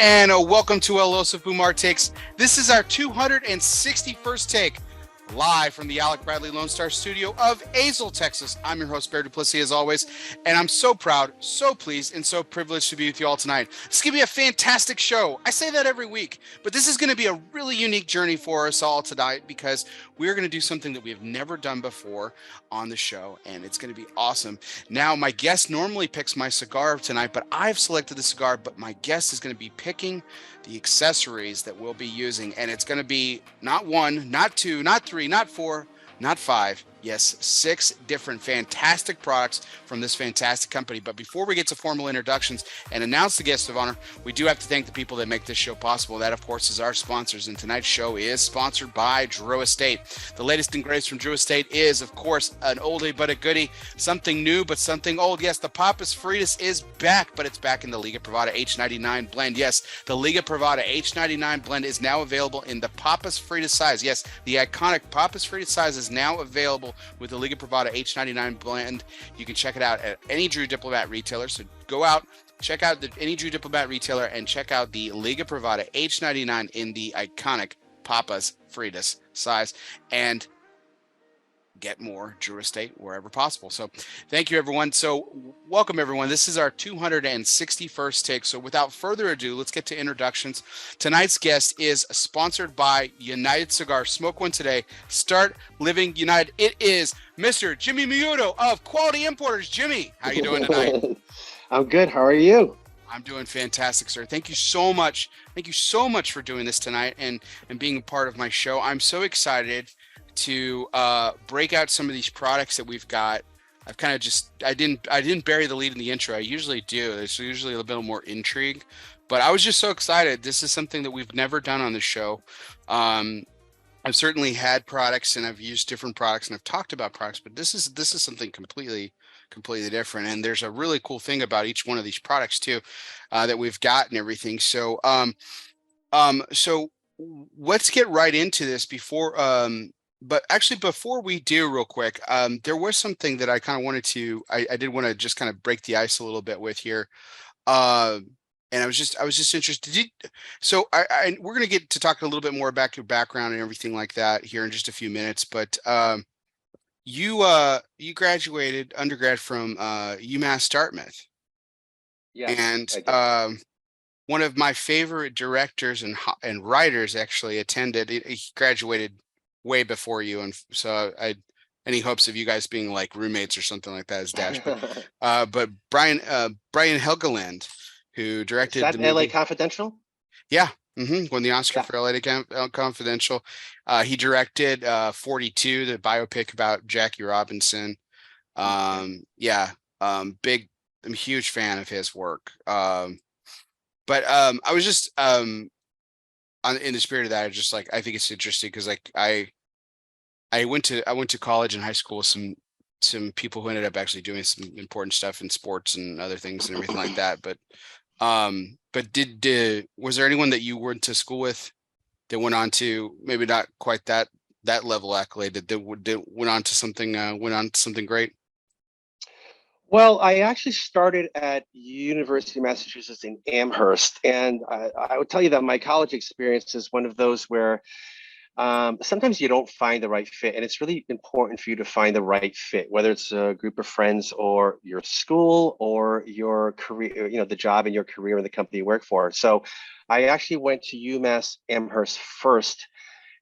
And welcome to ELOSOFUMARTAKES. This is our 261st take, live from the Alec Bradley Lone Star studio of Azle, Texas. I'm your host, Bear Duplessis, as always, and I'm so proud, so pleased, and so privileged to be with you all tonight. This is going to be a fantastic show. I say that every week, but this is going to be a really unique journey for us all tonight because we're going to do something that we have never done before on the show, and it's going to be awesome. Now, my guest normally picks my cigar tonight, but I've selected the cigar, but my guest is going to be picking the accessories that we'll be using, and it's going to be not one, not two, not three, not four, not five, yes, 6 different fantastic products from this fantastic company. But before we get to formal introductions and announce the guest of honor, we do have to thank the people that make this show possible. That, of course, is our sponsors, and tonight's show is sponsored by Drew Estate. The latest and greatest from Drew Estate is, of course, an oldie but a goodie, something new but something old. Yes, the Papas Fritas is back, but it's back in the Liga Privada H99 blend. Yes, the Liga Privada H99 blend is now available in the Papas Fritas size. Yes, the iconic Papas Fritas size is now available with the Liga Privada H99 blend. You can check it out at any Drew Diplomat retailer. So go out, check out any Drew Diplomat retailer, and check out the Liga Privada H99 in the iconic Papas Fritas size, and get more Drew Estate wherever possible. So thank you, everyone. So welcome, everyone. This is our 261st take. So without further ado, let's get to introductions. Tonight's guest is sponsored by United Cigar. Smoke one today. Start living United. It is Mr. Jimmy Miudo of Quality Importers. Jimmy, how you doing tonight? I'm good. How are you? I'm doing fantastic, sir. Thank you so much. Thank you so much for doing this tonight and being a part of my show. I'm so excited to break out some of these products that we've got. I've kind of just I didn't bury the lead in the intro. I usually do. There's usually a little bit more intrigue, but I was just so excited. This is something that we've never done on the show. I've certainly had products and I've used different products and I've talked about products, but this is something completely different. And there's a really cool thing about each one of these products too, that we've got and everything. So so let's get right into this but actually, before we do, real quick, there was something that I kind of wanted to, I did want to just kind of break the ice a little bit with here. And I was just interested. So we're going to get to talk a little bit more about your background and everything like that here in just a few minutes. But you graduated undergrad from UMass Dartmouth. Yeah. And one of my favorite directors and writers actually attended. He graduated way before you, and so any hopes of you guys being like roommates or something like that is dashed. But Brian Helgeland, who directed Is that the movie LA Confidential? Yeah, won the Oscar for LA Confidential. He directed 42, the biopic about Jackie Robinson. I'm a huge fan of his work. But I was just in the spirit of that, I think it's interesting because I went to college and high school with some people who ended up actually doing some important stuff in sports and other things and everything like that. But was there anyone that you went to school with that went on to maybe not quite that level accolade that went on to something great? Well, I actually started at University of Massachusetts in Amherst, and I would tell you that my college experience is one of those where sometimes you don't find the right fit, and it's really important for you to find the right fit, whether it's a group of friends or your school or your career, the job and your career in the company you work for. So I actually went to UMass Amherst first,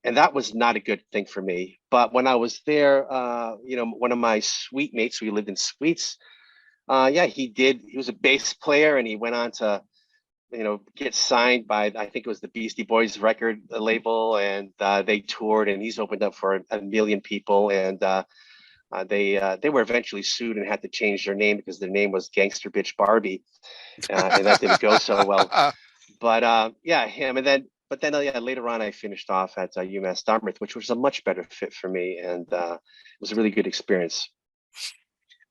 and that was not a good thing for me. But when I was there, one of my suite mates, we lived in suites. He was a bass player, and he went on to get signed by, I think it was the Beastie Boys record label, and they toured, and he's opened up for a million people, and they were eventually sued and had to change their name because their name was Gangster Bitch Barbie, and that didn't go so well. But him, but then later on I finished off at UMass Dartmouth, which was a much better fit for me, and it was a really good experience.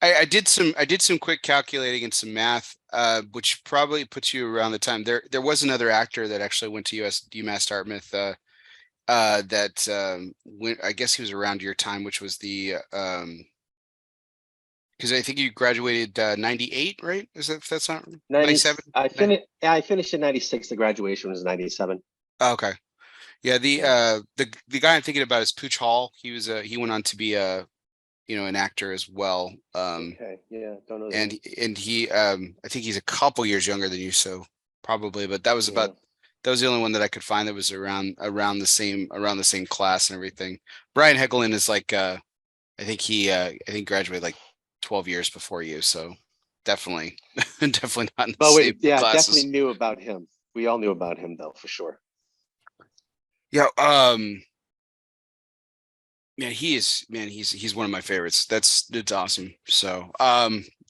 I did some quick calculating and some math, which probably puts you around the time. There was another actor that actually went to UMass Dartmouth that went. I guess he was around your time, which was the because I think you graduated 98, right? Is that if that's not 90, 97? I finished in 96. The graduation was 97. Okay. Yeah, Yeah. the guy I'm thinking about is Pooch Hall. He went on to be a an actor as well. Okay. Yeah. Don't know And that. he I think he's a couple years younger than you, so probably, but Yeah. that was the only one that I could find that was around the same class and everything. Brian Hegelin is like I think graduated like 12 years before you, so definitely definitely not in the But same yeah, definitely classes. knew about him. We all knew about him though, for sure. Yeah, man, he's one of my favorites. It's awesome. So,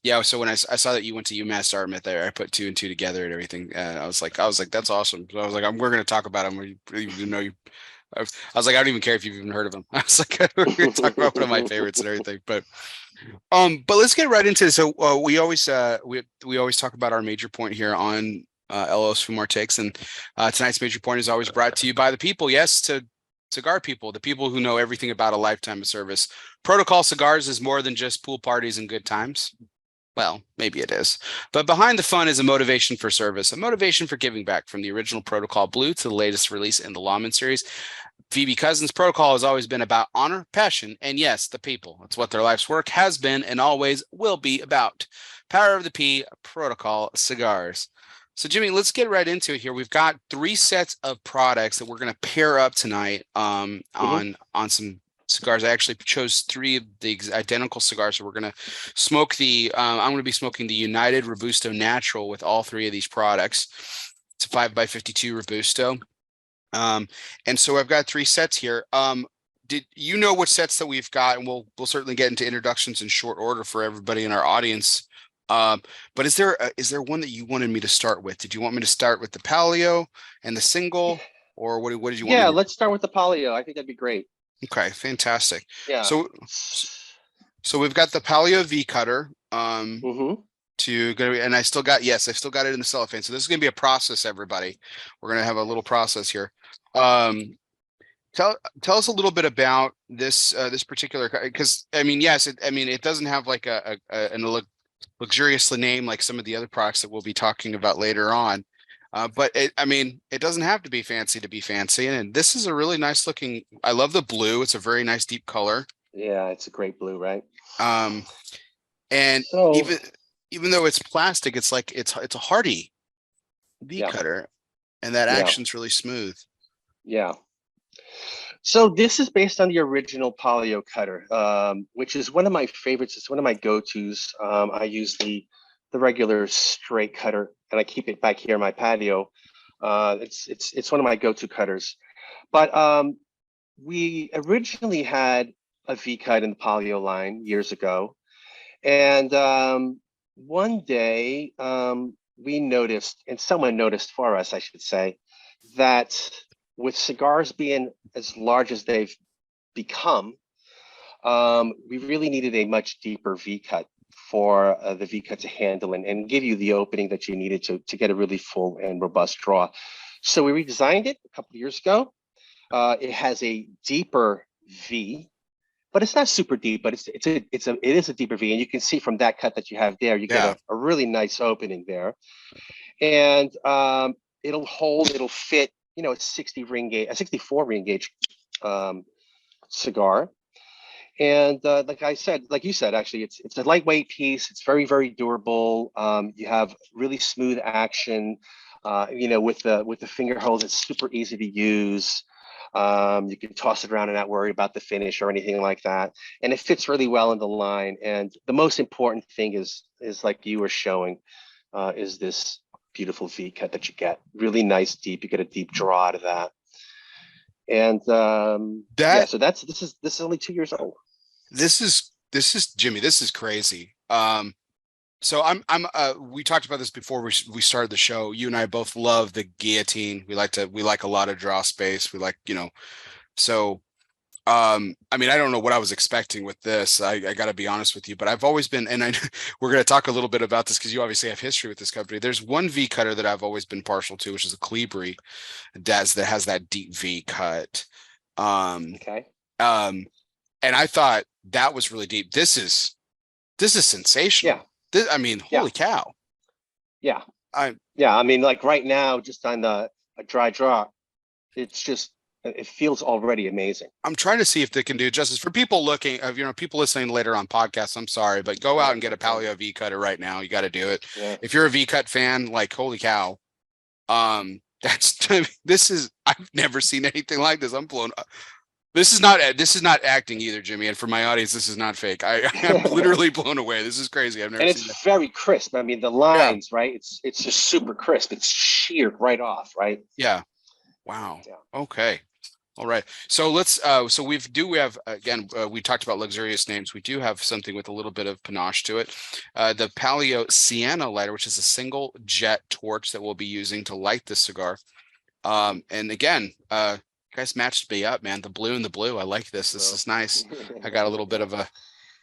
yeah. So when I saw that you went to UMass Dartmouth there, I put two and two together and everything. I was like, that's awesome. So I was like, we're gonna talk about him. I was like, I don't even care if you've even heard of him. I was like, we're gonna talk about one of my favorites and everything. But let's get right into it. So we always talk about our major point here on ELOSOFUMAR takes, and tonight's major point is always brought to you by the people. Yes, to cigar people, the people who know everything about a lifetime of service. Protocol Cigars is more than just pool parties and good times. Well, maybe it is. But behind the fun is a motivation for service, a motivation for giving back from the original Protocol Blue to the latest release in the Lawman series. Phoebe Cousins' protocol has always been about honor, passion, and yes, the people. It's what their life's work has been and always will be about. Power of the P, Protocol Cigars. So, Jimmy, let's get right into it here. We've got three sets of products that we're going to pair up tonight Mhm. on some cigars. I actually chose three of the identical cigars. So we're going to smoke I'm going to be smoking the United Robusto Natural with all three of these products. It's a 5x52 Robusto. Um, and so I've got three sets here. Did you know what sets that we've got? And we'll certainly get into introductions in short order for everybody in our audience. But is there one that you wanted me to start with? Did you want me to start with the Palio and the single, or what did you want me Yeah, to? let's start with the Palio. I think that'd be great. Okay, fantastic. Yeah. So so we've got the Palio V cutter. Mm-hmm. And I still got it in the cellophane. So this is gonna be a process, everybody. We're gonna have a little process here. Um, tell us a little bit about this particular because I mean yes it doesn't have like a luxurious name like some of the other products that we'll be talking about later on, but it doesn't have to be fancy to be fancy, and this is a really nice looking. I love the blue. It's a very nice deep color. Yeah, it's a great blue, right? Um, and So, even though it's plastic, it's like it's a hardy V yeah, cutter, and that yeah, action's really smooth. yeah. So this is based on the original Palio cutter, which is one of my favorites. It's one of my go-tos. I use the regular straight cutter, and I keep it back here in my patio. It's one of my go-to cutters. But we originally had a V cut in the Palio line years ago, and one day we noticed, and someone noticed for us, I should say, that with cigars being as large as they've become, we really needed a much deeper V cut for the V cut to handle and give you the opening that you needed to get a really full and robust draw. So we redesigned it a couple of years ago. It has a deeper V, but it's not super deep, but it is a deeper V, and you can see from that cut that you have there, you get Yeah, a really nice opening there, and it'll fit, a 60 ring gauge, a 64 ring gauge um, cigar. And like you said, actually, it's a lightweight piece. It's very, very durable. You have really smooth action. With the finger holes, it's super easy to use. You can toss it around and not worry about the finish or anything like that. And it fits really well in the line. And the most important thing is like you were showing, is this beautiful V cut that you get. Really nice, deep. You get a deep draw out of that. And yeah, that so this is only 2 years old. this is Jimmy. This is crazy. So I'm we talked about this before we started the show. You and I both love the guillotine. We like a lot of draw space. We like, so I mean, I don't know what I was expecting with this. I got to be honest with you, but I've always been, and we're going to talk a little bit about this because you obviously have history with this company. There's one V cutter that I've always been partial to, which is a Calibri that has that deep V cut. Um, Okay. um, and I thought that was really deep. This is This is sensational. Yeah. This, I mean, holy cow. Yeah. I Yeah. I mean, like right now, just on a dry draw, it's just, it feels already amazing. I'm trying to see if they can do justice for people looking of, people listening later on podcasts. I'm sorry, but go out and get a Palio V cutter right now. You got to do it. Yeah. If you're a V cut fan, like, holy cow. This is, I've never seen anything like this. I'm blown up. This is not acting either, Jimmy. And for my audience, this is not fake. I'm literally blown away. This is crazy. I've never And seen that. it's very crisp. I mean, the Yeah. lines, right? It's just super crisp. It's sheared right off, right? Yeah. Wow. Yeah. Okay. All right. So let's so we have again we talked about luxurious names. We do have something with a little bit of panache to it. The Palio Sienna lighter, which is a single jet torch that we'll be using to light this cigar. And again, you guys matched me up, man. The blue and the blue. I like this. This is nice. I got a little bit of a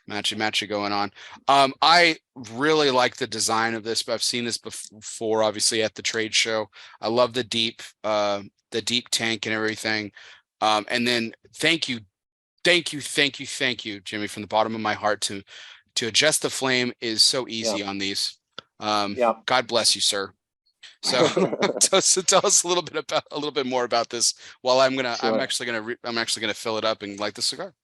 matchy going on. I really like the design of this, but I've seen this before, obviously at the trade show. I love the deep tank and everything. And then thank you, Jimmy, from the bottom of my heart to adjust the flame is so easy on these. God bless you, sir. So tell us a little bit more about this. While I'm actually gonna fill it up and light the cigar.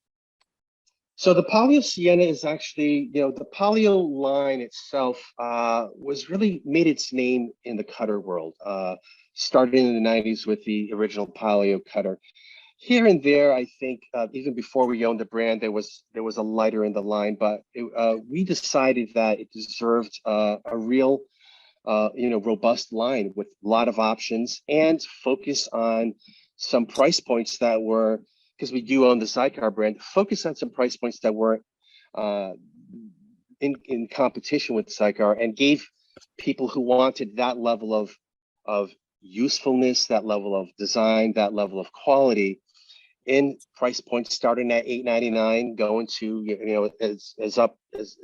So the Palio Sienna is actually, the Palio line itself was really made its name in the cutter world. Started in the 90s with the original Palio cutter. Here and there, I think even before we owned the brand, there was a lighter in the line, but we decided that it deserved a real, robust line with a lot of options and focus on some price points that were, because we do own the Xikar brand, focus on some price points that were in competition with Xikar and gave people who wanted that level of usefulness, that level of design, that level of quality in price points starting at $8.99, going to as up as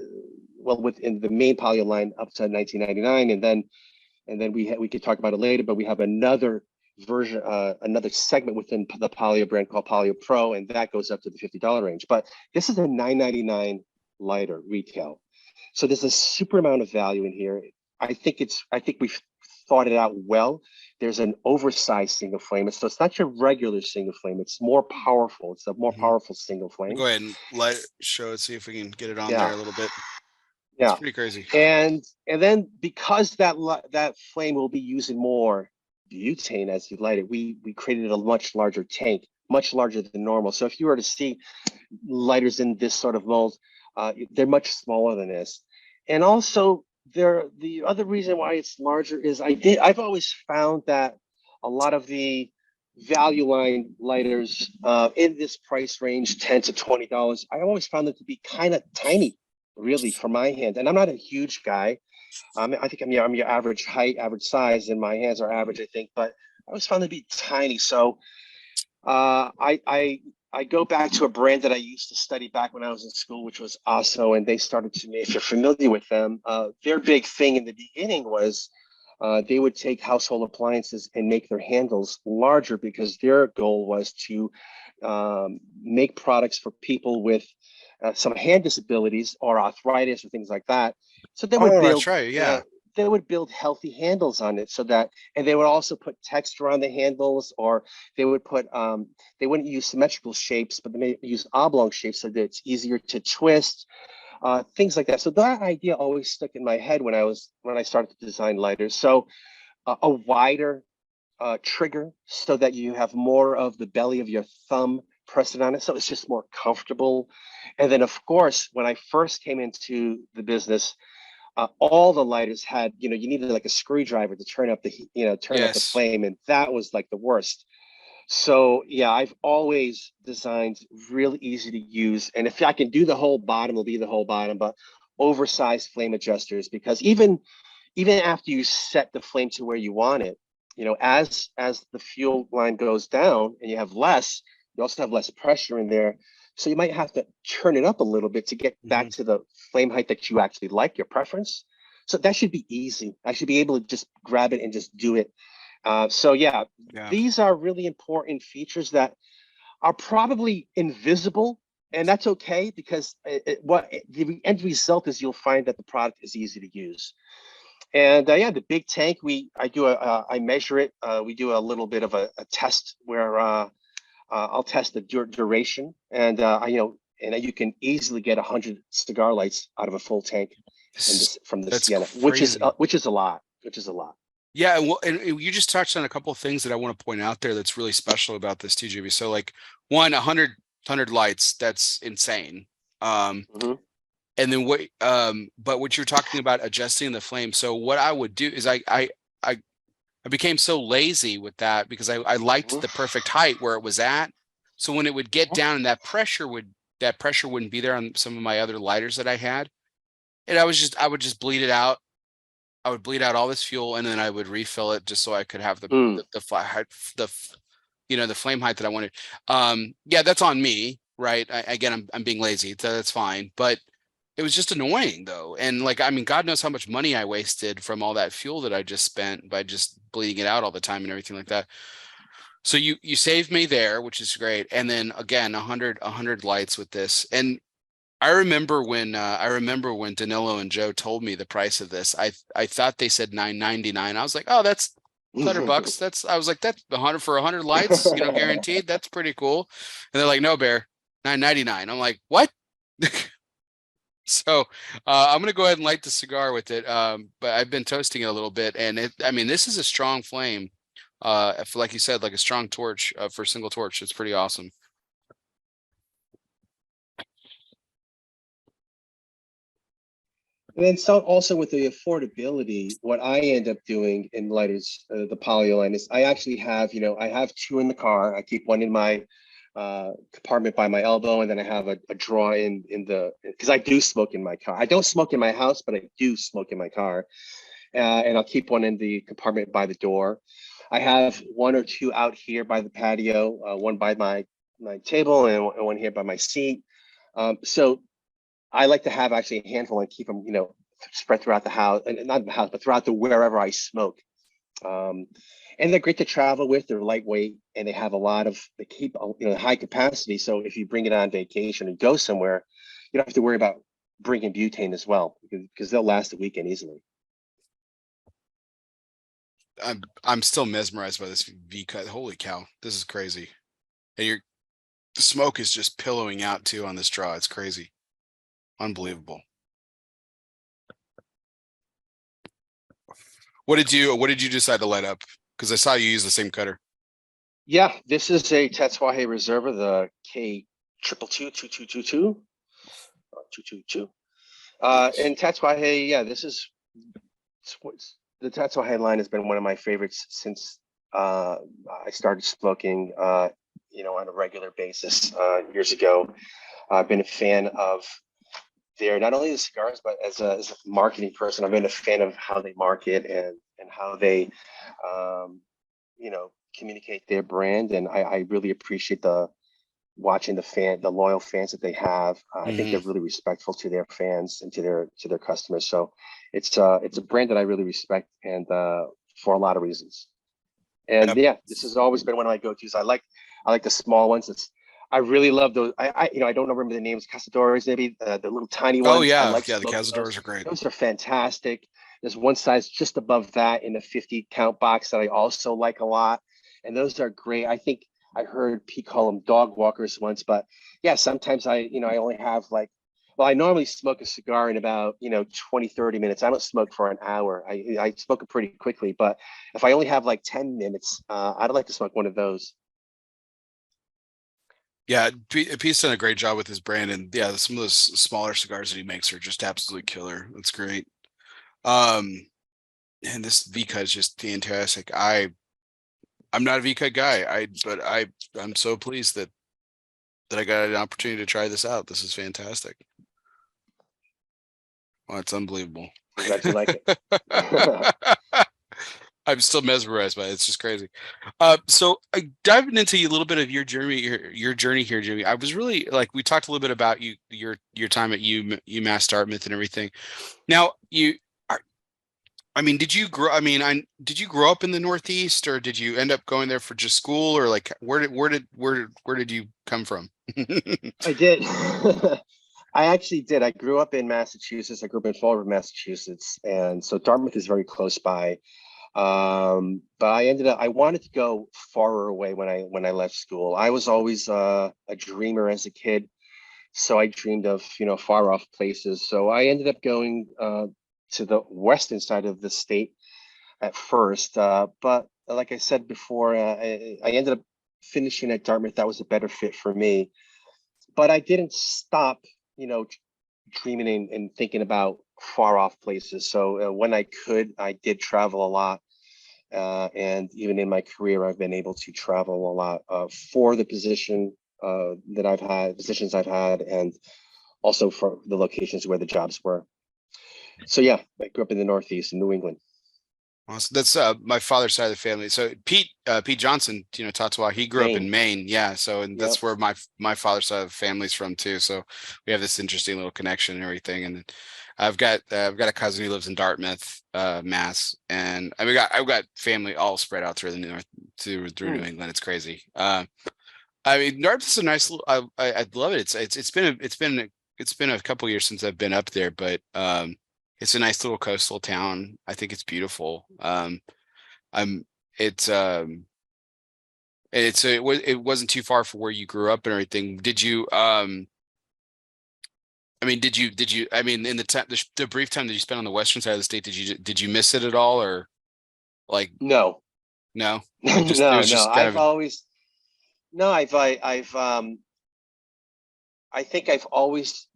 well within the main Palio line up to $19.99, and then we could talk about it later, but we have another version, another segment within the Palio brand called Palio Pro, and that goes up to the $50 range. But this is a $9.99 lighter retail, so there's a super amount of value in here. I think we've thought it out well. There's an oversized single flame, so it's not your regular single flame. It's more powerful. It's a more powerful single flame. Go ahead and show it. See if we can get it on there a little bit. Yeah, it's pretty crazy. And then because that flame will be using more butane as you light it, we created a much larger tank, much larger than normal. So if you were to see lighters in this sort of mold, they're much smaller than this. And also, the other reason why it's larger is I've always found that a lot of the value line lighters in this price range, $10 to $20, I always found them to be kind of tiny, really, for my hand. And I'm not a huge guy. I think I'm your average height, average size, and my hands are average, I think. But I always found them to be tiny. So I go back to a brand that I used to study back when I was in school, which was ASO, and they started to, if you're familiar with them, their big thing in the beginning was they would take household appliances and make their handles larger because their goal was to make products for people with some hand disabilities or arthritis or things like that. So they would build, that's right, yeah. They would build healthy handles on it, and they would also put texture on the handles, or they would put they wouldn't use symmetrical shapes, but they may use oblong shapes so that it's easier to twist, things like that. So that idea always stuck in my head when I started to design lighters. So a wider trigger so that you have more of the belly of your thumb pressing on it, so it's just more comfortable. And then, of course, when I first came into the business, all the lighters had, you needed like a screwdriver to turn up the flame, and that was like the worst. So yeah, I've always designed really easy to use, and if I can do the whole bottom, it'll be the whole bottom, but oversized flame adjusters, because even after you set the flame to where you want it, as the fuel line goes down and you also have less pressure in there. So you might have to turn it up a little bit to get back to the flame height that you actually like, your preference. So that should be easy. I should be able to just grab it and just do it. So these are really important features that are probably invisible and that's okay because the end result is you'll find that the product is easy to use. And yeah, the big tank, I measure it. We do a little bit of a test where I'll test the duration, and and you can easily get 100 cigar lights out of a full tank from the That's Sienna, crazy. which is a lot, which is a lot. Yeah, well, and you just touched on a couple of things that I want to point out there that's really special about this TJB. So like one, 100 lights, that's insane. Hmm. And then but what you're talking about adjusting the flame. So what I would do is I became so lazy with that because I liked Hmm. the perfect height where it was at. So when it would get down and that pressure wouldn't be there on some of my other lighters that I had. And I would just bleed it out. I would bleed out all this fuel and then I would refill it just so I could have Mm. the flat height, the flame height that I wanted. Yeah, that's on me, right? Again, I'm being lazy, so that's fine. But it was just annoying though, and like I mean, God knows how much money I wasted from all that fuel that I just spent by just bleeding it out all the time and everything like that. So you saved me there, which is great. And then again, 100 lights with this, and I remember when Danilo and Joe told me the price of this. I thought they said $9.99. I was like, oh, that's $100. I was like, that's 100 for 100 lights, guaranteed. That's pretty cool. And they're like, no, Bear, $9.99. I'm like, what? So I'm gonna go ahead and light the cigar with it. But I've been toasting it a little bit, and I mean, this is a strong flame. Like you said, like a strong torch for a single torch. It's pretty awesome. And then so also with the affordability, what I end up doing in lighters, the Palio line is I actually have, I have two in the car. I keep one in my compartment by my elbow, and then I have a drawer in the because I do smoke in my car. I don't smoke in my house, but I do smoke in my car, and I'll keep one in the compartment by the door. I have one or two out here by the patio, one by my table, and one here by my seat. So I like to have actually a handful and keep them, spread throughout the house, and not the house, but throughout the wherever I smoke. Um, and they're great to travel with. They're lightweight, and they keep, high capacity. So if you bring it on vacation and go somewhere, you don't have to worry about bringing butane as well because they'll last a weekend easily. I'm still mesmerized by this V cut. Holy cow, this is crazy. And the smoke is just pillowing out too on this draw. It's crazy. Unbelievable. What did you decide to light up? Because I saw you use the same cutter. Yeah, this is a Tatuaje Reserva, the K triple two two two two two 222. Nice. And Tatuaje, yeah, this is the Tatuaje line has been one of my favorites since I started smoking, on a regular basis years ago. I've been a fan of their not only the cigars, but as a marketing person, I've been a fan of how they market and how they, um, communicate their brand. And I really appreciate watching the loyal fans that they have. I think Hmm. they're really respectful to their fans and to their customers. So it's a brand that I really respect, and for a lot of reasons. And Yep. yeah, this has always been one of my go-tos. I like the small ones. I really love those. I don't remember the names. Castadores, maybe the little tiny Oh ones. I yeah, like yeah. The smoking Cazadores those. are great. Those are fantastic. There's one size just above that in the 50 count box that I also like a lot, and those are great. I think I heard Pete call them dog walkers once, but yeah, sometimes I only have like, well, I normally smoke a cigar in about 20, 30 minutes. I don't smoke for an hour. I smoke it pretty quickly, but if I only have like 10 minutes, I'd like to smoke one of those. Yeah, Pete's done a great job with his brand, and yeah, some of those smaller cigars that he makes are just absolutely killer. That's great. Um, and this V cut is just fantastic. I'm not a V cut guy. I'm so pleased that I got an opportunity to try this out. This is fantastic. Oh, it's unbelievable. I'm glad you like it. I'm still mesmerized by it. It's just crazy. So diving into a little bit of your journey here, Jimmy. I was really like we talked a little bit about your time at UMass Dartmouth and everything. Now you are I mean, did you grow up in the Northeast, or did you end up going there for just school, or like where did you come from? I did. I actually did. I grew up in Massachusetts. I grew up in Fall River, Massachusetts, and so Dartmouth is very close by. But I wanted to go farther away when I left school. I was always a dreamer as a kid, so I dreamed of far off places. So I ended up going to the western side of the state at first. But like I said before, I ended up finishing at Dartmouth. That was a better fit for me. But I didn't stop, you know, dreaming and thinking about far off places. So when I could, I did travel a lot. And even in my career, I've been able to travel a lot for the positions I've had, and also for the locations where the jobs were. So yeah, I grew up in the Northeast in New England. Awesome. That's my father's side of the family. So Pete Johnson, Tatawa, he grew up in Maine. Maine. Yeah. So, and that's Yep. where my father's side of the family's from too. So we have this interesting little connection and everything. And I've got a cousin who lives in Dartmouth, Mass, and I've got family all spread out through the north through New Mm. England. It's crazy. I mean, Dartmouth's a nice little. I love it. It's been a couple years since I've been up there, but it's a nice little coastal town. I think it's beautiful. I'm it's it wasn't too far from where you grew up and everything. Did you I mean did you I mean in the brief time that you spent on the western side of the state, did you miss it at all, or like No, no? It no, was no. just kind I've of always no. I think I've always,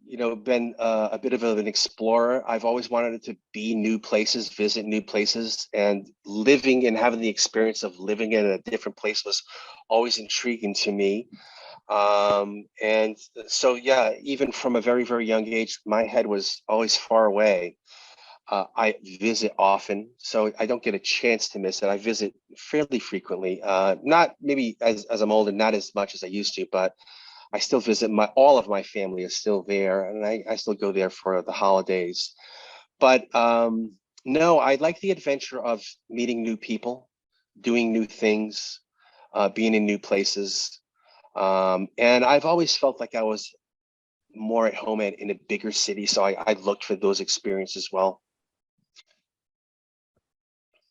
been a bit of an explorer. I've always wanted to be new places, visit new places, and living and having the experience of living in a different place was always intriguing to me. And so, yeah, even from a very, very young age, my head was always far away. I visit often, so I don't get a chance to miss it. I visit fairly frequently, not maybe as I'm older, not as much as I used to, but I still visit all of my family is still there, and I still go there for the holidays. But no, I like the adventure of meeting new people, doing new things, being in new places. And I've always felt like I was more at home in a bigger city, so I looked for those experiences as well.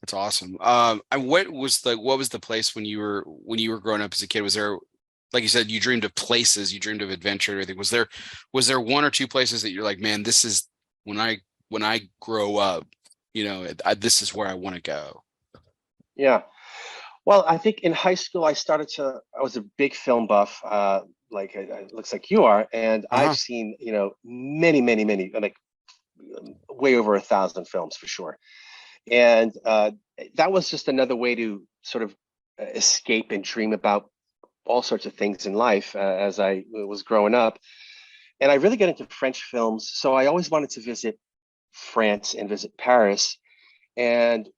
That's awesome. And what was the place when you were growing up as a kid? Was there, like you said, you dreamed of places, you dreamed of adventure, and everything. Was there one or two places that you're like, man, this is when I grow up, this is where I want to go. Yeah. Well, I think in high school I was a big film buff, like it looks like you are, and I've Uh-huh. seen, many, many, many, like way over 1,000 films for sure. And that was just another way to sort of escape and dream about all sorts of things in life as I was growing up. And I really got into French films, so I always wanted to visit France and visit Paris. And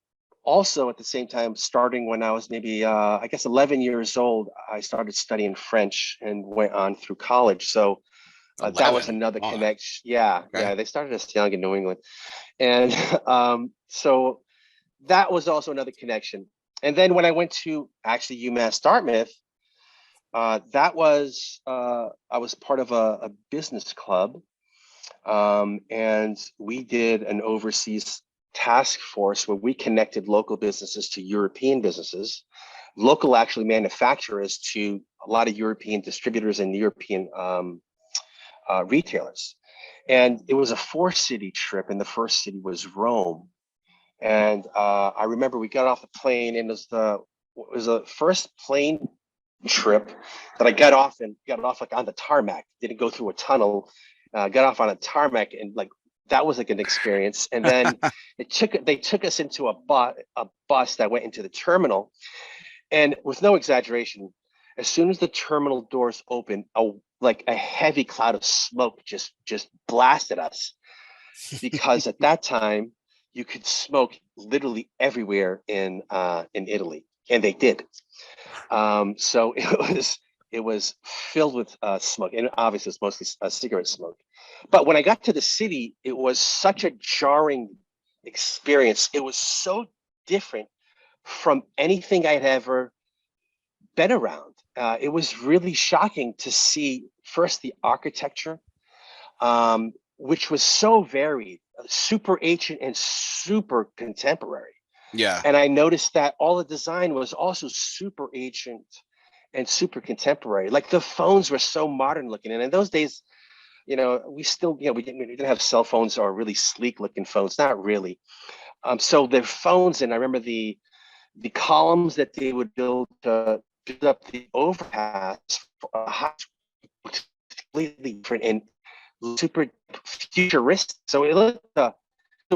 also at the same time, starting when I was maybe, I guess, 11 years old, I started studying French and went on through college. So that was 11. another Oh, connection. Yeah, okay. yeah, they started us young in New England. And so that was also another connection. And then when I went to actually UMass Dartmouth, I was part of a business club, and we did an overseas task force where we connected local businesses to European businesses, local actually manufacturers to a lot of European distributors and European retailers. And it was a four-city trip, and the first city was Rome. And I remember we got off the plane, and it was the first plane trip that I got off like on the tarmac. Didn't go through a tunnel. Got off on a tarmac, and like that was like an experience. And then they took us into a bus that went into the terminal, and with no exaggeration, as soon as the terminal doors opened, like a heavy cloud of smoke just blasted us, because at that time you could smoke literally everywhere in Italy, and they did. So it was filled with smoke, and obviously it's mostly cigarette smoke. But when I got to the city, it was such a jarring experience. It was so different from anything I'd ever been around. It was really shocking to see first the architecture, which was so varied, super ancient and super contemporary. Yeah. And I noticed that all the design was also super ancient and super contemporary. Like the phones were so modern looking. And in those days, we still, we didn't have cell phones or really sleek looking phones, not really. So their phones, and I remember the columns that they would build to build up the overpass for a house, completely different and super futuristic. So it looked the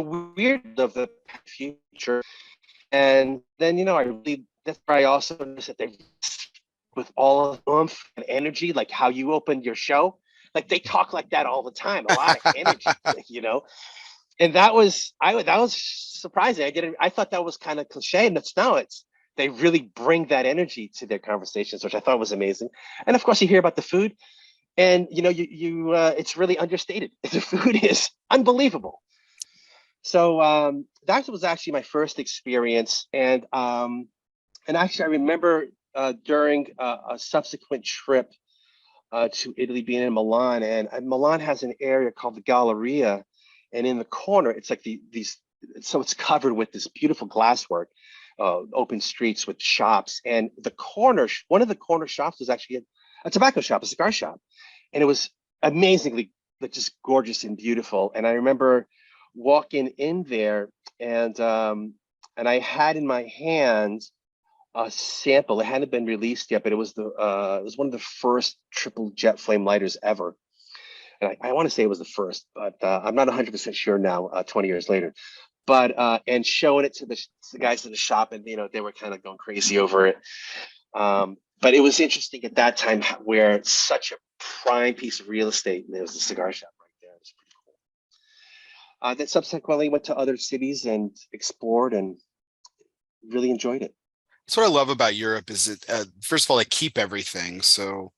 weird of the future. And then, that's where I also noticed that they, with all of oomph and energy, like how you opened your show, like they talk like that all the time, a lot of energy, And that was surprising. I thought that was kind of cliche, and they really bring that energy to their conversations, which I thought was amazing. And of course, you hear about the food, and it's really understated. The food is unbelievable. So that was actually my first experience, and actually I remember during a subsequent trip to Italy, being in Milan, and Milan has an area called the Galleria, and in the corner, it's like so it's covered with this beautiful glasswork, open streets with shops, and one of the corner shops was actually a tobacco shop, a cigar shop, and it was amazingly just gorgeous and beautiful. And I remember walking in there, and I had in my hand a sample. It hadn't been released yet, but it was one of the first triple jet flame lighters ever. And I want to say it was the first, but I'm not 100% sure now, 20 years later. But and showing it to the guys in the shop, and they were kind of going crazy over it. But it was interesting at that time where it's such a prime piece of real estate, and there was the cigar shop right there. It was pretty cool. Then subsequently went to other cities and explored and really enjoyed it. That's what I love about Europe is first of all, they keep everything. So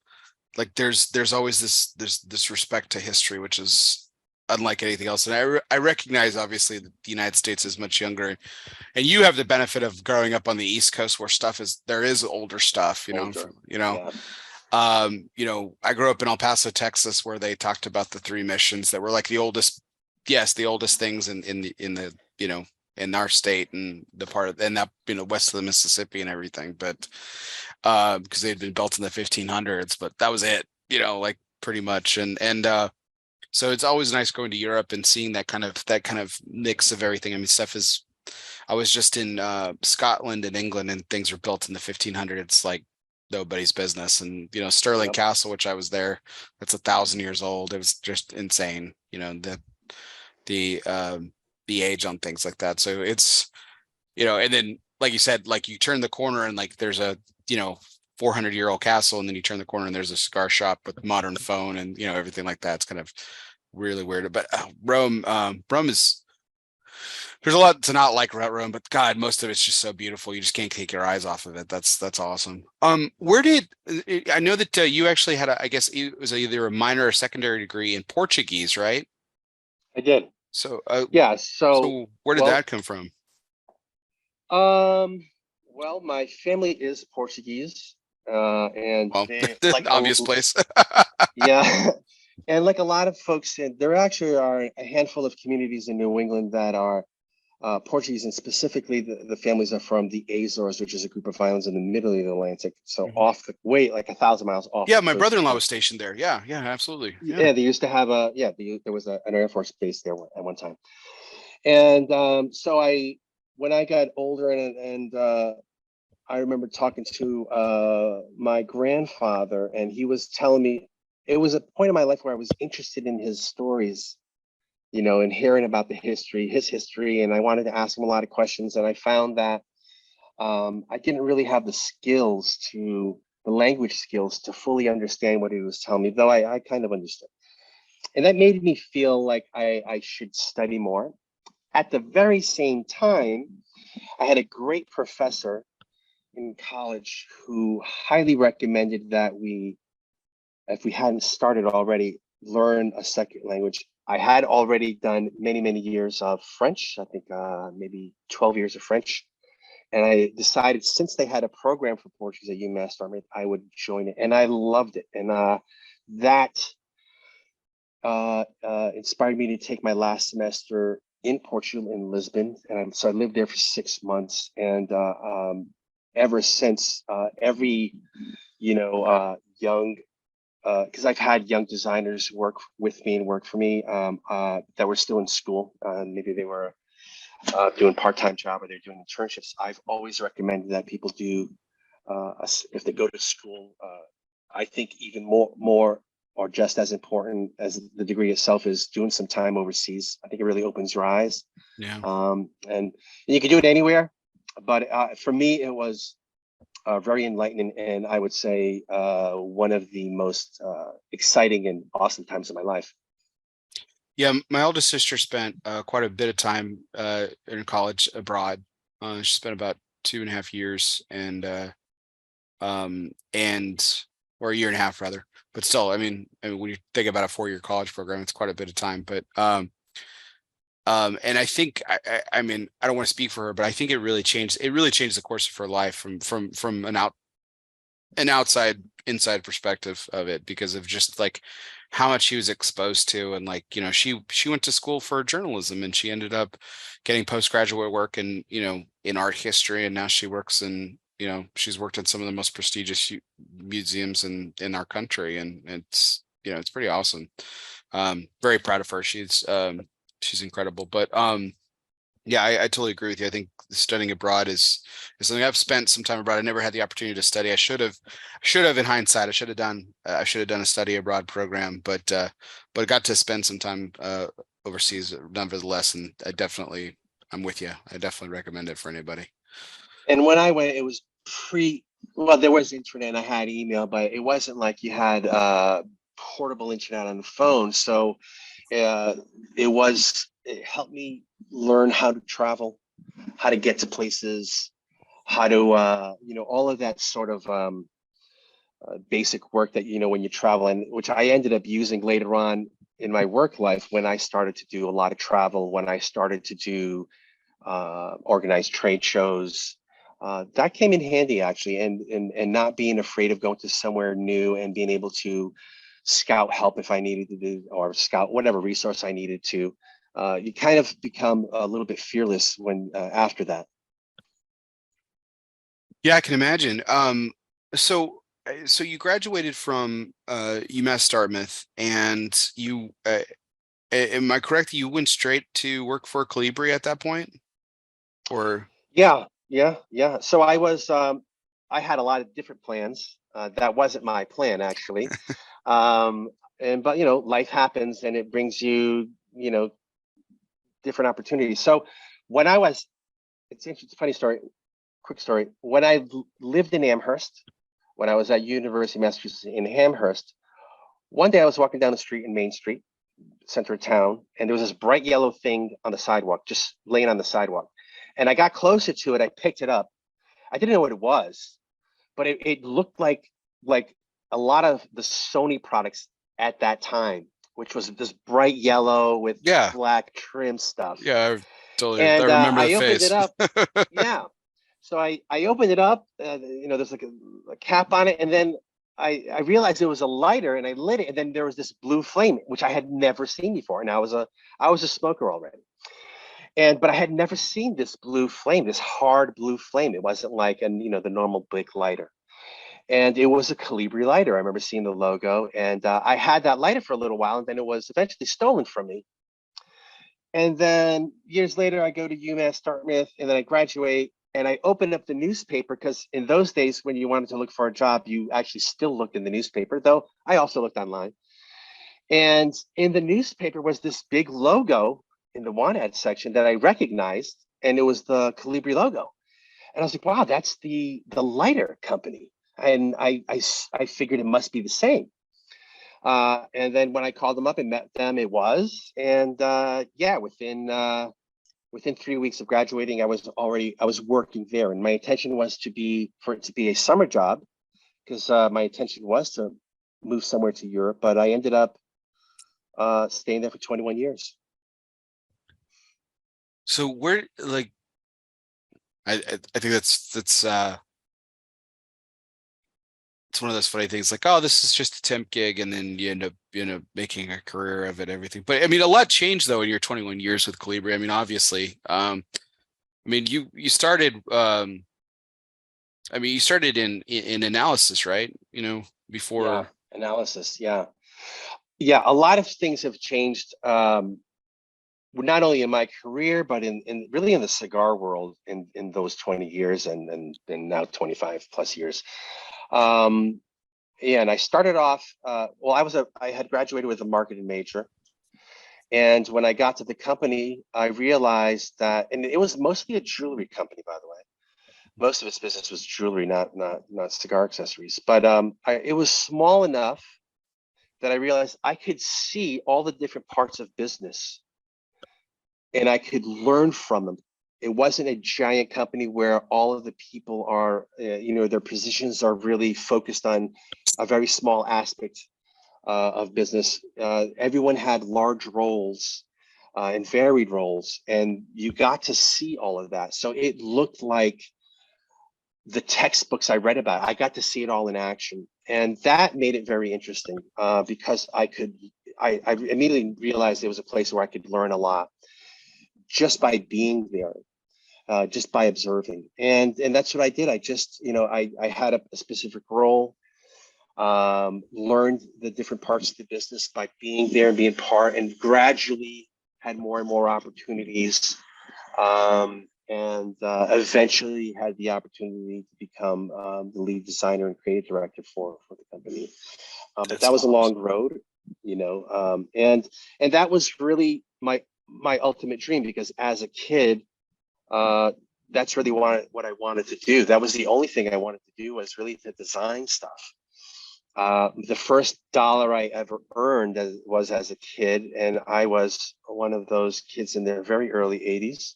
like there's always this respect to history, which is unlike anything else. And I recognize obviously that the United States is much younger, and you have the benefit of growing up on the East Coast where there is older stuff, Older. I grew up in El Paso, Texas, where they talked about the three missions that were like the oldest things in our state and west of the Mississippi and everything, but because they'd been built in the 1500s, but that was it, like pretty much. And so it's always nice going to Europe and seeing that kind of mix of everything. I mean, I was just in Scotland and England, and things were built in the 1500s like nobody's business. And Stirling Castle, which I was there, that's 1,000 years old. It was just insane, the age on things like that. So it's, and then like you said, like you turn the corner and like there's a 400-year-old castle, and then you turn the corner and there's a cigar shop with modern phone and everything like that. It's kind of really weird. But Rome is, there's a lot to not like about Rome, but God, most of it's just so beautiful. You just can't take your eyes off of it. That's awesome. Where did I know that you actually had I guess it was either a minor or secondary degree in Portuguese, right? I did. So yeah. So where did that come from? Well, my family is Portuguese, and the obvious place. Yeah, and like a lot of folks, there actually are a handful of communities in New England that are Portuguese, and specifically the families are from the Azores, which is a group of islands in the middle of the Atlantic, so off the way, like 1,000 miles off. Yeah, my brother-in-law was stationed there. Yeah, absolutely. Yeah, they used to have there was an Air Force base there at one time. And so when I got older, and I remember talking to my grandfather, and he was telling me, it was a point in my life where I was interested in his stories, and hearing about his history, and I wanted to ask him a lot of questions. And I found that I didn't really have the language skills to fully understand what he was telling me, though I kind of understood. And that made me feel like I should study more. At the very same time, I had a great professor in college who highly recommended that if we hadn't started already, learn a second language. I had already done many, many years of French. I think maybe 12 years of French. And I decided since they had a program for Portuguese at UMass Dartmouth, I would join it. And I loved it. And that inspired me to take my last semester in Portugal in Lisbon. And so I lived there for 6 months. And ever since, every, young, because I've had young designers work with me and work for me that were still in school. Maybe they were doing part-time job or they're doing internships. I've always recommended that people do, if they go to school, I think even more or just as important as the degree itself is doing some time overseas. I think it really opens your eyes. Yeah. And you can do it anywhere, but for me, it was very enlightening, and I would say one of the most exciting and awesome times of my life. Yeah, my oldest sister spent quite a bit of time in college abroad. She spent about 2.5 years, and or a year and a half rather. But still, I mean, when you think about a 4-year college program, it's quite a bit of time. But and I think I mean, I don't want to speak for her, but I think it really changed. It really changed the course of her life from an outside inside perspective of it, because of just like how much she was exposed to. And like, she went to school for journalism, and she ended up getting postgraduate work in in art history, and now she works in she's worked in some of the most prestigious museums in our country, and it's pretty awesome. Very proud of her. She's incredible. But yeah, I totally agree with you. I think studying abroad is something. I've spent some time abroad. I never had the opportunity to study. I should have in hindsight. I should have done a study abroad program, but got to spend some time overseas nonetheless. And I'm with you. I definitely recommend it for anybody. And when I went, it was well, there was internet and I had email, but it wasn't like you had portable internet on the phone. So it helped me learn how to travel, how to get to places, how to all of that sort of basic work that when you travel, and which I ended up using later on in my work life when I started to do a lot of travel, when I started to do organized trade shows. That came in handy actually, and not being afraid of going to somewhere new and being able to scout help if I needed to do, or scout whatever resource I needed to. You kind of become a little bit fearless when after that. Yeah, I can imagine. So you graduated from UMass Dartmouth, and you am I correct? You went straight to work for Calibri at that point, or? Yeah. So I had a lot of different plans. That wasn't my plan actually. But life happens and it brings you, different opportunities. So when it's interesting, it's a funny story, quick story. When I lived in Amherst, when I was at University of Massachusetts in Amherst, one day I was walking down the street in Main Street, center of town, and there was this bright yellow thing on the sidewalk, just laying on the sidewalk. And I got closer to it, I picked it up. I didn't know what it was, but it looked like a lot of the Sony products at that time, which was this bright yellow with black trim stuff. Yeah, and I remember the I opened face. it up. Yeah. So I opened it up, there's like a cap on it, and then I realized it was a lighter, and I lit it, and then there was this blue flame, which I had never seen before. And I was a smoker already. But I had never seen this blue flame, this hard blue flame. It wasn't like the normal big lighter. And it was a Calibri lighter. I remember seeing the logo, and I had that lighter for a little while, and then it was eventually stolen from me. And then years later, I go to UMass Dartmouth, and then I graduate, and I opened up the newspaper, because in those days, when you wanted to look for a job, you actually still looked in the newspaper, though I also looked online. And in the newspaper was this big logo in the want ad section that I recognized, and it was the Calibri logo. And I was like, wow, that's the lighter company. And I figured it must be the same. And then when I called them up and met them, it was. And yeah, within 3 weeks of graduating, I was working there. And my intention was for it to be a summer job, because my intention was to move somewhere to Europe. But I ended up staying there for 21 years. So where, like, I think that's it's one of those funny things, like, oh, this is just a temp gig, and then you end up making a career of it, everything. But I mean, a lot changed though in your 21 years with Calibri. I mean, obviously, I mean, you started, I mean, you started in analysis, right? You know, Yeah, before. analysis. Yeah, yeah. A lot of things have changed. Not only in my career, but in really in the cigar world in those 20 years and now 25 plus years. Um, yeah, and I started off, well, I had graduated with a marketing major. And when I got to the company, I realized that, and it was mostly a jewelry company, by the way. Most of its business was jewelry, not cigar accessories. But it was small enough that I realized I could see all the different parts of business and I could learn from them. It wasn't a giant company where all of the people are, their positions are really focused on a very small aspect of business. Everyone had large roles and varied roles, and you got to see all of that. So it looked like the textbooks I read about. I got to see it all in action, and that made it very interesting because I immediately realized it was a place where I could learn a lot just by being there, just by observing. And that's what I did. I just, I had a specific role, learned the different parts of the business by being there and being part, and gradually had more and more opportunities. And eventually had the opportunity to become the lead designer and creative director for the company. But That's that was a long awesome. road, and that was really my ultimate dream, because as a kid, that's really what I wanted to do. That was the only thing I wanted to do, was really to design stuff. The first dollar I ever earned was as a kid, and I was one of those kids in their very early 80s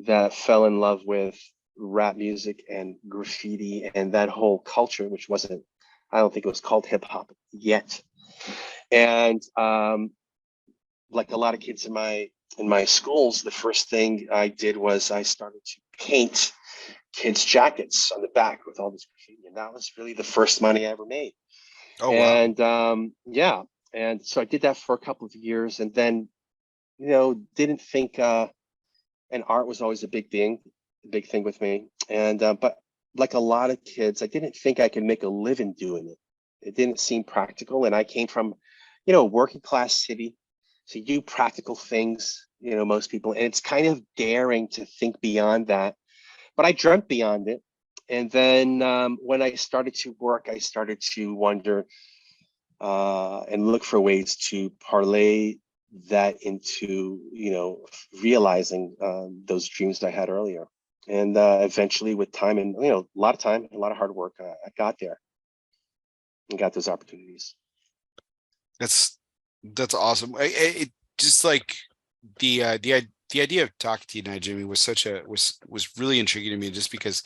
that fell in love with rap music and graffiti and that whole culture, which wasn't, I don't think it was called hip hop yet. And like a lot of kids in my schools, the first thing I did was I started to paint kids' jackets on the back with all this graffiti, and that was really the first money I ever made. Oh wow. And yeah, and so I did that for a couple of years, and then didn't think and art was always a big thing with me. And but like a lot of kids, I didn't think I could make a living doing it. It didn't seem practical, and I came from, a working class city, so you do practical things, most people, and it's kind of daring to think beyond that. But I dreamt beyond it, and then when I started to work, I started to wonder and look for ways to parlay that into realizing those dreams I had earlier. And eventually, with time and a lot of time, a lot of hard work, I got there and got those opportunities. That's that's awesome. It just like the idea of talking to you tonight, Jimmy, was was really intriguing to me, just because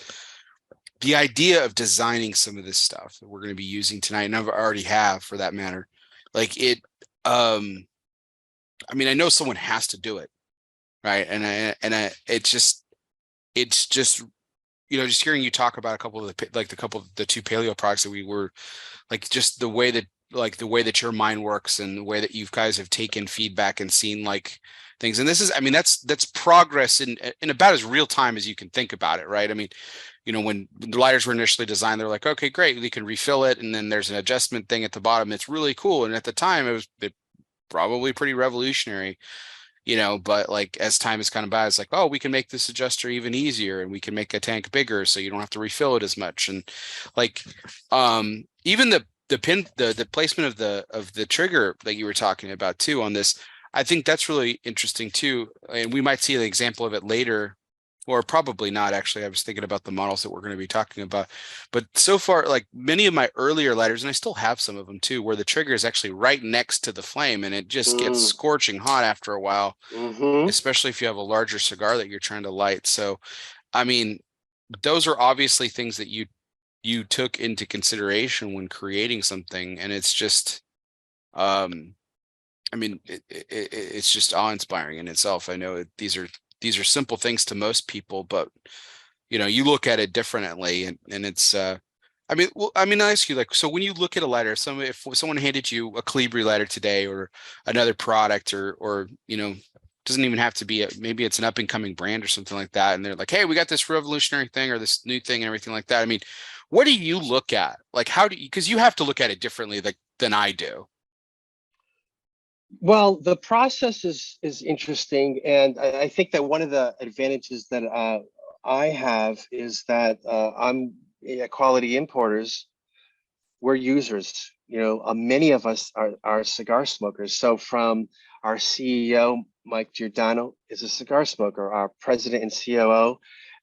the idea of designing some of this stuff that we're going to be using tonight, and I've already have for that matter, like it. I mean, I know someone has to do it, right? It's just just hearing you talk about a couple of the two paleo products that we were, like, just the way that, the way that your mind works and the way that you guys have taken feedback and seen, like, things. And this is, I mean, that's progress in about as real time as you can think about it, right? I mean, when the lighters were initially designed, they're like, okay, great, we can refill it, and then there's an adjustment thing at the bottom. It's really cool, and at the time it probably pretty revolutionary, but like as time has gone by, it's like, oh, we can make this adjuster even easier, and we can make a tank bigger so you don't have to refill it as much. And like, even the pin, the placement of the trigger that you were talking about too on this, I think that's really interesting too. And we might see an example of it later, or probably not. Actually, I was thinking about the models that we're going to be talking about, but so far, like many of my earlier lighters, and I still have some of them too, where the trigger is actually right next to the flame, and it just gets Mm. scorching hot after a while, Hmm. especially if you have a larger cigar that you're trying to light. So, I mean, those are obviously things that you took into consideration when creating something, and it's just, um, I mean, it's just awe-inspiring in itself. I know these are simple things to most people, but you know, you look at it differently, and it's I mean, well, I mean, I ask you, like, so when you look at a lighter, if someone handed you a Calibri lighter today, or another product, or you know, doesn't even have to be maybe it's an up and coming brand or something like that, and they're like, hey, we got this revolutionary thing or this new thing and everything like that. I mean, what do you look at? Like, how do you, because you have to look at it differently, like, than I do. Well, the process is interesting, and I think that one of the advantages that I have is that I'm at Quality Importers. We're users. You know, many of us are cigar smokers. So from our CEO, Mike Giordano, is a cigar smoker. Our president and COO,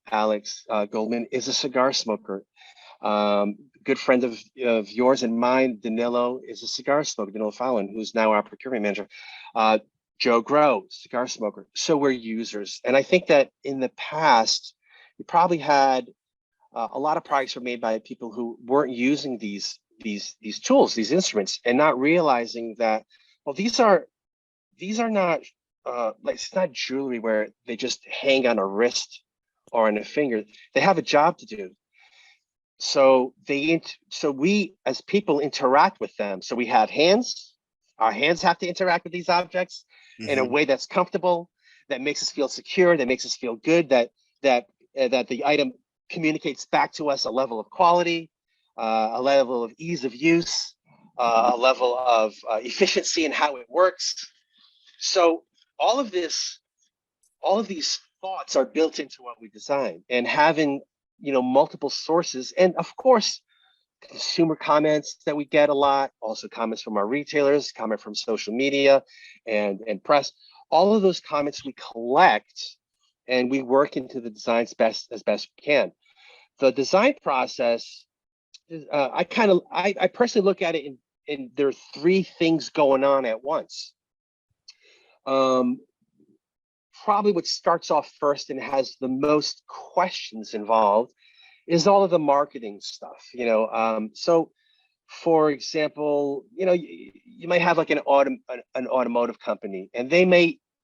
Alex Goldman, is a cigar smoker. Good friend of yours and mine, Danilo, is a cigar smoker. Danilo Fallon, who's now our procurement manager. Joe Grow, cigar smoker. So we're users. And I think that in the past, you probably had a lot of products were made by people who weren't using these tools, these instruments, and not realizing that, well, these are not like, it's not jewelry where they just hang on a wrist or on a finger. They have a job to do. So we as people interact with them. So we have hands. Our hands have to interact with these objects in a way that's comfortable, that makes us feel secure, that makes us feel good, that the item communicates back to us a level of quality, a level of ease of use, a level of efficiency in how it works. So all of these thoughts are built into what we design, and having, you know, multiple sources, and of course, consumer comments that we get a lot, also comments from our retailers, comment from social media and press. All of those comments we collect and we work into the designs as best we can. The design process, I personally look at it in there are three things going on at once. Probably what starts off first and has the most questions involved is all of the marketing stuff, you know. So for example, you know, you might have like an automotive company, and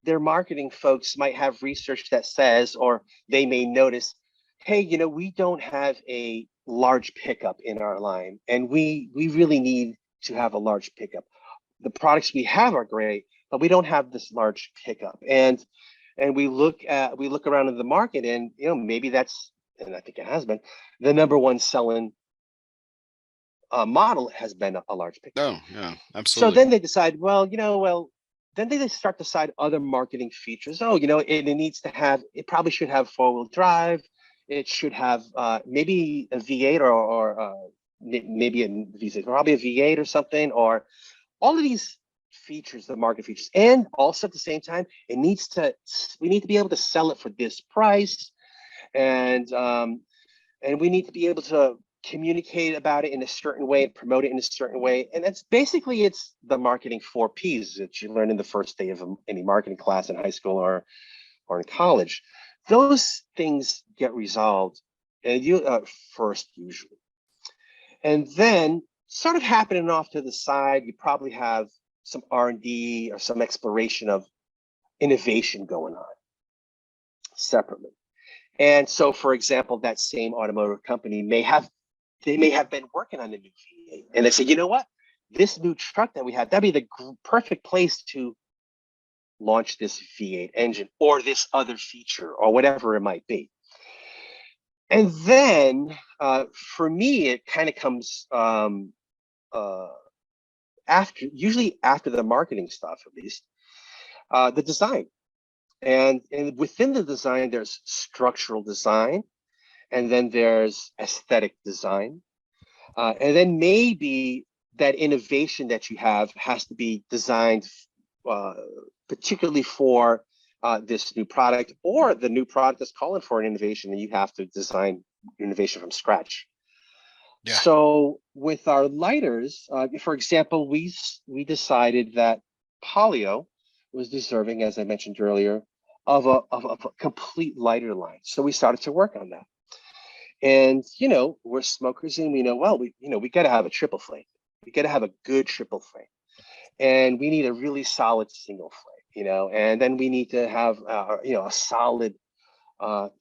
their marketing folks might have research that says, or they may notice, hey, you know, we don't have a large pickup in our line, and we really need to have a large pickup. The products we have are great, but we don't have this large pickup. And we look around in the market, and you know, maybe that's, and I think it has been, the number one selling model has been a large pickup. Oh, yeah, So absolutely. then they decide, then they start to decide other marketing features. Oh, you know, it probably should have four-wheel drive. It should have maybe a V8 or maybe a V6, probably a V8 or something, or all of these features, the market features. And also at the same time, we need to be able to sell it for this price. And we need to be able to communicate about it in a certain way, promote it in a certain way. And that's basically, it's the marketing 4Ps that you learn in the first day of any marketing class in high school or in college. Those things get resolved first usually. And then sort of happening off to the side, you probably have some R&D or some exploration of innovation going on separately. And so, for example, that same automotive company may have been working on a new V8, and they say, you know what, this new truck that we have, that'd be the perfect place to launch this V8 engine or this other feature or whatever it might be. And then for me, it kind of comes usually after the marketing stuff, at least, the design. And within the design, there's structural design, and then there's aesthetic design. And then maybe that innovation that you have has to be designed particularly for this new product, or the new product is calling for an innovation, and you have to design innovation from scratch. Yeah. So with our lighters, for example, we decided that Palio was deserving, as I mentioned earlier, of a complete lighter line. So we started to work on that. And you know, we're smokers, and we know, well, we got to have a triple flame. We got to have a good triple flame. and we need a really solid single flame, and then we need to have, a solid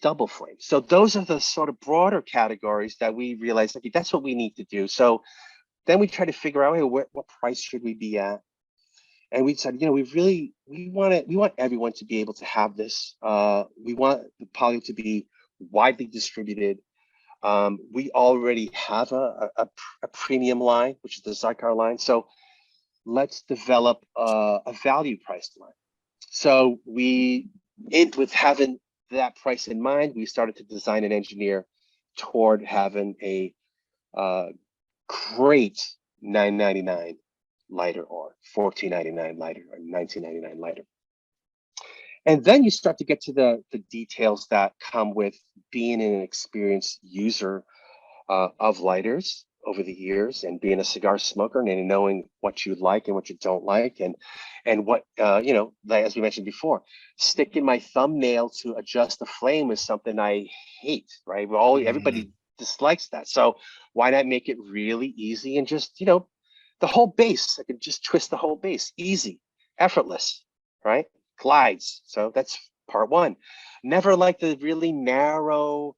double flame. So those are the sort of broader categories that we realize, okay, that's what we need to do. So then we try to figure out, hey, what price should we be at? And we decided, we want everyone to be able to have this. We want the Palio to be widely distributed. We already have a premium line, which is the Xikar line. So let's develop a value priced line. So with having that price in mind, we started to design and engineer toward having a great $9.99 lighter or $14.99 lighter or $19.99 lighter. And then you start to get to the details that come with being an experienced user of lighters over the years, and being a cigar smoker and knowing what you like and what you don't like, and what like, as we mentioned before, sticking my thumbnail to adjust the flame is something I hate, right? Everybody dislikes that. So why not make it really easy and just, the whole base? I could just twist the whole base, easy, effortless, right? Glides. So that's part one. Never like the really narrow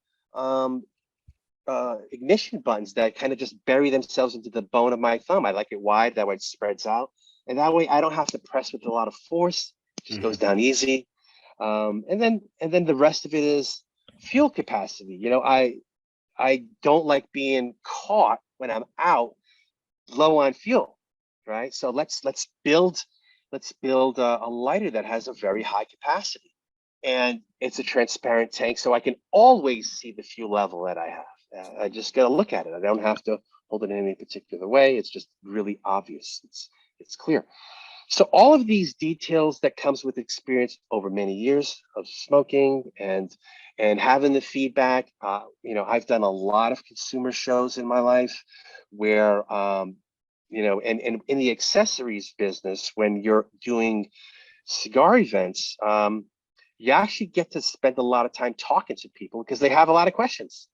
ignition buttons that kind of just bury themselves into the bone of my thumb. I like it wide, that way it spreads out, and that way I don't have to press with a lot of force. It just goes down easy. And then the rest of it is fuel capacity. I don't like being caught when I'm out low on fuel, right? So let's build a lighter that has a very high capacity, and it's a transparent tank, so I can always see the fuel level that I have. I just got to look at it. I don't have to hold it in any particular way. It's just really obvious. It's clear. So all of these details that comes with experience over many years of smoking and having the feedback. I've done a lot of consumer shows in my life where, and in the accessories business, when you're doing cigar events, you actually get to spend a lot of time talking to people because they have a lot of questions.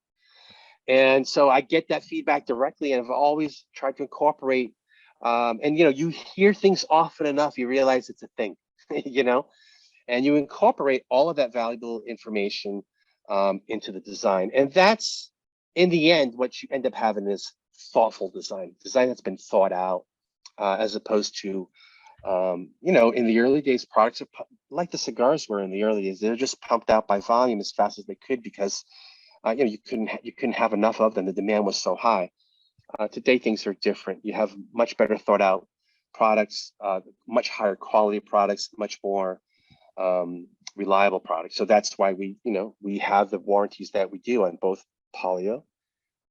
And so I get that feedback directly, and I've always tried to incorporate, and you hear things often enough, you realize it's a thing, and you incorporate all of that valuable information into the design. And that's, in the end, what you end up having is thoughtful design that's been thought out, as opposed to, in the early days, products are like the cigars were in the early days. They're just pumped out by volume as fast as they could because you couldn't have enough of them. The demand was so high. Today things are different. You have much better thought out products, much higher quality products, much more reliable products. So that's why we have the warranties that we do on both Palio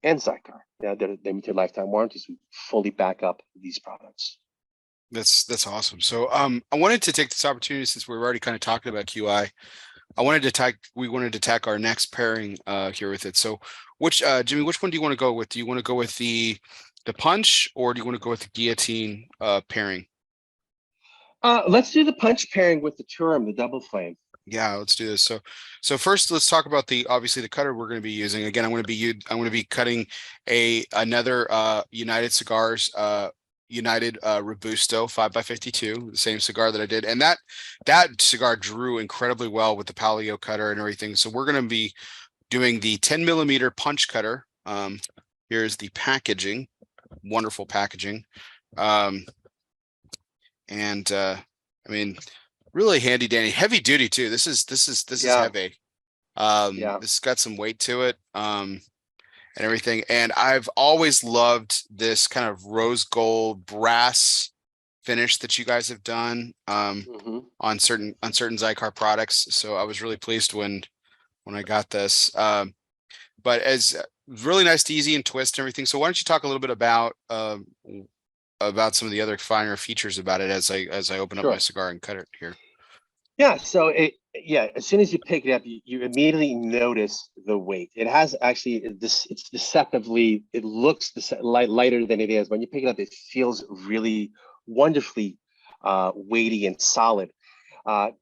and Xikar. They're limited lifetime warranties. We fully back up these products. That's awesome. So I wanted to take this opportunity, since we're already kind of talking about QI. We wanted to tack our next pairing here with it. So Jimmy, which one do you want to go with? Do you want to go with the punch, or do you want to go with the guillotine pairing? Let's do the punch pairing with the Turum, the double flame. Yeah, let's do this. So first, let's talk about obviously the cutter we're going to be using. Again, I'm going to be cutting another United Cigars United Robusto 5x52, the same cigar that I did, and that cigar drew incredibly well with the Palio cutter and everything. So we're going to be doing the 10mm punch cutter. Here's the packaging, wonderful packaging, and I mean, really handy dandy, heavy duty too. This is heavy. This has got some weight to it. And everything. And I've always loved this kind of rose gold brass finish that you guys have done on certain Xikar products. So I was really pleased when I got this. But as really nice, easy and twist and everything. So why don't you talk a little bit about some of the other finer features about it as I open up my cigar and cut it here. Yeah, so as soon as you pick it up, you immediately notice the weight. It has actually it's deceptively, it looks lighter than it is. When you pick it up, it feels really wonderfully weighty and solid.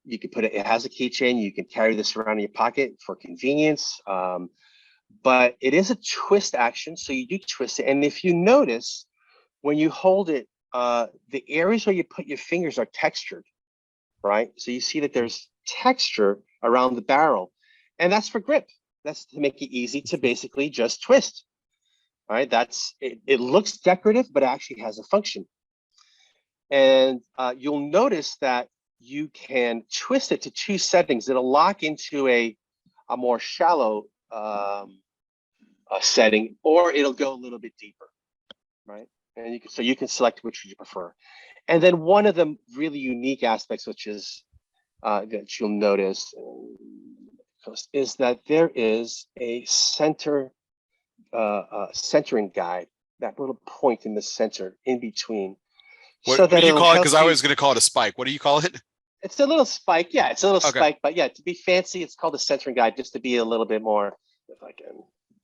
You can it has a keychain. You can carry this around in your pocket for convenience. But it is a twist action, so you do twist it. And if you notice, when you hold it the areas where you put your fingers are textured, right? So you see that there's texture around the barrel, and that's for grip. That's to make it easy to basically just twist, right? That's it. It looks decorative, but it actually has a function. And you'll notice that you can twist it to two settings. It'll lock into a more shallow setting, or it'll go a little bit deeper, right? And you can select which you prefer. And then one of the really unique aspects, which is that you'll notice, is that there is a centering guide, that little point in the center in between. What do you call it? Because I was going to call it a spike. What do you call it? It's a little spike. Yeah, it's a little spike. But yeah, to be fancy, it's called a centering guide, just to be a little bit more, if I can.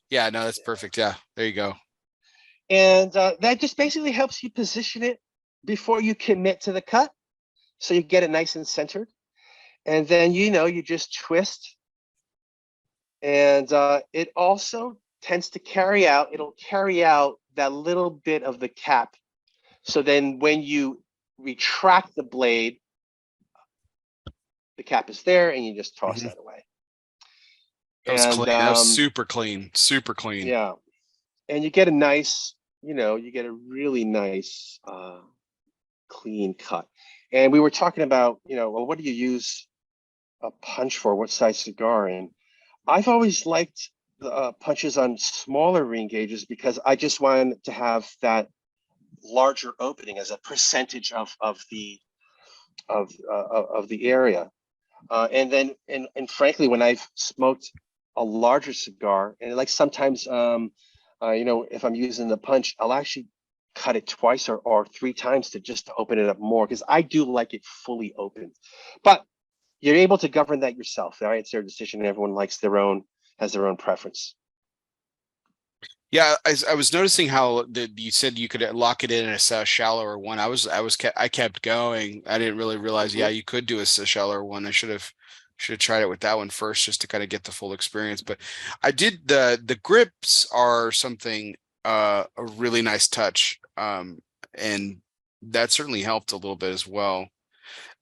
Yeah, no, that's perfect. Yeah, there you go. And that just basically helps you position it before you commit to the cut, so you get it nice and centered. And then, you just twist. And it also tends to carry out, it'll carry out that little bit of the cap. So then when you retract the blade, the cap is there, and you just toss that away. That was clean. That was super clean, super clean. Yeah. And you get a nice, you get a really nice clean cut. And we were talking about, well, what do you use a punch for? What size cigar? And I've always liked the punches on smaller ring gauges, because I just wanted to have that larger opening as a percentage of the area. And then, and frankly, when I've smoked a larger cigar, and like sometimes, if I'm using the punch, I'll actually cut it twice or three times to open it up more, because I do like it fully open. But you're able to govern that yourself, right? It's their decision. Everyone has their own preference. Yeah, I was noticing how you said you could lock it in a shallower one. I kept going. I didn't really realize. Yeah, you could do a shallower one. I should have tried it with that one first, just to kind of get the full experience. But I did. The grips are something a really nice touch, and that certainly helped a little bit as well.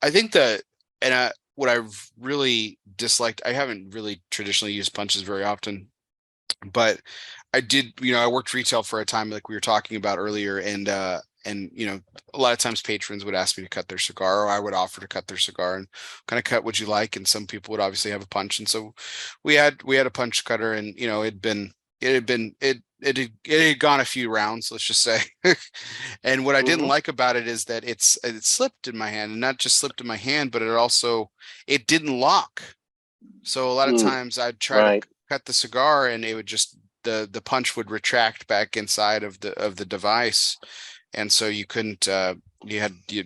I think that, and what I've really disliked, I haven't really traditionally used punches very often, but I did, I worked retail for a time, like we were talking about earlier, and a lot of times patrons would ask me to cut their cigar, or I would offer to cut their cigar, and kind of cut what you like. And some people would obviously have a punch, and so we had a punch cutter, and it had gone a few rounds, let's just say. And what I didn't like about it is that it slipped in my hand, and not just slipped in my hand, but it didn't lock. So a lot of times I'd try to cut the cigar, and it would just, the punch would retract back inside of the device, and so you couldn't. You had a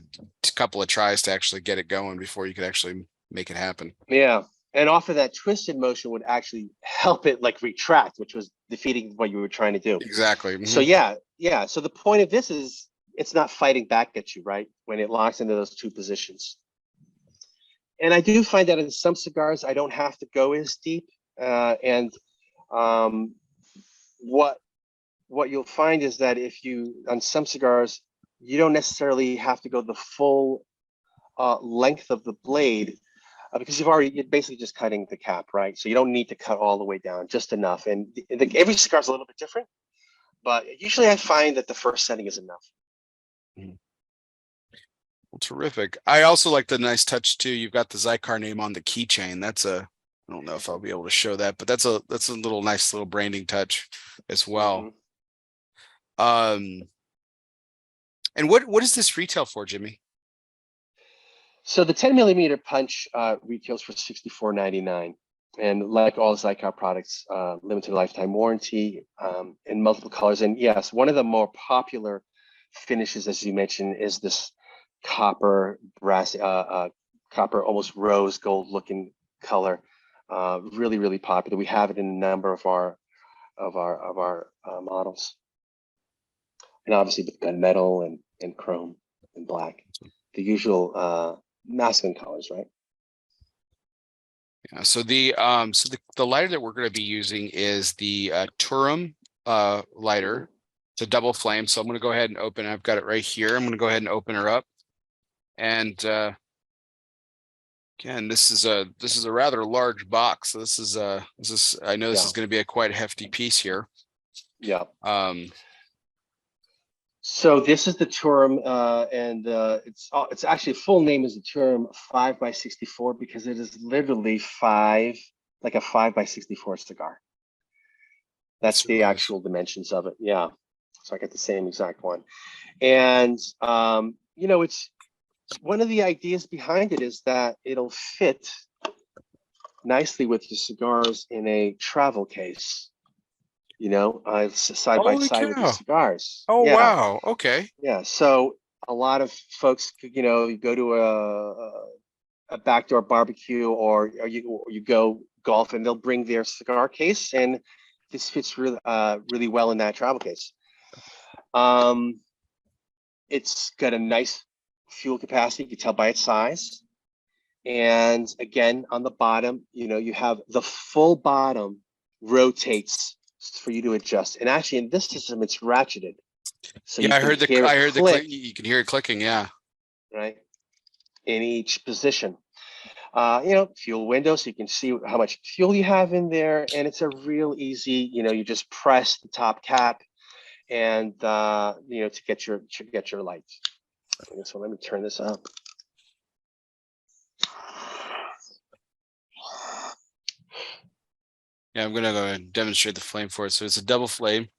couple of tries to actually get it going before you could actually make it happen. Yeah, and off of that, twisted motion would actually help it retract, which was defeating what you were trying to do. Exactly. So yeah. So the point of this is it's not fighting back at you, right? When it locks into those two positions. And I do find that in some cigars, I don't have to go as deep. What you'll find is that on some cigars, you don't necessarily have to go the full length of the blade, because you're basically just cutting the cap, right? So you don't need to cut all the way down, just enough. And every cigar is a little bit different, but usually I find that the first setting is enough. Well, terrific. I also like the nice touch too. You've got the Xikar name on the keychain. I don't know if I'll be able to show that, but that's a nice little branding touch as well. And what is this retail for, Jimmy? So the 10 millimeter punch retails for $64.99, and like all Xikar products, limited lifetime warranty, in multiple colors. And yes, one of the more popular finishes, as you mentioned, is this copper brass, copper, almost rose gold looking color. Really, really popular. We have it in a number of our models, and obviously with gunmetal and chrome and black, the usual masculine colors, right? Yeah. So the lighter that we're going to be using is the Turum lighter. It's a double flame. So I'm going to go ahead and open. I've got it right here. I'm going to go ahead and open her up. And again, this is a rather large box. So this is I know this is going to be a quite hefty piece here. Yeah. So this is the Turum, and it's actually full name is the Turum 5x64 because it is literally like a 5x64 cigar. That's the actual dimensions of it. Yeah. So I got the same exact one. And you know, it's one of the ideas behind it is that it'll fit nicely with your cigars in a travel case. You know, side by side with your cigars. Oh, yeah. Wow. Okay. Yeah. So a lot of folks, you know, you go to a backdoor barbecue or you go golf and they'll bring their cigar case, and this fits really well in that travel case. It's got a nice fuel capacity. You can tell by its size. And again, on the bottom, you know, you have the full bottom rotates for you to adjust. And actually, in this system, it's ratcheted. So yeah, I heard the click. You can hear it clicking. Yeah. Right. In each position. You know, fuel window, so you can see how much fuel you have in there. And it's a real easy, you know, you just press the top cap and, you know, to get your lights. So let me turn this up. Yeah, I'm gonna go ahead and demonstrate the flame for it. So it's a double flame,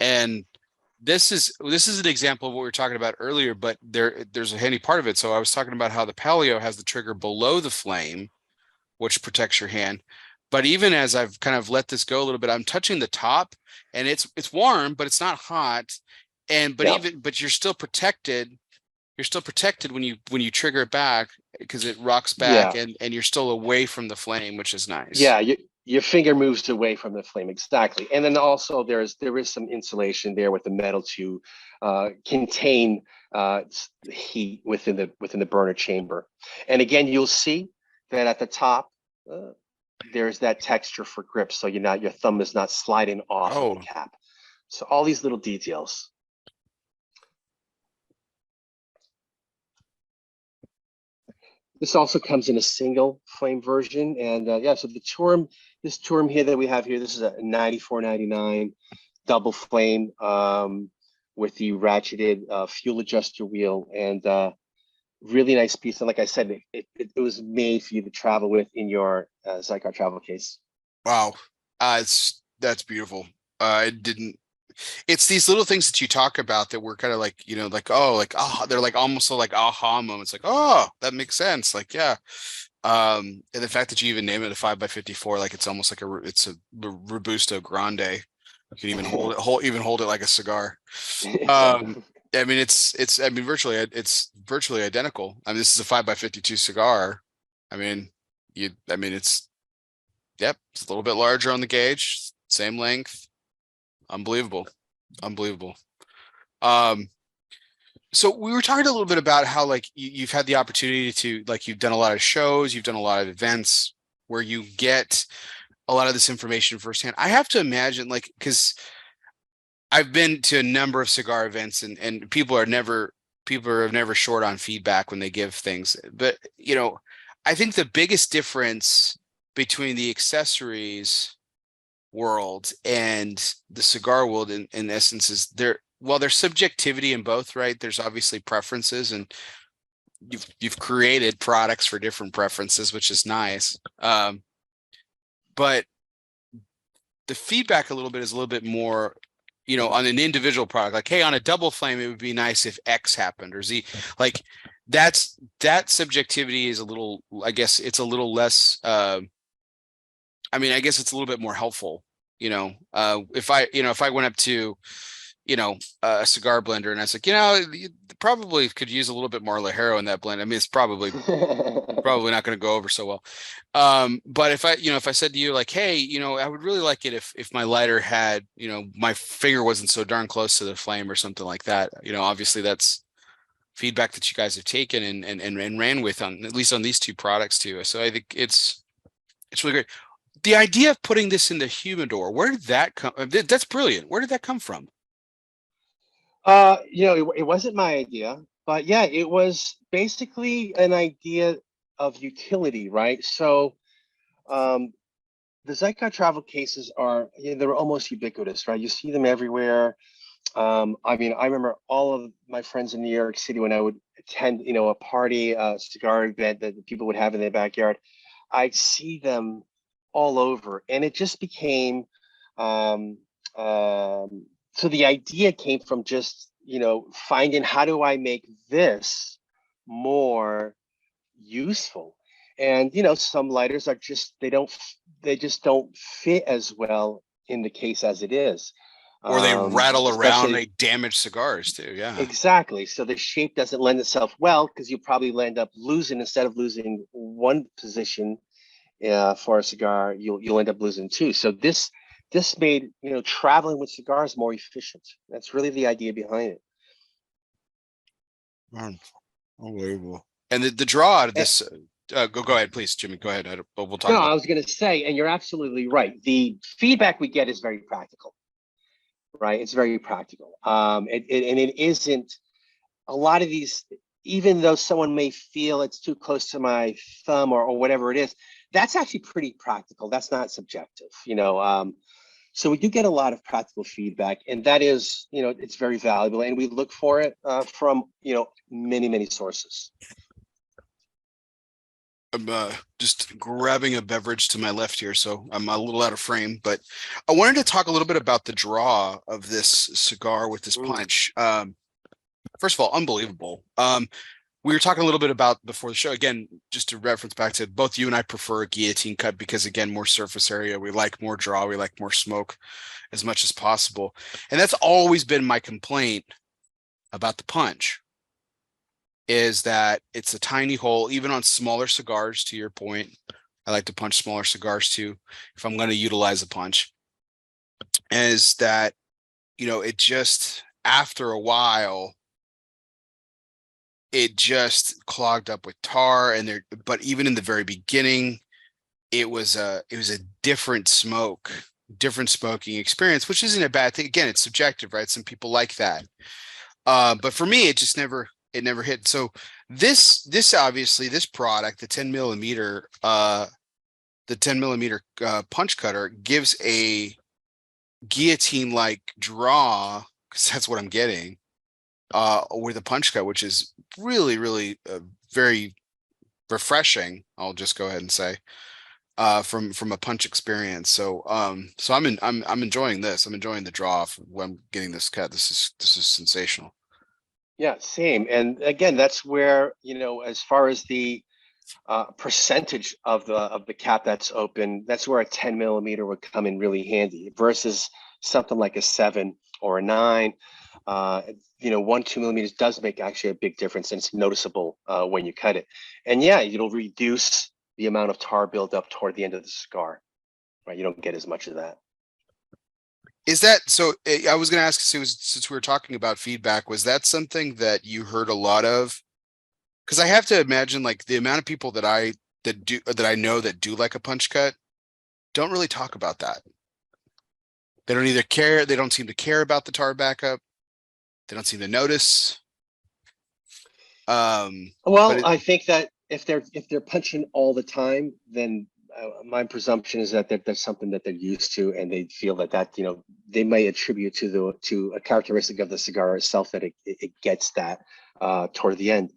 and this is an example of what we were talking about earlier. But there's a handy part of it. So I was talking about how the Palio has the trigger below the flame, which protects your hand. But even as I've kind of let this go a little bit, I'm touching the top, and it's warm, but it's not hot. And but you're still protected. You're still protected when you trigger it back because it rocks back, and you're still away from the flame, which is nice. Yeah, your finger moves away from the flame, exactly. And then also there is some insulation there with the metal to contain heat within the burner chamber. And again, you'll see that at the top there's that texture for grip, so your thumb is not sliding off of the cap. So all these little details. This also comes in a single flame version, and yeah, so this Turum here that we have here, this is a $94.99 double flame with the ratcheted fuel adjuster wheel, and really nice piece. And like I said, it was made for you to travel with in your Xikar travel case. Wow, that's beautiful. It's these little things that you talk about that were kind of like, you know, they're like almost like aha moments, like, oh, that makes sense. Like, yeah. And the fact that you even name it a 5x54, like it's almost like it's a Robusto Grande. You can even hold it like a cigar. I mean, it's virtually identical. I mean, this is a 5x52 cigar. I mean, it's a little bit larger on the gauge, same length. Unbelievable. So we were talking a little bit about how like you've had the opportunity to, like, you've done a lot of shows, you've done a lot of events where you get a lot of this information firsthand. I have to imagine, like, because I've been to a number of cigar events, and people are never short on feedback when they give things. But, you know, I think the biggest difference between the accessories world and the cigar world in essence is there's subjectivity in both, right? There's obviously preferences, and you've created products for different preferences, which is nice. But the feedback is a little bit more, you know, on an individual product, like, hey, on a double flame, it would be nice if X happened or Z. Like that subjectivity is a little, I guess it's a little less, I mean, I guess it's a little bit more helpful, you know, if I went up to, you know, a cigar blender and I was like, you know, you probably could use a little bit more Ligero in that blend. I mean, it's probably not going to go over so well. But if I said to you, like, hey, you know, I would really like it if my lighter had, you know, my finger wasn't so darn close to the flame or something like that. You know, obviously that's feedback that you guys have taken and ran with, on at least on these two products too. So I think it's really great. the idea of putting this in the humidor, where did that come? That's brilliant. Where did that come from? It wasn't my idea, but yeah, it was basically an idea of utility, right? So, um, the Xikar travel cases are, they're almost ubiquitous, right? You see them everywhere. I mean, I remember all of my friends in New York City when I would attend, a party, a cigar event that people would have in their backyard. I'd see them all over, and it just became, um, so the idea came from just, finding how do I make this more useful. And some lighters are just they just don't fit as well in the case as it is. Or they rattle around, Especially they damage cigars too. Yeah. exactly. So the shape doesn't lend itself well because you probably end up losing, instead of losing one position for a cigar, you'll end up losing two. So this made traveling with cigars more efficient. That's really the idea behind it. Unbelievable. And the draw out of And, this, go ahead, please, Jimmy. Go ahead. We'll talk no, about. I was going to say, and you're absolutely right. The feedback we get is very practical, right? It's very practical. And it isn't a lot of these, even though someone may feel it's too close to my thumb or whatever it is, that's actually pretty practical. That's not subjective, so we do get a lot of practical feedback, and that is, it's very valuable, and we look for it from, many, many sources. I'm just grabbing a beverage to my left here, so I'm a little out of frame. But I wanted to talk a little bit about the draw of this cigar with this punch. First of all, unbelievable. We were talking a little bit about before the show. Again, just to reference back to both you and I prefer a guillotine cut because, again, more surface area. We like more draw. We like more smoke as much as possible. And that's always been my complaint about the punch, is that it's a tiny hole, even on smaller cigars, to your point. I like to punch smaller cigars too, if I'm going to utilize a punch. Is that, it just, after a while, it just clogged up with tar. But even in the very beginning, it was a different smoking experience, which isn't a bad thing. Again, it's subjective, right? Some people like that. But for me, it never hit. So this obviously, this product, the 10 millimeter punch cutter, gives a guillotine like draw, because that's what I'm getting with a punch cut, which is really, really very refreshing. I'll just go ahead and say from a punch experience. So I'm enjoying this. I'm enjoying the draw when I'm getting this cut. This is sensational. Yeah, same. And again, that's where, as far as the percentage of the cap that's open, that's where a 10 millimeter would come in really handy versus something like a 7 or a 9. 1-2 millimeters does make actually a big difference, and it's noticeable when you cut it. And yeah, it'll reduce the amount of tar buildup toward the end of the cigar, right? You don't get as much of that. Is that so? I was going to ask, since we were talking about feedback, was that something that you heard a lot of? Because I have to imagine, like, the amount of people that I know that do like a punch cut don't really talk about that. They don't either care. They don't seem to care about the tar backup. They don't seem to notice. Well, I think that if they're punching all the time, then my presumption is that that's something that they're used to, and they feel that they may attribute to a characteristic of the cigar itself, that it gets that toward the end.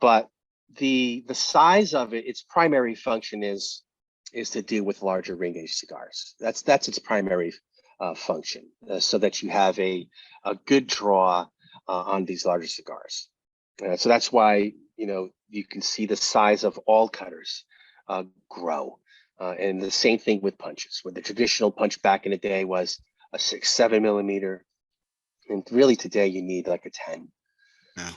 But the size of it, its primary function is to deal with larger ring gauge cigars. That's its primary function, so that you have a good draw on these larger cigars. So that's why you can see the size of all cutters grow. And the same thing with punches, where the traditional punch back in the day was a 6-7 millimeter, and really today you need like a 10. Yeah.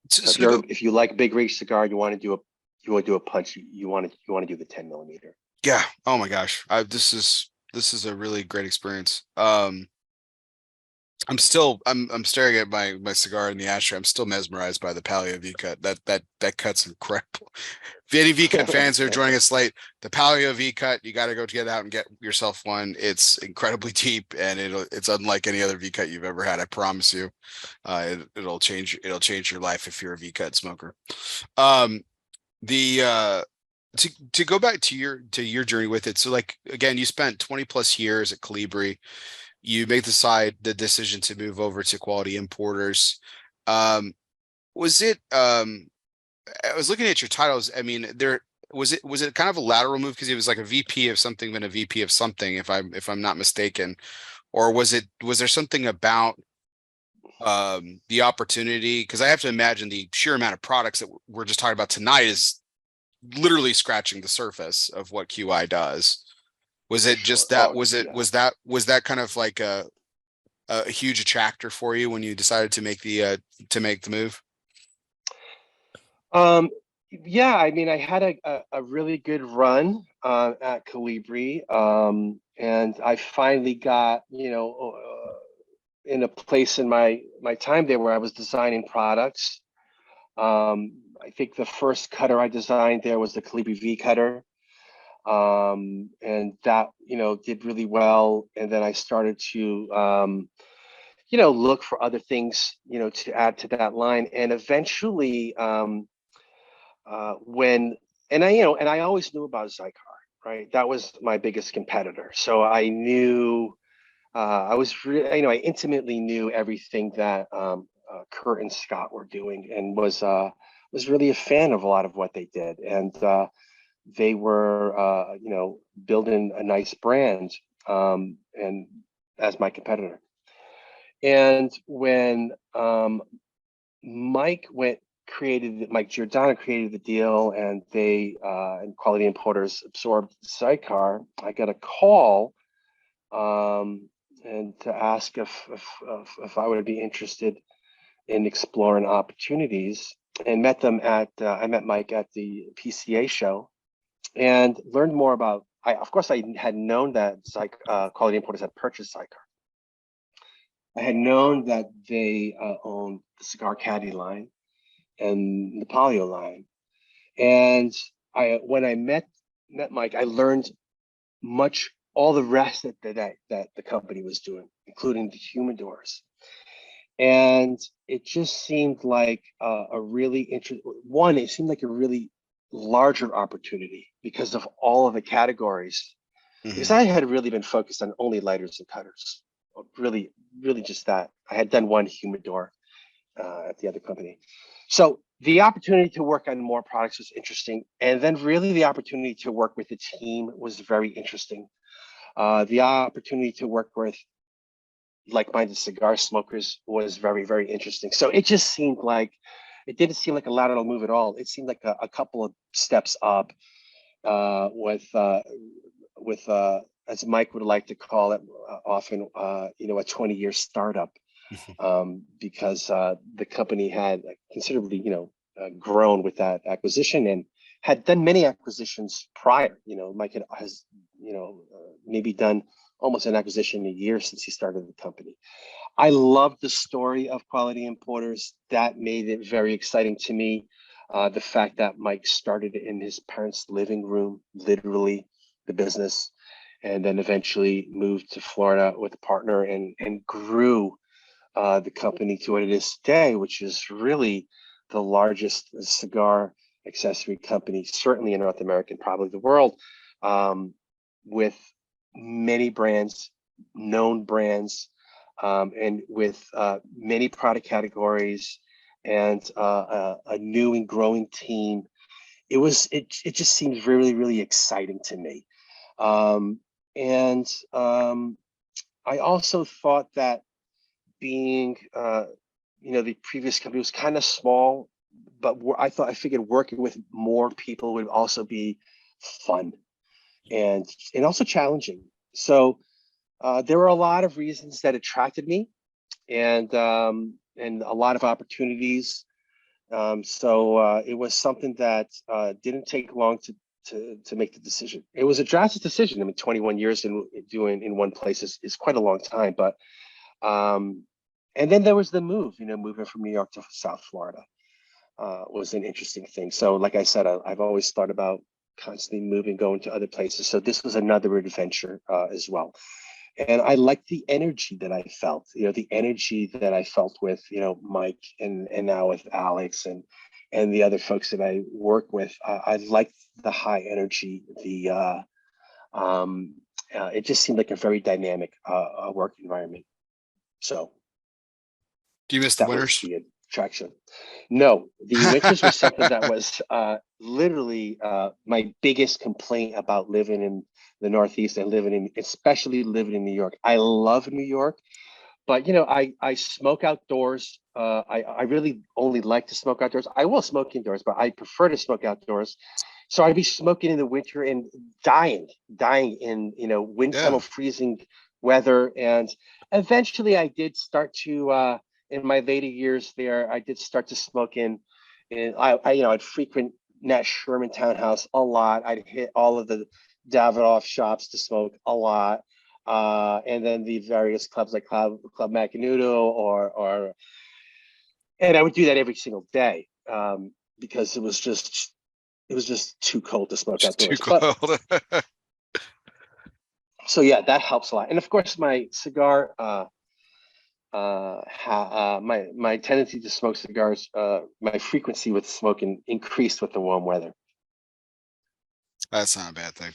So if you like big reach cigar, you want to do a punch, you want to do the 10 millimeter. Yeah. Oh my gosh. This is a really great experience. I'm staring at my cigar in the ashtray. I'm still mesmerized by the Palio V cut. That cut's incredible. If any V cut fans are joining us late, the Palio V cut, you got to go get out and get yourself one. It's incredibly deep and it's unlike any other V cut you've ever had. I promise you. It'll change your life if you're a V cut smoker. Um, the to go back to your journey with it. So like again, you spent 20 plus years at Calibri. You made the decision to move over to Quality Importers. Was it I was looking at your titles. I mean, there was it kind of a lateral move because it was like a VP of something then a VP of something, if I'm not mistaken, or was there something about the opportunity? Because I have to imagine the sheer amount of products that we're just talking about tonight is literally scratching the surface of what QI does. Was it Sure. just that? Oh, yeah. Was that kind of like a huge attractor for you when you decided to make the move? Um, yeah, I mean, I had a really good run at Calibri, and I finally got, in a place in my time there where I was designing products. I think the first cutter I designed there was the Calibri V cutter, and that did really well. And then I started to look for other things to add to that line, and eventually. When and I always knew about Xikar, right? That was my biggest competitor. So I knew I was really, I intimately knew everything that Kurt and Scott were doing, and was really a fan of a lot of what they did. And they were building a nice brand, and as my competitor. And when Mike Giordano created the deal, and they and Quality Importers absorbed Xikar, I got a call, and to ask if I would be interested in exploring opportunities, and I met Mike at the PCA show and learned more about. Of course, I had known that Quality Importers had purchased Xikar. I had known that they owned the Cigar Caddy line and the Palio line. And when I met Mike, I learned all the rest that the company was doing, including the humidors. And it just seemed like a really interesting one. It seemed like a really larger opportunity because of all of the categories. Because Mm-hmm. I had really been focused on only lighters and cutters, really, really just that. I had done one humidor at the other company. So the opportunity to work on more products was interesting. And then really the opportunity to work with the team was very interesting. The opportunity to work with like-minded cigar smokers was very, very interesting. So it didn't seem like a lateral move at all. It seemed like a couple of steps up with as Mike would like to call it often, a 20-year startup, because the company had considerably, grown with that acquisition and had done many acquisitions prior. Mike has, maybe done almost an acquisition a year since he started the company. I love the story of Quality Importers. That made it very exciting to me. The fact that Mike started in his parents' living room, literally, the business, and then eventually moved to Florida with a partner and grew the company to what it is today, which is really the largest cigar accessory company, certainly in North America and probably the world, with many brands, known brands, and with many product categories, and a new and growing team. It just seems really, really exciting to me. And I also thought that being the previous company was kind of small, but I figured working with more people would also be fun and also challenging. So there were a lot of reasons that attracted me, and a lot of opportunities. So it was something that didn't take long to make the decision. It was a drastic decision. I mean, 21 years in one place is quite a long time, but And then there was the move, moving from New York to South Florida was an interesting thing. So like I said, I've always thought about constantly moving, going to other places. So this was another adventure as well. And I liked the energy that I felt, the energy that I felt with, Mike and now with Alex and the other folks that I work with. I liked the high energy, it just seemed like a very dynamic work environment. So Do you miss the that was winters? the attraction. No, the winters was something that was literally my biggest complaint about living in the Northeast and especially living in New York. I love New York, but I smoke outdoors. I really only like to smoke outdoors. I will smoke indoors, but I prefer to smoke outdoors. So I'd be smoking in the winter and dying in wind tunnel freezing weather. And eventually, I did start to in my later years there, I did start to smoke I'd frequent Nat Sherman Townhouse a lot. I'd hit all of the Davidoff shops to smoke a lot. And then the various clubs like Club Miudo and I would do that every single day because it was just too cold to smoke Just too outdoors. But cold. so yeah, that helps a lot. And of course, my cigar, my tendency to smoke cigars, my frequency with smoking increased with the warm weather. That's not a bad thing.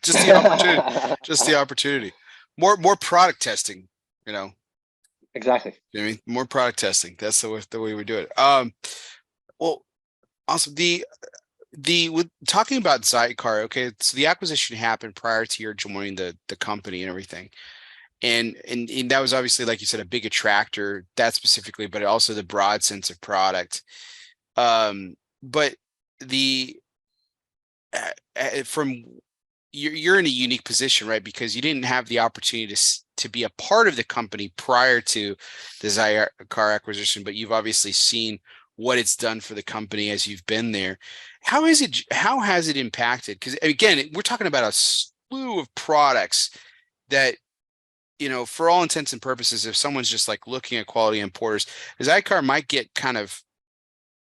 Just the opportunity. Just the opportunity. More product testing, Exactly. You know what I mean? More product testing. That's the way we do it. Well, awesome. With talking about Xikar, okay, so the acquisition happened prior to your joining the company and everything. And that was obviously, like you said, a big attractor, that specifically, but also the broad sense of product. But from you're in a unique position, right? Because you didn't have the opportunity to be a part of the company prior to the Xikar acquisition, but you've obviously seen what it's done for the company as you've been there. How has it impacted? Because again, we're talking about a slew of products that, for all intents and purposes, if someone's just like looking at quality importers, Xikar might get kind of,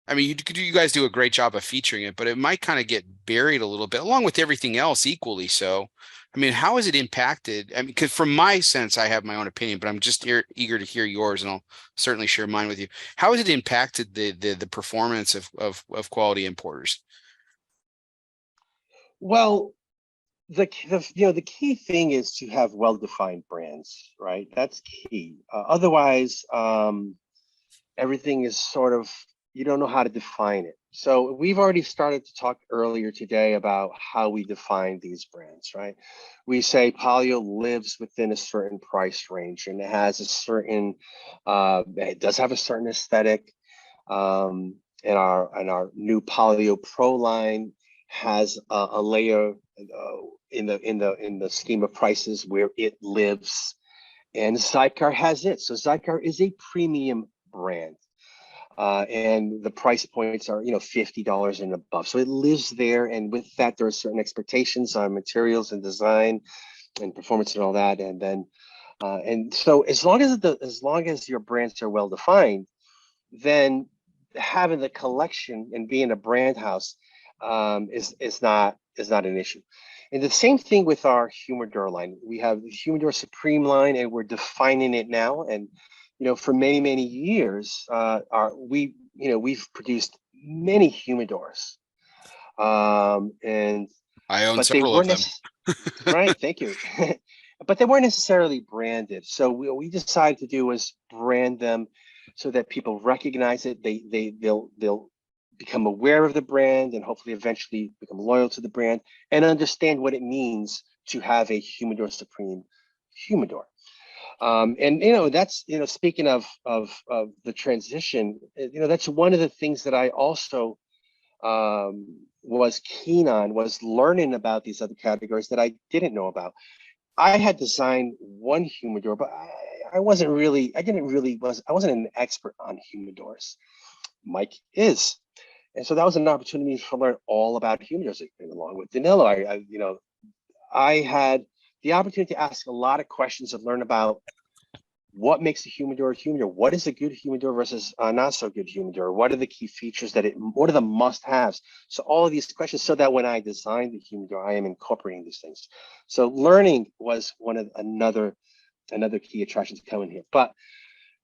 I mean, you guys do a great job of featuring it, but it might kind of get buried a little bit, along with everything else equally so. I mean, how has it impacted? I mean, because from my sense, I have my own opinion, but I'm just eager to hear yours, and I'll certainly share mine with you. How has it impacted the performance of quality importers? Well, the key thing is to have well-defined brands, right? That's key. Otherwise, everything is sort of, you don't know how to define it. So we've already started to talk earlier today about how we define these brands, right? We say Palio lives within a certain price range and it has a certain, it does have a certain aesthetic. And our new Palio Pro line has a layer in the scheme of prices where it lives, and Xikar has it. So Xikar is a premium brand. And the price points are, $50 and above. So it lives there. And with that, there are certain expectations on materials and design and performance and all that. And then, and so as long as your brands are well defined, then having the collection and being a brand house is not an issue. And the same thing with our Humidor line. We have the Humidor Supreme line, and we're defining it now. And for many years, we've produced many humidors, and I own but they several of weren't them. right. Thank you. But they weren't necessarily branded. So what we decided to do was brand them so that people recognize it. They'll become aware of the brand and hopefully eventually become loyal to the brand and understand what it means to have a Humidor Supreme humidor. And that's speaking of the transition, that's one of the things that I also was keen on, was learning about these other categories that I didn't know about. I had designed one humidor, but I wasn't an expert on humidors. Mike is. And so that was an opportunity to learn all about humidors along with Danilo. I had the opportunity to ask a lot of questions and learn about what makes a humidor a humidor? What is a good humidor versus a not so good humidor? What are the key features what are the must-haves? So all of these questions, so that when I design the humidor, I am incorporating these things. So learning was another key attraction to coming here. But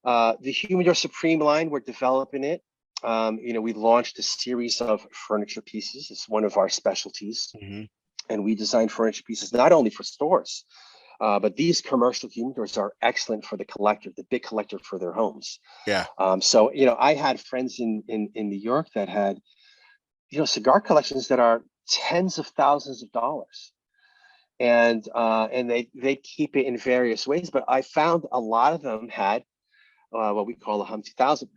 the Humidor Supreme line, we're developing it. We launched a series of furniture pieces. It's one of our specialties. Mm-hmm. And we design furniture pieces not only for stores, but these commercial humidors are excellent for the collector, the big collector for their homes. Yeah. So I had friends in New York that had, cigar collections that are tens of thousands of dollars. And they keep it in various ways. But I found a lot of them had what we call a Hum 2000,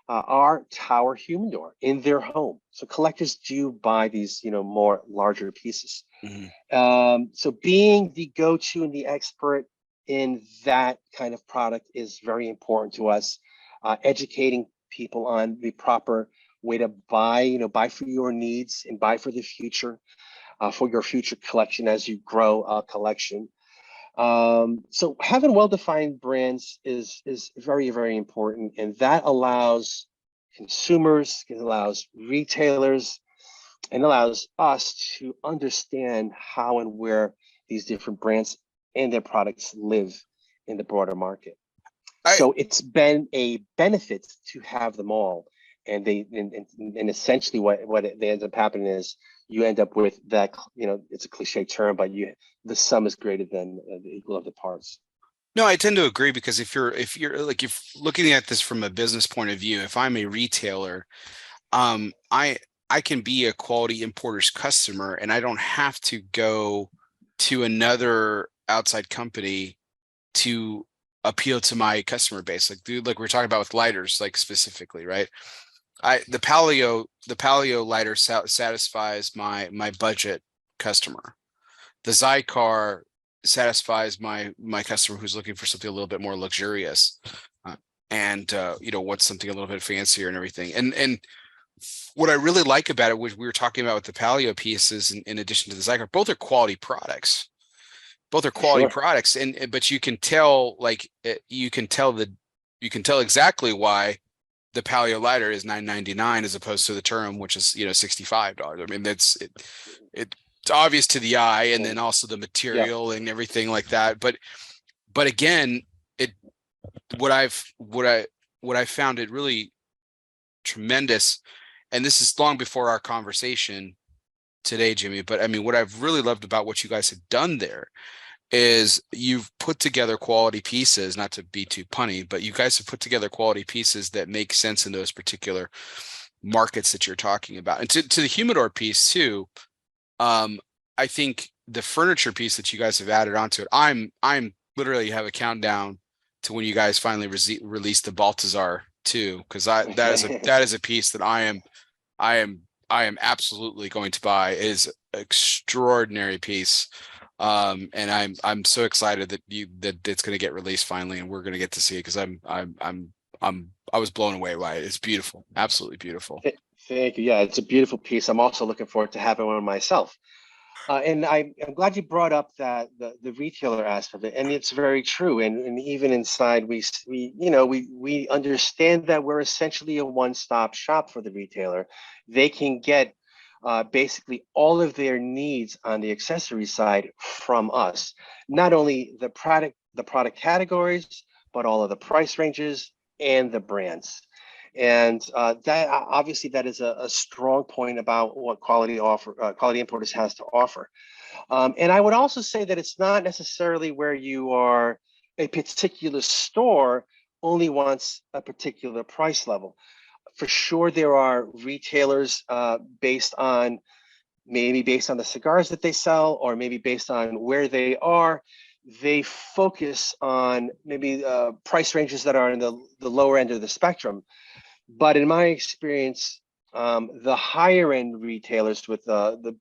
our tower humidor in their home. So collectors do buy these, more larger pieces. Mm-hmm. So being the go-to and the expert in that kind of product is very important to us. Educating people on the proper way to buy, buy for your needs and buy for the future, for your future collection as you grow a collection. So having well-defined brands is very, very important, and that allows consumers, it allows retailers, and allows us to understand how and where these different brands and their products live in the broader market. So it's been a benefit to have them all, and essentially what ends up happening is you end up with that, it's a cliche term, but the sum is greater than the equal of the parts. No, I tend to agree, because if you're looking at this from a business point of view, if I'm a retailer, I can be a Quality Importers customer, and I don't have to go to another outside company to appeal to my customer base. Like we're talking about with lighters, like specifically, right? The Palio lighter satisfies my budget customer. The Xikar satisfies my customer who's looking for something a little bit more luxurious, and wants something a little bit fancier and everything. And what I really like about it, which we were talking about with the Palio pieces, in addition to the Xikar, both are quality products. Both are quality products, but you can tell, you can tell exactly why the Palio lighter is $9.99 as opposed to the Turum, which is $65. I mean, it's obvious to the eye, and then also the material and everything like that. But again, what I found it really tremendous, and this is long before our conversation today, Jimmy. But I mean, what I've really loved about what you guys have done there is you've put together quality pieces, not to be too punny, but you guys have put together quality pieces that make sense in those particular markets that you're talking about. And to the humidor piece too, I think the furniture piece that you guys have added onto it, I'm literally have a countdown to when you guys finally release the Baltazar too, because that is a piece that I am absolutely going to buy. It is an extraordinary piece. And I'm so excited that it's going to get released finally, and we're going to get to see it, because I was blown away by it. It's beautiful, absolutely beautiful. Thank you. Yeah, it's a beautiful piece. I'm also looking forward to having one myself. And I'm glad you brought up that the retailer aspect of it, and it's very true. And even inside, we understand that we're essentially a one-stop shop for the retailer. They can get basically all of their needs on the accessory side from us. Not only the product categories, but all of the price ranges and the brands. And that obviously that is a strong point about what Quality Importers has to offer. And I would also say that it's not necessarily where you are a particular store only wants a particular price level. For sure, there are retailers based on the cigars that they sell, or maybe based on where they are. They focus on maybe price ranges that are in the lower end of the spectrum. But in my experience, the higher end retailers with the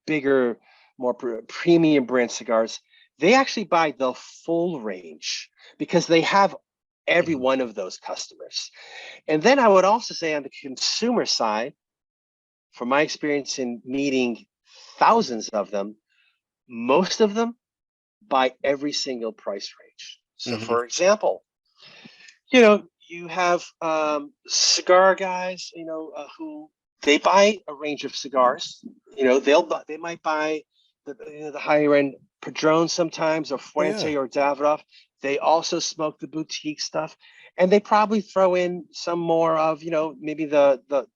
bigger, more premium brand cigars, they actually buy the full range because they have every one of those customers. And then I would also say on the consumer side, from my experience in meeting thousands of them, most of them buy every single price range. So for example, you have cigar guys, who they buy a range of cigars. They might buy the higher end Padron sometimes, or Oh yeah. Fuente or Davidoff. They also smoke the boutique stuff, and they probably throw in some more of maybe the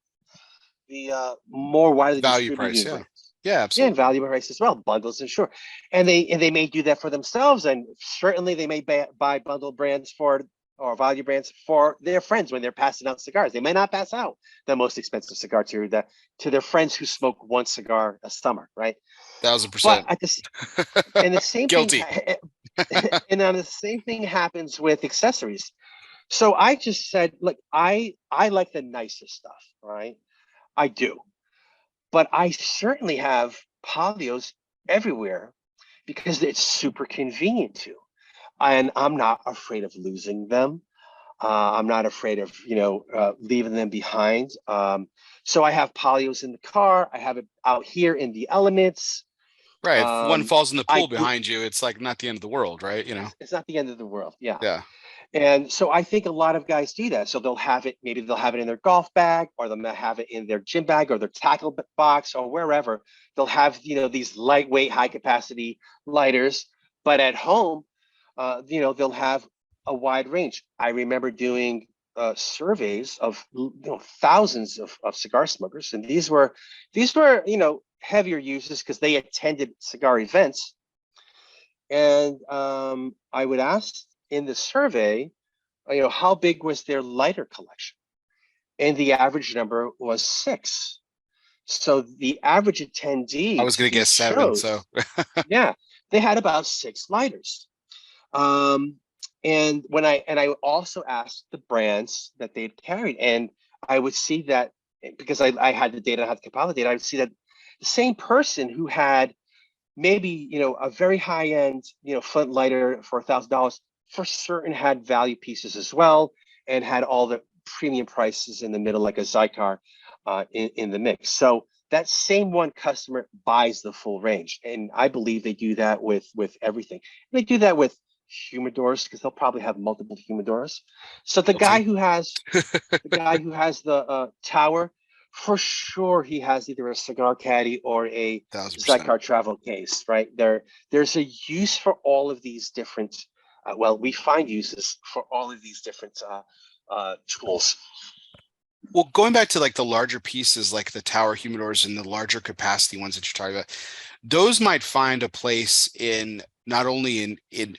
more widely Value price. distributed Yeah. brands. Yeah, Yeah, and absolutely. value price as well, bundles and sure. And they may do that for themselves, and certainly they may buy bundle brands for or value brands for their friends when they're passing out cigars. They may not pass out the most expensive cigar to their friends who smoke one cigar a summer, right? But 1000%. at this and the same thing Guilty. and then the same thing happens with accessories. So I just said, look, I like the nicest stuff, right? I do. But I certainly have Palios everywhere because it's super convenient to. And I'm not afraid of losing them. I'm not afraid of leaving them behind. So I have Palios in the car. I have it out here in the elements. Right. If one Um, falls in the I pool behind you, it's like not the end of the world, right? it's not the end of the world. Yeah. Yeah. And so I think a lot of guys do that. So maybe they'll have it in their golf bag, or they'll have it in their gym bag or their tackle box or wherever. They'll have, these lightweight, high capacity lighters, but at home, they'll have a wide range. I remember doing surveys of thousands of cigar smokers, and these were heavier users because they attended cigar events. And I would ask in the survey, how big was their lighter collection? And the average number was 6. So the average I attendee was to gonna these guess 7, so shows, yeah, they had about 6 lighters. Um, and I also asked the brands that they'd carried, and I would see that because I had the data, I had the compiled data, I would see that the same person who had maybe a very high end flint lighter for $1,000 for certain had value pieces as well, and had all the premium prices in the middle like a Xikar in the mix. So that same one customer buys the full range, and I believe they do that with everything. They do that with humidors because they'll probably have multiple humidors. So the guy guilty. who has the tower, for sure he has either a cigar caddy or a 1000%. Xikar travel case, right? There's a use for all of these different, we find uses for all of these different tools. Well, going back to like the larger pieces, like the tower humidors and the larger capacity ones that you're talking about, those might find a place in not only in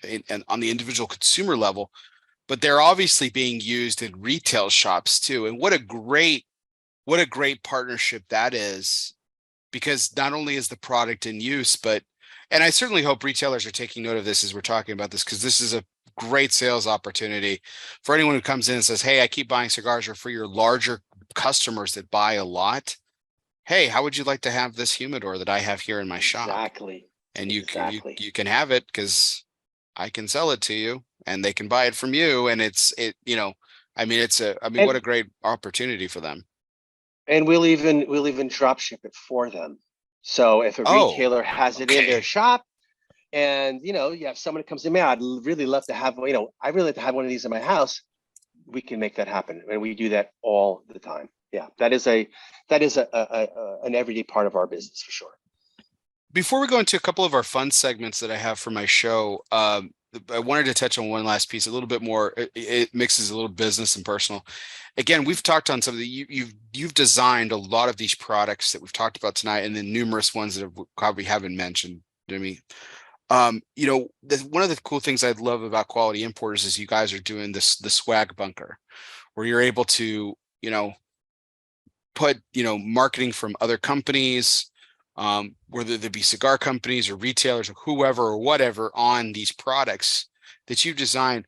on the individual consumer level, but they're obviously being used in retail shops too. And what a great partnership that is, because not only is the product in use, but and I certainly hope retailers are taking note of this as we're talking about this, because this is a great sales opportunity for anyone who comes in and says, hey, I keep buying cigars, or for your larger customers that buy a lot. Hey, how would you like to have this humidor that I have here in my shop? Exactly. And Exactly. you can have it because I can sell it to you and they can buy it from you. And what a And great opportunity for them. and we'll even drop ship it for them. So if a Oh, retailer has it in their okay. shop, and you have someone that comes in, man, I'd really love to have, I really like to have one of these in my house. We can make that happen, and we do that all the time. Yeah, that is an everyday part of our business for sure. Before we go into a couple of our fun segments that I have for my show, I wanted to touch on one last piece, a little bit more. It mixes a little business and personal. Again, we've talked on some of the you've designed a lot of these products that we've talked about tonight, and then numerous ones that we probably haven't mentioned to me. One of the cool things I love about Quality Importers is you guys are doing the swag bunker, where you're able to put marketing from other companies, whether they be cigar companies or retailers or whoever or whatever, on these products that you've designed.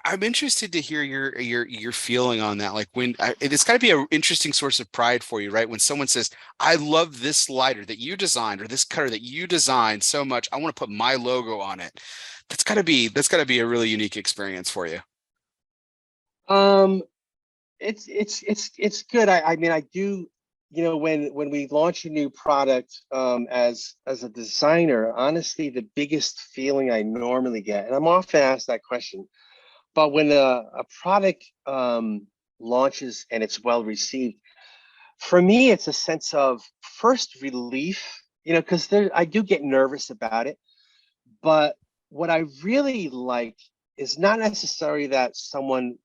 I'm interested to hear your feeling on that. Like it's got to be an interesting source of pride for you, right? When someone says, "I love this lighter that you designed, or this cutter that you designed so much, I want to put my logo on it." That's got to be a really unique experience for you. Um, it's good. I mean, I do. When we launch a new product, as a designer, honestly, the biggest feeling I normally get, and I'm often asked that question, But when a product launches and it's well received, for me, it's a sense of first relief, because I do get nervous about it. But what I really like is not necessarily that someone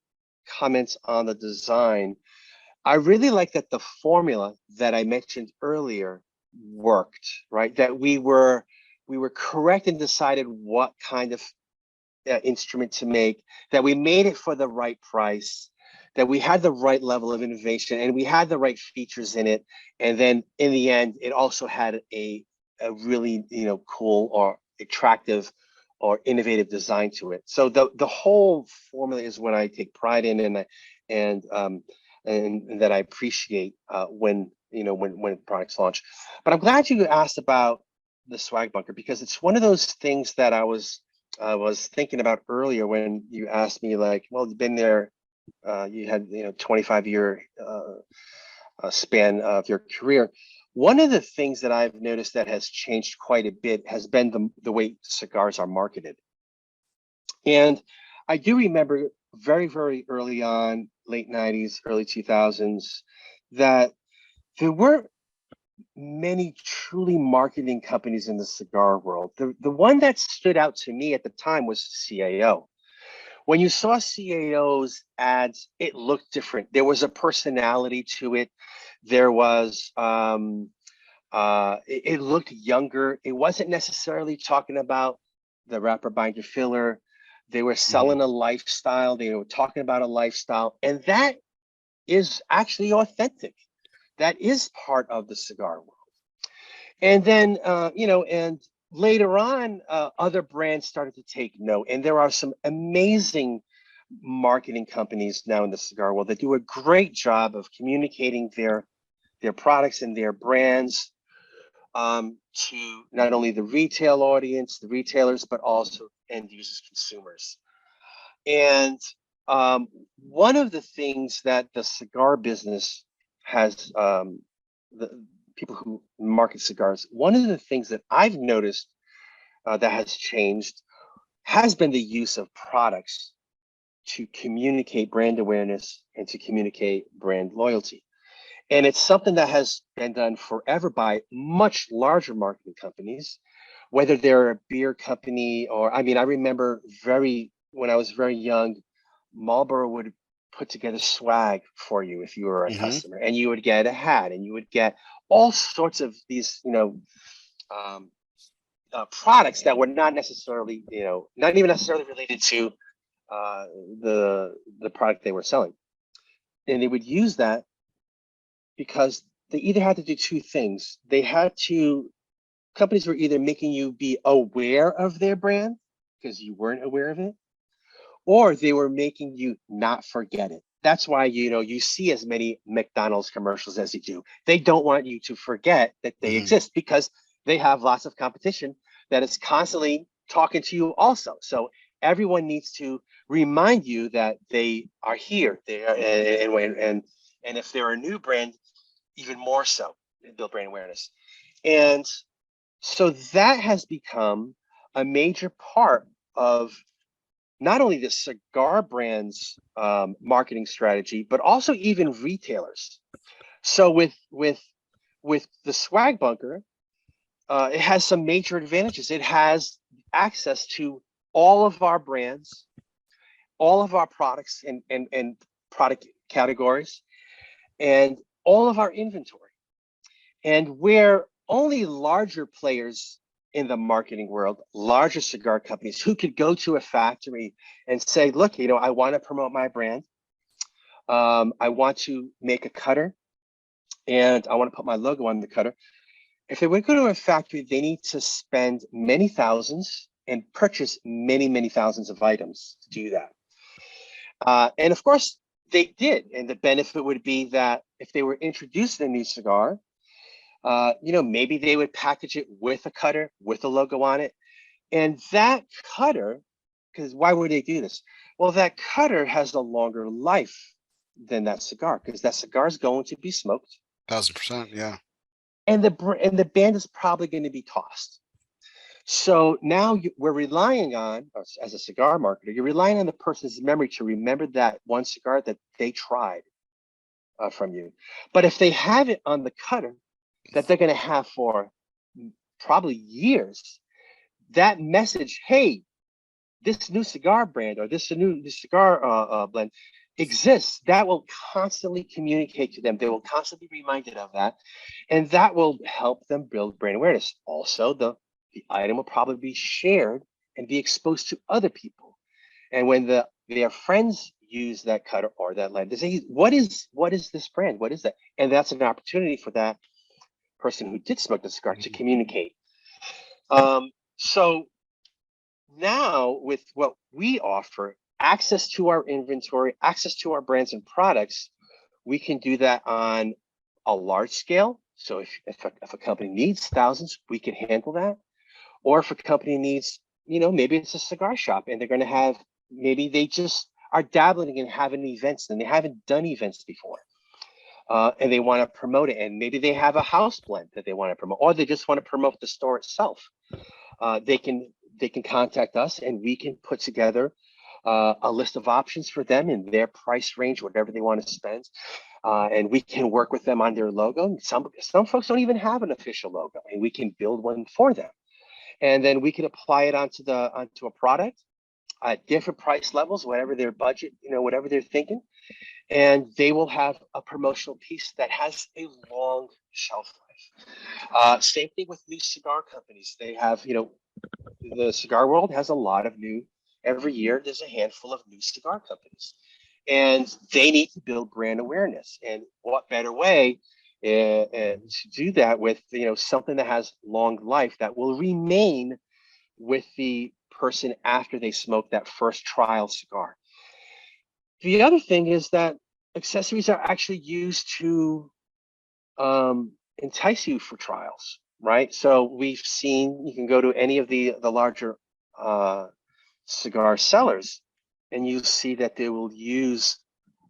comments on the design. I really like that the formula that I mentioned earlier worked, right? That we were correct and decided what kind of instrument to make, that we made it for the right price, that we had the right level of innovation, and we had the right features in it. And then in the end, it also had a really cool or attractive or innovative design to it. So the whole formula is what I take pride in, and that I appreciate when products launch. But I'm glad you asked about the swag bunker, because it's one of those things that I was thinking about earlier when you asked me, like, well, you've been there, you had 25-year span of your career. One of the things that I've noticed that has changed quite a bit has been the way cigars are marketed. And I do remember very, very early on, late 90s, early 2000s, that there weren't many truly marketing companies in the cigar world. The one that stood out to me at the time was CAO. When you saw CAO's ads, it looked different. There was a personality to it. There was it looked younger. It wasn't necessarily talking about the wrapper binder filler. They were selling a lifestyle. They were talking about a lifestyle, and that is actually authentic. That is part of the cigar world. And then, and later on, other brands started to take note. And there are some amazing marketing companies now in the cigar world that do a great job of communicating their products and their brands to not only the retail audience, the retailers, but also end users, consumers. And one of the things that the cigar business has, the people who market cigars, one of the things that I've noticed that has changed has been the use of products to communicate brand awareness and to communicate brand loyalty. And it's something that has been done forever by much larger marketing companies, whether they're a beer company or, I remember when I was very young, Marlboro would put together swag for you if you were a customer, and you would get a hat, and you would get all sorts of these, products that were not necessarily, not even necessarily related to the product they were selling. And they would use that because they either had to do two things. Companies were either making you be aware of their brand because you weren't aware of it, or they were making you not forget it. That's why, you see as many McDonald's commercials as you do. They don't want you to forget that they exist, because they have lots of competition that is constantly talking to you also. So everyone needs to remind you that they are here. And if they're a new brand, even more so, build brand awareness. And so that has become a major part of not only the cigar brand's marketing strategy, but also even retailers. So with the swag bunker, it has some major advantages. It has access to all of our brands, all of our products and product categories, and all of our inventory. And where only larger players in the marketing world, larger cigar companies who could go to a factory and say, look, I want to promote my brand. I want to make a cutter, and I want to put my logo on the cutter. If they would go to a factory, they need to spend many thousands and purchase many, many thousands of items to do that. And of course, they did. And the benefit would be that if they were introducing a new cigar, maybe they would package it with a cutter, with a logo on it. And that cutter, because why would they do this? Well, that cutter has a longer life than that cigar, because that cigar is going to be smoked. 1000%, yeah. And the band is probably going to be tossed. So now we're relying on, as a cigar marketer, you're relying on the person's memory to remember that one cigar that they tried from you. But if they have it on the cutter that they're going to have for probably years, that message, hey, this new cigar brand or this new cigar blend exists, that will constantly communicate to them. They will constantly be reminded of that. And that will help them build brand awareness. Also, the item will probably be shared and be exposed to other people. And when their friends use that cutter or that blend, they say, what is this brand? What is that? And that's an opportunity for that person who did smoke the cigar to communicate. So now with what we offer, access to our inventory, access to our brands and products, we can do that on a large scale. So if a company needs thousands, we can handle that. Or if a company needs, maybe it's a cigar shop and they're going to have, maybe they just are dabbling in having events and they haven't done events before. And they want to promote it. And maybe they have a house blend that they want to promote, or they just want to promote the store itself. They can contact us and we can put together a list of options for them in their price range, whatever they want to spend. And we can work with them on their logo. Some folks don't even have an official logo, and we can build one for them. And then we can apply it onto a product at different price levels, whatever their budget, whatever they're thinking. And they will have a promotional piece that has a long shelf life. Same thing with new cigar companies. They have, the cigar world has a lot of every year there's a handful of new cigar companies. And they need to build brand awareness. And what better way to do that with something that has long life that will remain with the person after they smoke that first trial cigar. The other thing is that accessories are actually used to entice you for trials, right? So we've seen, you can go to any of the larger cigar sellers and you see that they will use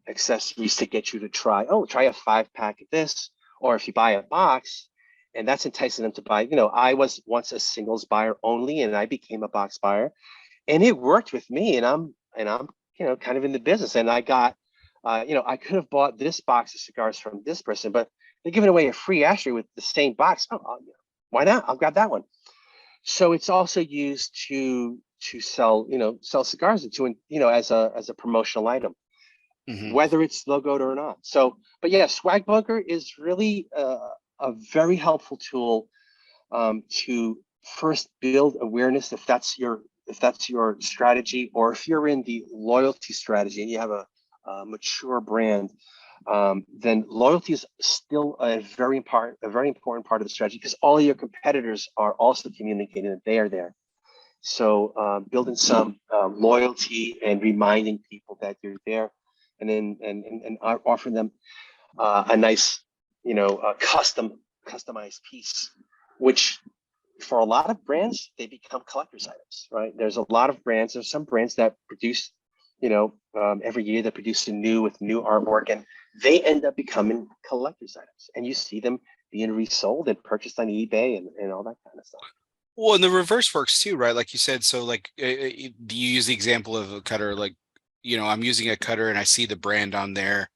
accessories to get you to try a 5-pack of this, or if you buy a box, and that's enticing them to buy. I was once a singles buyer only, and I became a box buyer, and it worked with me. And I'm kind of in the business, and I got, I could have bought this box of cigars from this person, but they're giving away a free ashtray with the same box. Why not? I'll grab that one. So it's also used to sell cigars into as a promotional item. Mm-hmm. Whether it's logoed or not. So, but yeah, Swag Bunker is really a very helpful tool to first build awareness if that's your strategy, or if you're in the loyalty strategy and you have a mature brand, then loyalty is still a very important part of the strategy, because all of your competitors are also communicating that they are there. So building some loyalty and reminding people that you're there. And then and offering them a nice, customized piece, which for a lot of brands, they become collector's items, right? There's a lot of brands. There's some brands that produce, every year that produce with new artwork, and they end up becoming collector's items. And you see them being resold and purchased on eBay and all that kind of stuff. Well, and the reverse works too, right? Like you said, so like you use the example of a cutter, like, I'm using a cutter and I see the brand on there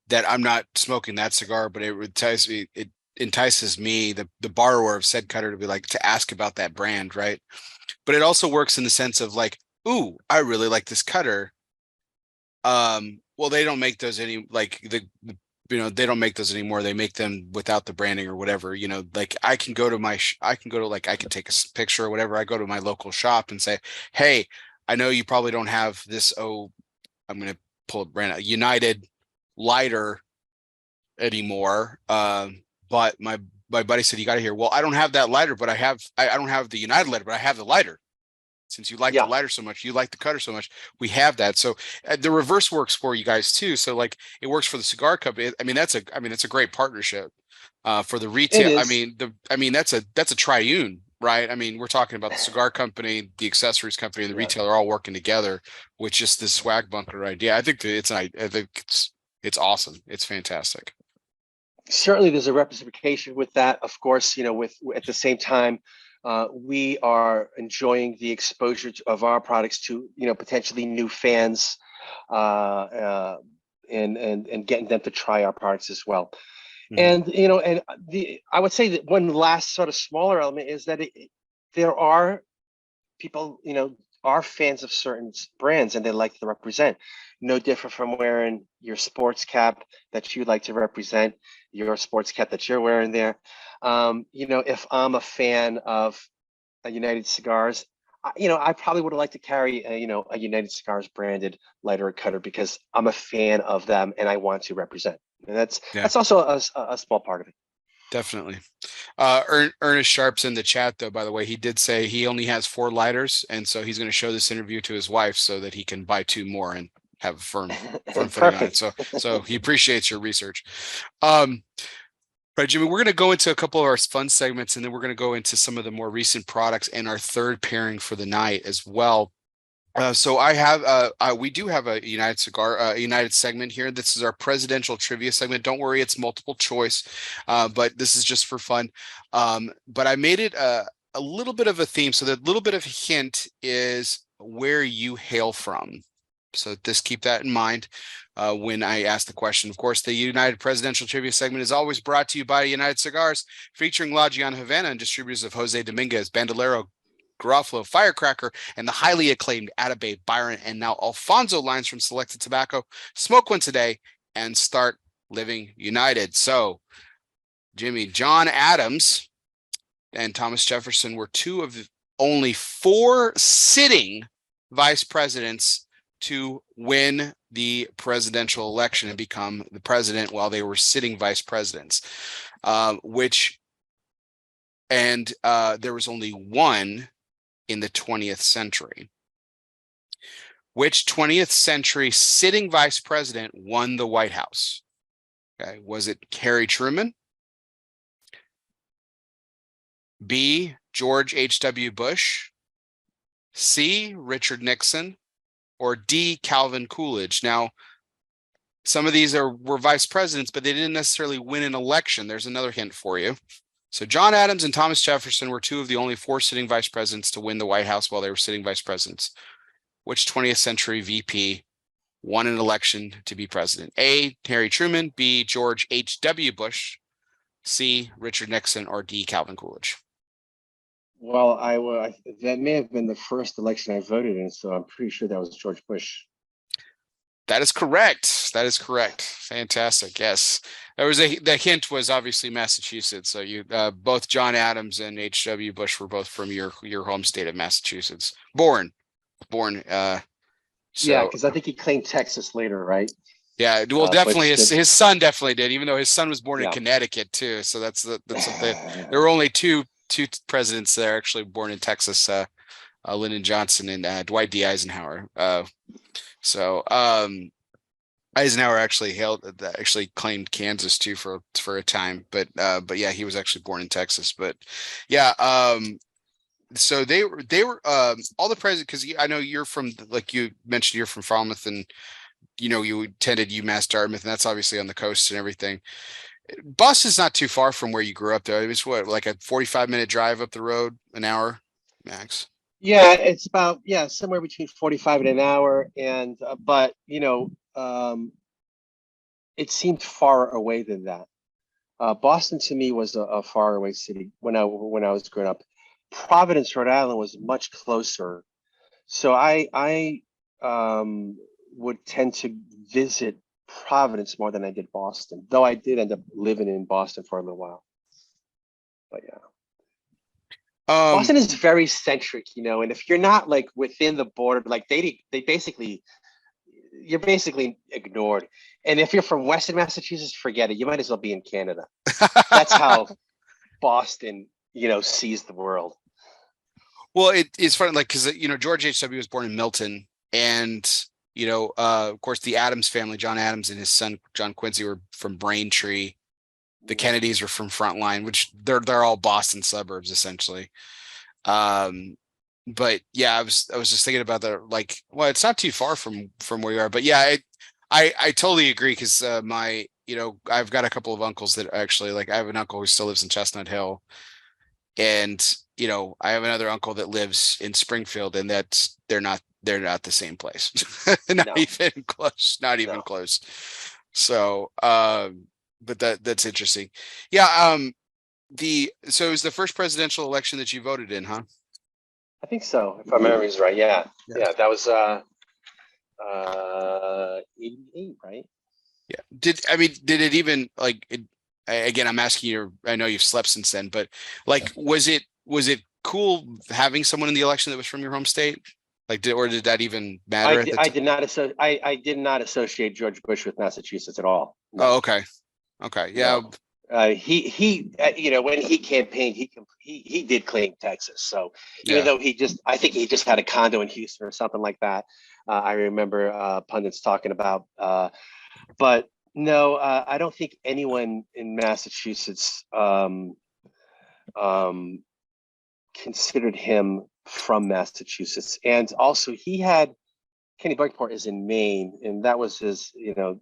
that I'm not smoking that cigar, but it entices me, the borrower of said cutter, to be like, to ask about that brand, right? But it also works in the sense of like, ooh, I really like this cutter. Well, they don't make those they don't make those anymore. They make them without the branding or whatever, like I can take a picture or whatever. I go to my local shop and say, hey, I know you probably don't have this, I'm going to pull a brand out, United lighter anymore. But my buddy said, you got to hear, well, I don't have that lighter, but I don't have the United lighter, but I have the lighter. Since you like the lighter so much, you like the cutter so much, we have that. So the reverse works for you guys too. So like it works for the cigar company. That's a great partnership for the retail. That's a triune, right? We're talking about the cigar company, the accessories company, and the retailer all working together with just this Swag Bunker idea. I think it's awesome. It's fantastic. Certainly there's a representation with that, of course, with at the same time, we are enjoying the exposure of our products to, potentially new fans, and getting them to try our products as well. And I would say that one last sort of smaller element is that there are people, are fans of certain brands and they like to represent. No different from wearing your sports cap that you like to represent, your sports cap that you're wearing there. If I'm a fan of United Cigars, I probably would have liked to carry a United Cigars branded lighter cutter because I'm a fan of them and I want to represent. And that's also a small part of it. Definitely. Ernest Sharp's in the chat, though, by the way. He did say he only has 4 lighters, and so he's going to show this interview to his wife so that he can buy 2 more and have a firm footing on it. So he appreciates your research. Right, Jimmy, we're going to go into a couple of our fun segments, and then we're going to go into some of the more recent products and our third pairing for the night as well. So we do have a United segment here. This is our presidential trivia segment. Don't worry, it's multiple choice, but this is just for fun. But I made it a little bit of a theme. So the little bit of a hint is where you hail from. So just keep that in mind when I ask the question. Of course, the United Presidential Trivia segment is always brought to you by United Cigars, featuring La Giana Havana and distributors of Jose Dominguez, Bandolero, Garofalo, Firecracker, and the highly acclaimed Atabey, Byron, and now Alfonso lines from Selected Tobacco. Smoke one today and start living united. So, Jimmy, John Adams and Thomas Jefferson were 2 of only 4 sitting vice presidents to win the presidential election and become the president while they were sitting vice presidents, there was only 1 in the 20th century. Which 20th century sitting vice president won the White House? Okay, was it Harry Truman, B, George H.W. Bush, C, Richard Nixon, or D, Calvin Coolidge? Now, some of these were vice presidents, but they didn't necessarily win an election. There's another hint for you. So John Adams and Thomas Jefferson were 2 of the only 4 sitting vice presidents to win the White House while they were sitting vice presidents. Which 20th century VP won an election to be president? A, Harry Truman, B, George H.W. Bush, C, Richard Nixon, or D, Calvin Coolidge? Well, that may have been the first election I voted in, so I'm pretty sure that was George Bush. That is correct. That is correct. Fantastic. Yes. The hint was obviously Massachusetts. So you both John Adams and H.W. Bush were both from your home state of Massachusetts. Born. Yeah, because I think he claimed Texas later, right? Yeah, well, definitely his son definitely did, even though his son was born in Connecticut too. So that's something. There were only two presidents that are actually born in Texas, Lyndon Johnson and Dwight D. Eisenhower. Eisenhower actually claimed Kansas too for a time, but yeah, he was actually born in Texas. But yeah, so they were all the presidents, because I know you're from, like you mentioned, you're from Falmouth, and you attended UMass Dartmouth, and that's obviously on the coast and everything. Boston's not too far from where you grew up, though. It was what, like a 45-minute drive up the road, an hour max? Yeah, it's about somewhere between 45 and an hour, and but it seemed far away than that. Boston to me was a far away city when I was growing up. Providence, Rhode Island was much closer, so I would tend to visit Providence more than I did Boston, though I did end up living in Boston for a little while. But yeah. Boston is very centric, and if you're not like within the border, like they basically, you're basically ignored. And if you're from Western Massachusetts, forget it. You might as well be in Canada. That's how Boston, sees the world. Well, it's funny, like, because George H.W. was born in Milton, and of course, the Adams family, John Adams and his son John Quincy, were from Braintree. The Kennedys were from Frontline, which they're all Boston suburbs essentially. But yeah, I was just thinking about that. Like, well, it's not too far from where you are, but yeah, I totally agree, because I've got a couple of uncles that actually, like, I have an uncle who still lives in Chestnut Hill, and you know, I have another uncle that lives in Springfield, and they're not the same place. Not No, even close. Not even no. close. So, but that's interesting. Yeah. So it was the first presidential election that you voted in, huh? I think so, if my memory is right. Yeah, Yeah. yeah, that was 88, right? Yeah. Did it even like again, I'm asking you, I know you've slept since then, but like, was it cool having someone in the election that was from your home state? Like, or did that even matter at the I time? did not I did not associate George Bush with Massachusetts at all. Oh, No, okay. Okay. Yeah. no. You know, when he campaigned, he did claim Texas. So even Yeah. though I think he just had a condo in Houston or something like that. I remember pundits talking about, but no, I don't think anyone in Massachusetts um, considered him from Massachusetts. And also, Kenny Bunkport is in Maine, and that was his. You know,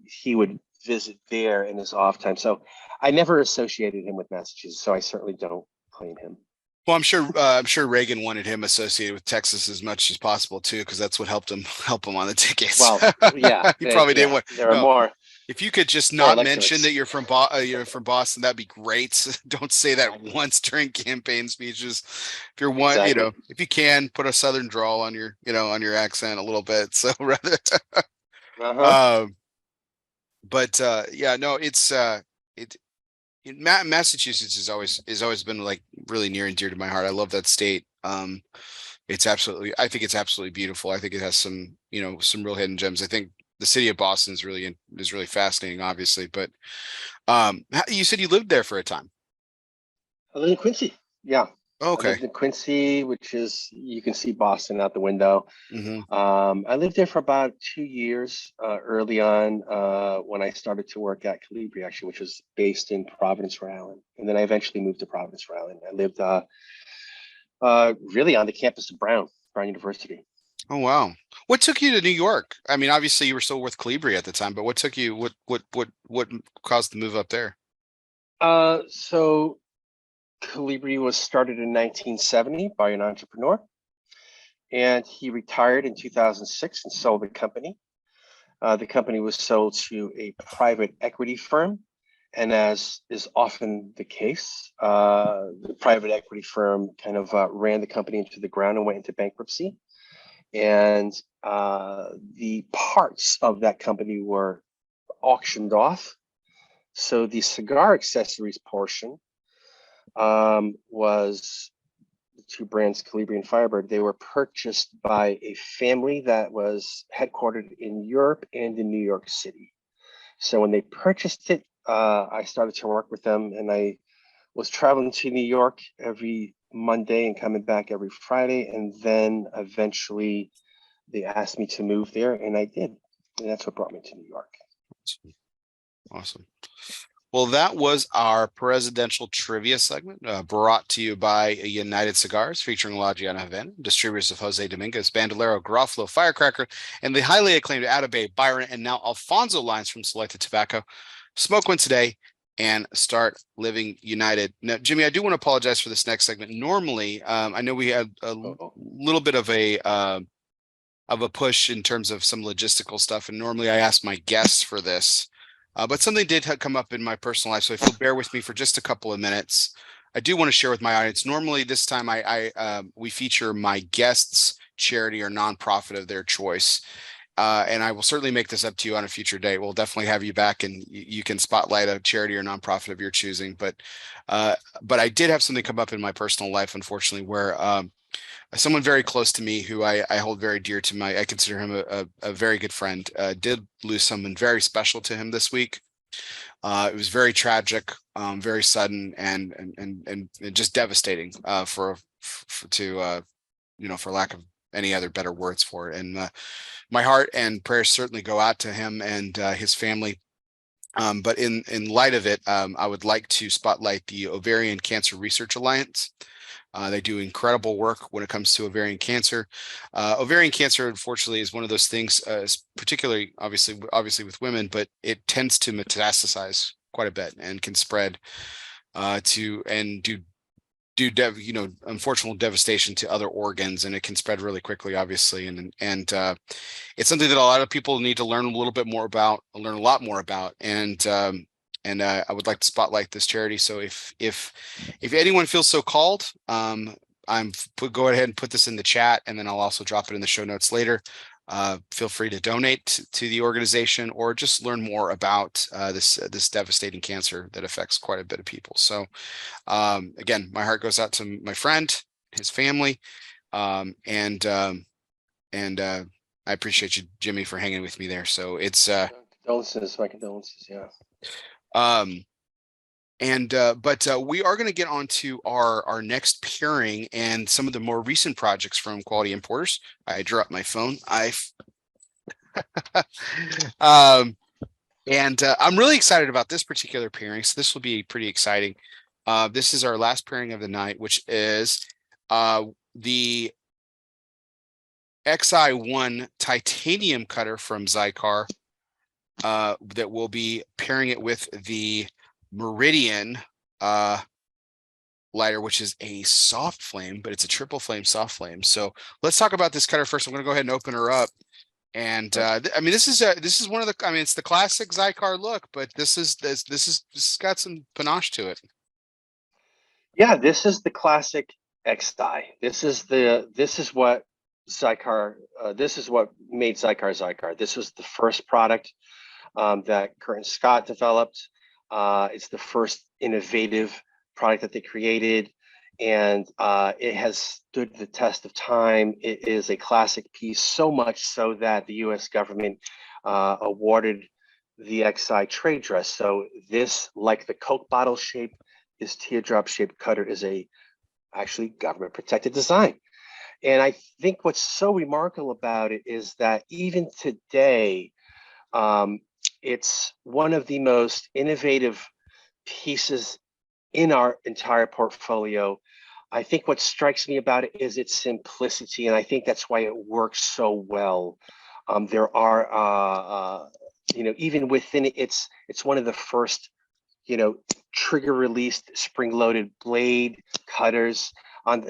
he would visit there in his off time. So I never associated him with Massachusetts. So I certainly don't claim him. Well, I'm sure Reagan wanted him associated with Texas as much as possible too, because that's what help him on the tickets. Well, yeah, He probably didn't yeah. want. There are No, more if you could just not mention that electorates. you're from Boston, that'd be great. Don't say that once during campaign speeches. If you're one, you Exactly. know, if you can put a Southern drawl on your, you know, on your accent a little bit. So rather, Uh-huh. um, but yeah, no, it Massachusetts is always been like really near and dear to my heart. I love that state. I think it's absolutely beautiful. I think it has some, you know, some real hidden gems. I think the city of Boston is really fascinating, obviously. But you said you lived there for a time. I lived in Quincy. Yeah. Oh, I okay. lived in Quincy, which is, you can see Boston out the window. Hmm. I lived there for about 2 years early on when I started to work at Calibri, actually, which was based in Providence, Rhode Island. And then I eventually moved to Providence, Rhode Island. I lived really on the campus of Brown University. Oh, wow. What took you to New York? I mean, obviously you were still with Calibri at the time, but what took you? What caused the move up there? So Calibri was started in 1970 by an entrepreneur, and he retired in 2006 and sold the company. The company was sold to a private equity firm. And as is often the case, the private equity firm kind of ran the company into the ground and went into bankruptcy. And the parts of that company were auctioned off. So the cigar accessories portion was the two brands, Calibri and Firebird. They were purchased by a family that was headquartered in Europe and in New York City. So when they purchased it, I started to work with them, and I was traveling to New York every Monday and coming back every Friday. And then eventually they asked me to move there, and I did. And that's what brought me to New York. Awesome. Well, that was our presidential trivia segment, brought to you by United Cigars, featuring La Giana Havana, distributors of Jose Dominguez, Bandolero, Garofalo, Firecracker, and the highly acclaimed Atabey, Byron, and now Alfonso lines from Selected Tobacco. Smoke one today and start living united. Now, Jimmy, I do want to apologize for this next segment. Normally, I know we had a Oh, little bit of a push in terms of some logistical stuff. And normally I ask my guests for this, but something did come up in my personal life. So if you'll bear with me for just a couple of minutes, I do want to share with my audience. Normally this time we feature my guests' charity or nonprofit of their choice. And I will certainly make this up to you on a future date. We'll definitely have you back, and you can spotlight a charity or nonprofit of your choosing. But I did have something come up in my personal life, unfortunately, where someone very close to me who I hold very dear to I consider him a very good friend, did lose someone very special to him this week. It was very tragic, very sudden, and just devastating you know, for lack of any other better words for it. And my heart and prayers certainly go out to him and his family. But in light of it, I would like to spotlight the Ovarian Cancer Research Alliance. They do incredible work when it comes to ovarian cancer. Ovarian cancer, unfortunately, is one of those things, particularly obviously with women, but it tends to metastasize quite a bit and can spread to and do do unfortunate devastation to other organs, and it can spread really quickly, obviously. And it's something that a lot of people need to learn a little bit more about, learn a lot more about. And I would like to spotlight this charity. So if anyone feels so called, go ahead and put this in the chat, and then I'll also drop it in the show notes later. Feel free to donate to the organization, or just learn more about this devastating cancer that affects quite a bit of people. So again, my heart goes out to my friend, his family, and I appreciate you, Jimmy, for hanging with me there. So it's condolences, my condolences. Yeah. But we are going to get on to our next pairing and some of the more recent projects from Quality Importers. I dropped my phone. I'm really excited about this particular pairing. So this will be pretty exciting. This is our last pairing of the night, which is the XI1 titanium cutter from Xikar, that will be pairing it with the Meridian lighter, which is a soft flame, but it's a triple flame soft flame. So let's talk about this cutter first. I'm going to go ahead and open her up. And I mean, this is one of the, I mean, it's the classic Xikar look, but this has got some panache to it. Yeah, this is the classic XI. This is what Xikar. This is what made Xikar Xikar. This was the first product that Kurt and Scott developed. It's the first innovative product that they created, and it has stood the test of time. It is a classic piece, so much so that the U.S. government awarded the XI trade dress. So this, like the Coke bottle shape, this teardrop shaped cutter is a actually government protected design. And I think what's so remarkable about it is that even today, it's one of the most innovative pieces in our entire portfolio. I think what strikes me about it is its simplicity, and I think that's why it works so well. There are, even within it, it's one of the first, trigger released spring loaded blade cutters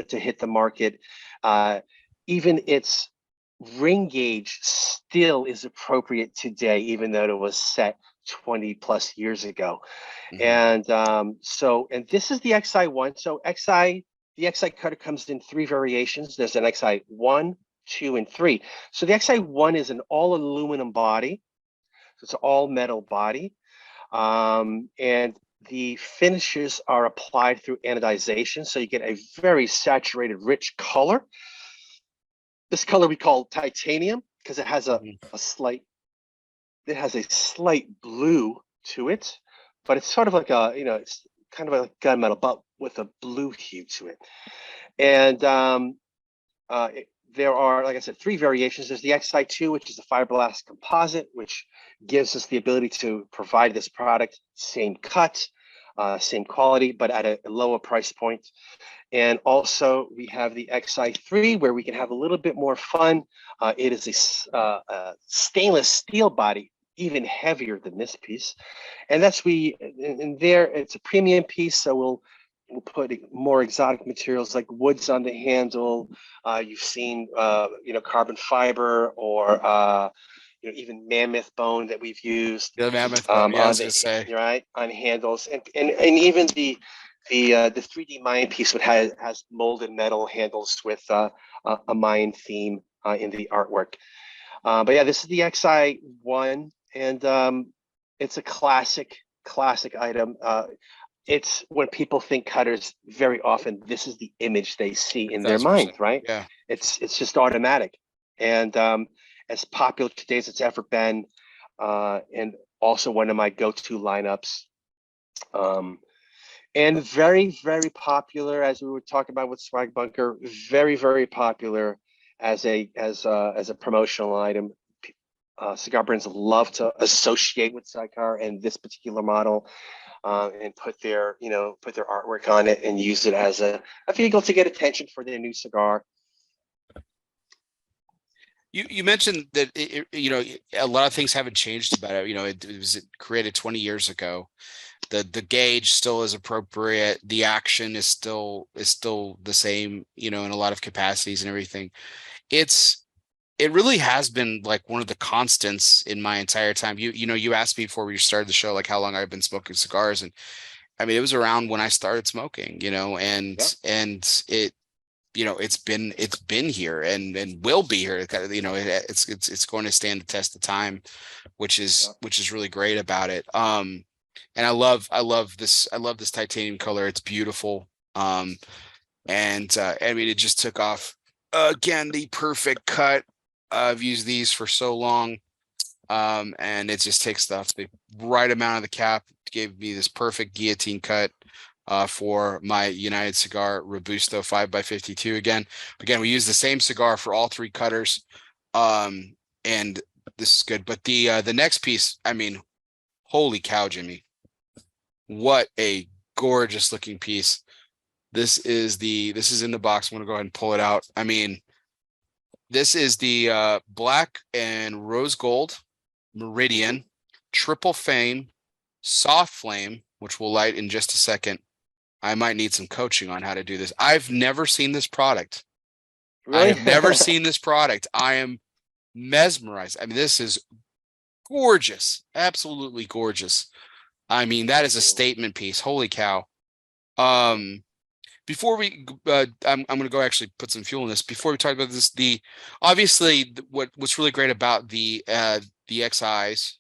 to hit the market. Even its ring gauge still is appropriate today, even though it was set 20 plus years ago. Mm-hmm. And this is the XI1. So the XI cutter comes in 3 variations. There's an XI1, 2, and 3. So the XI1 is an all aluminum body. So it's an all metal body. And the finishes are applied through anodization. So you get a very saturated, rich color. This color we call titanium because it has a slight blue to it, but it's sort of like it's kind of like gunmetal, but with a blue hue to it. And there are, like I said, 3 variations. There's the XI2, which is the fiberglass composite, which gives us the ability to provide this product, same cut, same quality, but at a lower price point. And also we have the XI3, where we can have a little bit more fun. It is a stainless steel body, even heavier than this piece. And there it's a premium piece. So we'll put more exotic materials like woods on the handle. You've seen, carbon fiber, or even mammoth bone that we've used. The mammoth bone, yeah, I was gonna say. Right, on handles, and even the 3D Mayan piece has molded metal handles with a Mayan theme in the artwork. But yeah, this is the XI1, and it's a classic item. It's when people think cutters, very often this is the image they see in their mind, right? Yeah, it's just automatic, and as popular today as it's ever been, and also one of my go-to lineups. And very, very popular, as we were talking about with Swag Bunker, very, very popular as a promotional item. Cigar brands love to associate with Xikar and this particular model, and put their artwork on it and use it as a vehicle to get attention for their new cigar. You mentioned that a lot of things haven't changed about it. It was created 20 years ago. the gauge still is appropriate. The action is still the same, in a lot of capacities and everything. It really has been like one of the constants in my entire time. You asked me before we started the show, like how long I've been smoking cigars. And I mean, it was around when I started smoking, Yep. and it's been here and will be here. It's going to stand the test of time, which is Yep. really great about it. And I love this titanium color. It's beautiful. And I mean, it just took off again, the perfect cut. I've used these for so long. And it just takes the right amount of the cap, gave me this perfect guillotine cut for my United Cigar Robusto 5x52. Again, we use the same cigar for all three cutters. And this is good. But the next piece, I mean, holy cow, Jimmy. What a gorgeous looking piece. This is in the box. I'm gonna go ahead and pull it out. I mean, this is the black and rose gold Meridian triple flame soft flame, which we'll light in just a second. I might need some coaching on how to do this. I've never seen this product. I Really? have never seen this product. I am mesmerized. I mean, this is gorgeous. Absolutely gorgeous. I mean, that is a statement piece. Holy cow. Before we I'm going to go actually put some fuel in this. Before we talk about this, obviously what's really great about the XIs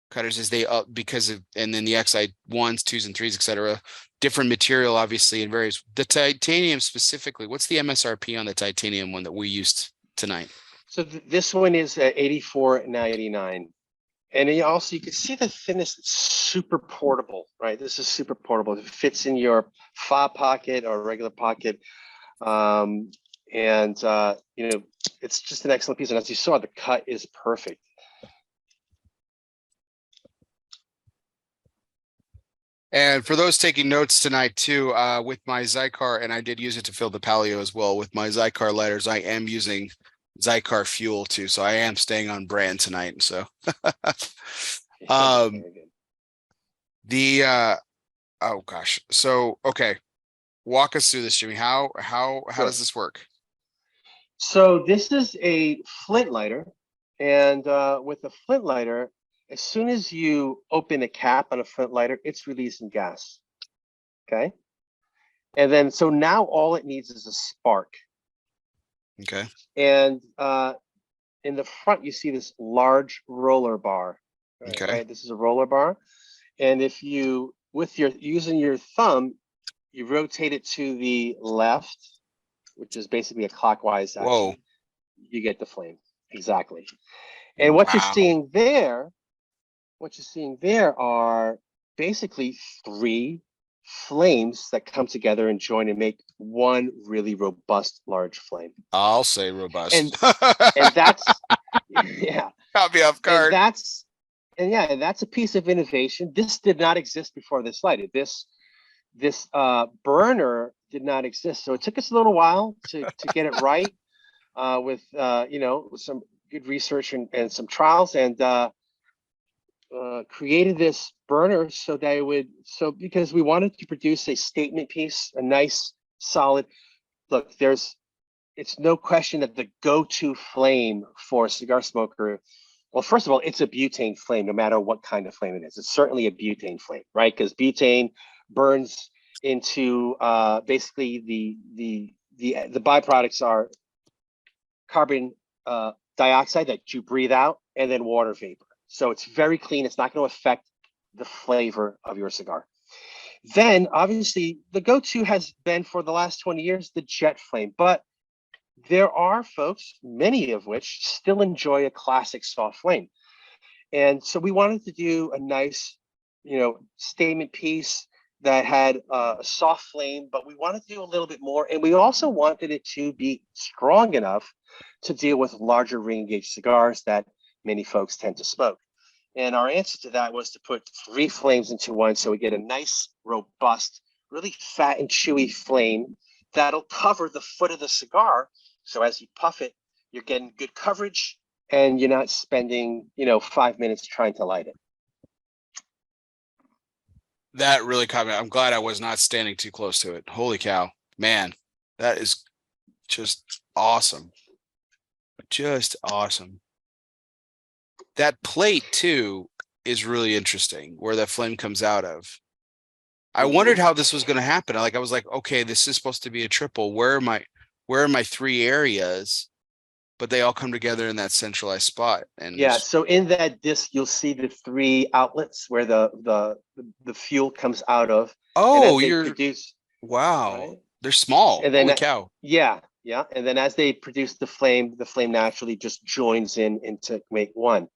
cutters is because of, and then the XI 1s, 2s and 3s, etc. Different material, obviously, and various. The titanium specifically, what's the MSRP on the titanium one that we used tonight? So this one is $84.99. And then also you can see the thinness. It's super portable, right? This is super portable. It fits in your fob pocket or regular pocket. It's just an excellent piece. And as you saw, the cut is perfect. And for those taking notes tonight too, with my Xikar, and I did use it to fill the Palio as well. With my Xikar lighters, I am using Xikar fuel too, so I am staying on brand tonight. So, oh gosh, so okay, walk us through this, Jimmy. How does this work? So this is a flint lighter, and with a flint lighter, as soon as you open the cap on a flint lighter, it's releasing gas. Okay, and then so now all it needs is a spark. Okay. And in the front, you see this large roller bar. Okay. Right? This is a roller bar. And if you, using your thumb, you rotate it to the left, which is basically a clockwise action. Whoa. You get the flame. Exactly. And what you're seeing there are basically three flames that come together and join and make one really robust large flame. I'll say robust. And that's yeah. Caught me off guard. And that's a piece of innovation. This did not exist before this lighted. This burner did not exist. So it took us a little while to get it right with some good research and some trials, and created this burner because we wanted to produce a statement piece, a nice solid look. It's no question that the go-to flame for a cigar smoker, well, first of all, it's a butane flame, no matter what kind of flame it is. It's certainly a butane flame, right? Because butane burns into basically the byproducts are carbon dioxide that you breathe out, and then water vapor. So it's very clean. It's not going to affect the flavor of your cigar. Then, obviously, the go-to has been for the last 20 years the jet flame, but there are folks, many of which still enjoy a classic soft flame. And so we wanted to do a nice, statement piece that had a soft flame, but we wanted to do a little bit more. And we also wanted it to be strong enough to deal with larger ring gauge cigars that many folks tend to smoke. And our answer to that was to put three flames into one, so we get a nice, robust, really fat and chewy flame that'll cover the foot of the cigar. So as you puff it, you're getting good coverage, and you're not spending 5 minutes trying to light it. That really caught me. I'm glad I was not standing too close to it. Holy cow, man, that is just awesome. Just awesome. That plate too is really interesting, where that flame comes out of. I wondered how this was going to happen. I was like, okay, this is supposed to be a triple. Where are my three areas? But they all come together in that centralized spot. And Yeah, so in that disc, you'll see the three outlets where the fuel comes out of, and as oh, they produce, wow, right? they're small. And Holy then cow. yeah, yeah, and then as they produce the flame naturally just joins in into make one.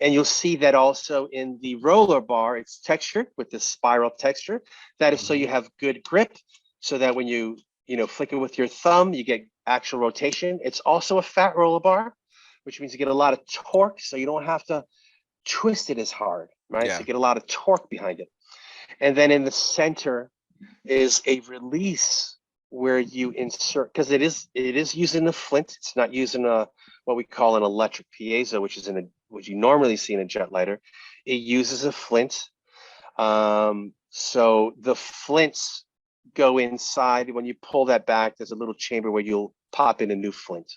And you'll see that also in the roller bar, it's textured with this spiral texture. That is so you have good grip, so that when you flick it with your thumb, you get actual rotation. It's also a fat roller bar, which means you get a lot of torque, so you don't have to twist it as hard, right? So Yeah. you get a lot of torque behind it. And then in the center is a release where you insert, because it is using a flint. It's not using a what we call an electric piezo, which you normally see in a jet lighter. It uses a flint. So the flints go inside. When you pull that back, there's a little chamber where you'll pop in a new flint.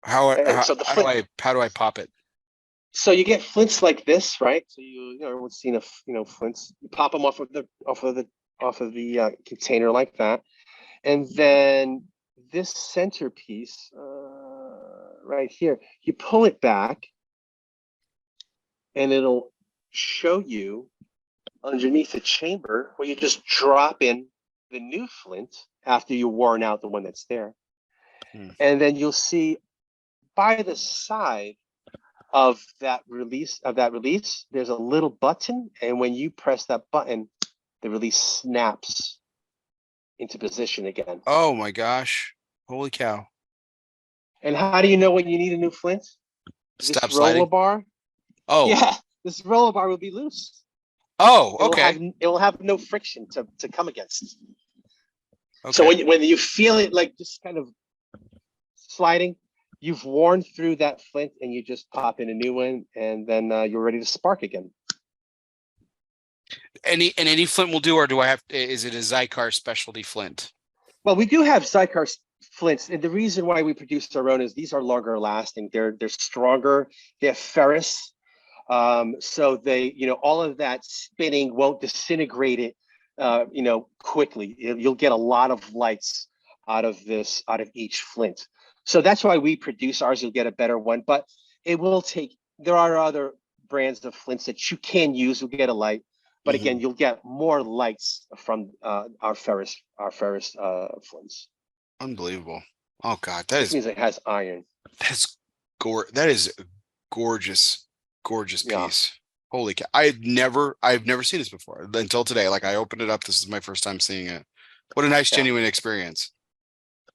So the flint, how do I pop it? so you get flints like this, right? So everyone's seen flints. You pop them off of the container like that, and then this centerpiece right here, you pull it back, and it'll show you underneath the chamber where you just drop in the new flint after you've worn out the one that's there, and then you'll see by the side of that release, there's a little button, and when you press that button, the release snaps into position again. Oh my gosh. Holy cow. And how do you know when you need a new flint? Stop This roller sliding. bar, Oh. yeah, this roller bar will be loose. Oh, It will have okay. no friction to come against. So Okay. when you feel it like just kind of sliding, you've worn through that flint, and you just pop in a new one, and then you're ready to spark again. Any flint will do, or is it a Xikar specialty flint? Well, we do have Xikar flints, and the reason why we produce our own is these are longer lasting. They're stronger. They're ferrous, so they all of that spinning won't disintegrate it, quickly. You'll get a lot of lights out of each flint. So that's why we produce ours. You'll get a better one, but it will take. There are other brands of flints that you can use. You'll get a light. But again, you'll get more lights from our ferrous flints. Unbelievable. Oh God, This means it has iron. that is a gorgeous Yeah. piece. Holy cow. I've never seen this before until today. Like, I opened it up. This is my first time seeing it. What a nice, genuine experience.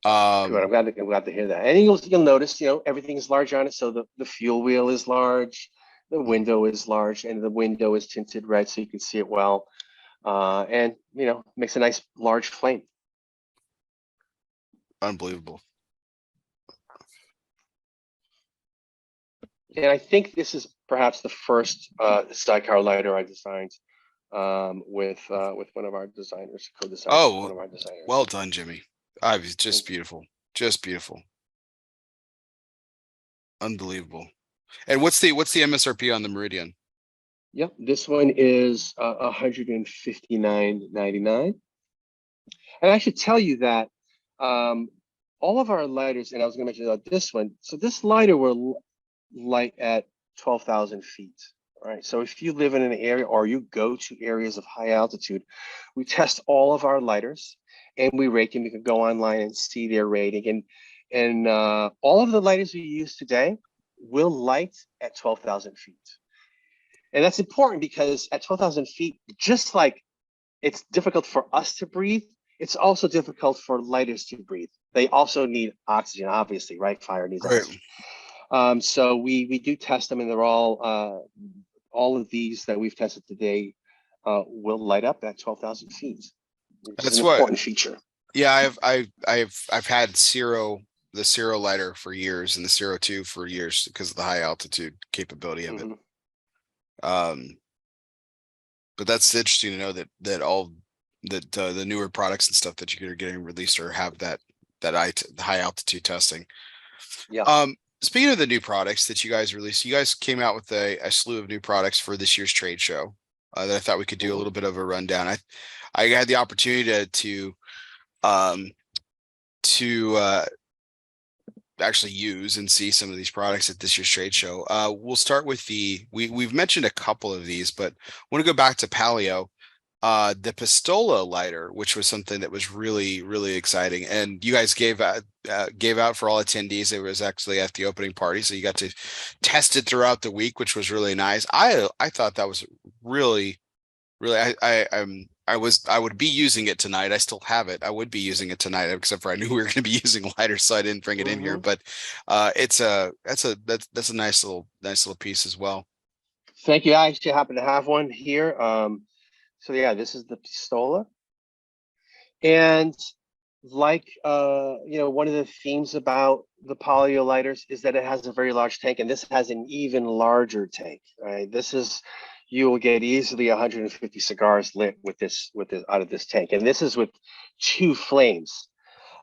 Good. I'm glad to hear that. And you'll notice, everything is large on it. So the fuel wheel is large, the window is large, and the window is tinted red so you can see it well. And makes a nice large flame. Unbelievable. And I think this is perhaps the first Xikar lighter I designed with one of our designers, co-designed with one of our designers. Well done, Jimmy. I was just beautiful. Just beautiful. Unbelievable. And what's the MSRP on the Meridian? Yep, this one is $159.99. And I should tell you that all of our lighters, and I was going to mention about this one. So this lighter will light at 12,000 feet. All right. So if you live in an area or you go to areas of high altitude, we test all of our lighters and we rate them. You can go online and see their rating. And all of the lighters we use today will light at 12,000 feet. And that's important because at 12,000 feet, just like it's difficult for us to breathe, it's also difficult for lighters to breathe. They also need oxygen, obviously, right? Fire needs oxygen. So we do test them, and they're all of these that we've tested today will light up at 12,000 feet. That's an important feature. Yeah, I've had the Ciro lighter for years, and the Ciro 2 for years because of the high altitude capability of it. But that's interesting to know that all that the newer products and stuff that you're getting released or have that high altitude testing. Yeah. Speaking of the new products that you guys released, you guys came out with a slew of new products for this year's trade show that I thought we could do a little bit of a rundown. I had the opportunity um to actually use and see some of these products at this year's trade show. We'll start with we've mentioned a couple of these, but I want to go back to Palio. The Pistola lighter, which was something that was really, really exciting. And you guys gave out for all attendees. It was actually at the opening party. So you got to test it throughout the week, which was really nice. I thought that was really, really, I would be using it tonight. I still have it. I would be using it tonight, except for I knew we were going to be using lighters, so I didn't bring it in here. But that's a nice little piece as well. Thank you. I actually happen to have one here. So yeah, this is the Pistola. And like one of the themes about the Palio lighters is that it has a very large tank, and this has an even larger tank. Right? You will get easily 150 cigars lit with this out of this tank, and this is with 2 flames.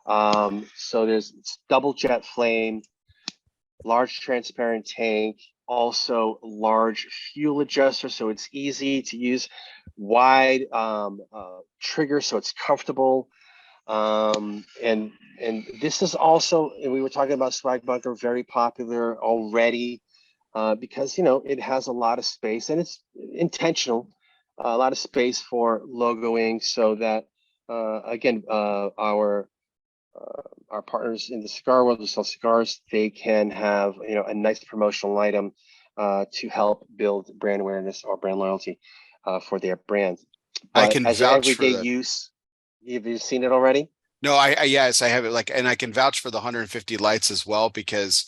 So there's double jet flame, large transparent tank, also large fuel adjuster, so it's easy to use, wide trigger, so it's comfortable. And this is also, and we were talking about Swag Bunker, very popular already because it has a lot of space, and it's intentional, a lot of space for logoing, so that again, our partners in the cigar world who sell cigars, they can have a nice promotional item to help build brand awareness or brand loyalty for their brand. I But can as an vouch for everyday that. use, have you seen it already? No, yes, I have it, and I can vouch for the 150 lights as well, because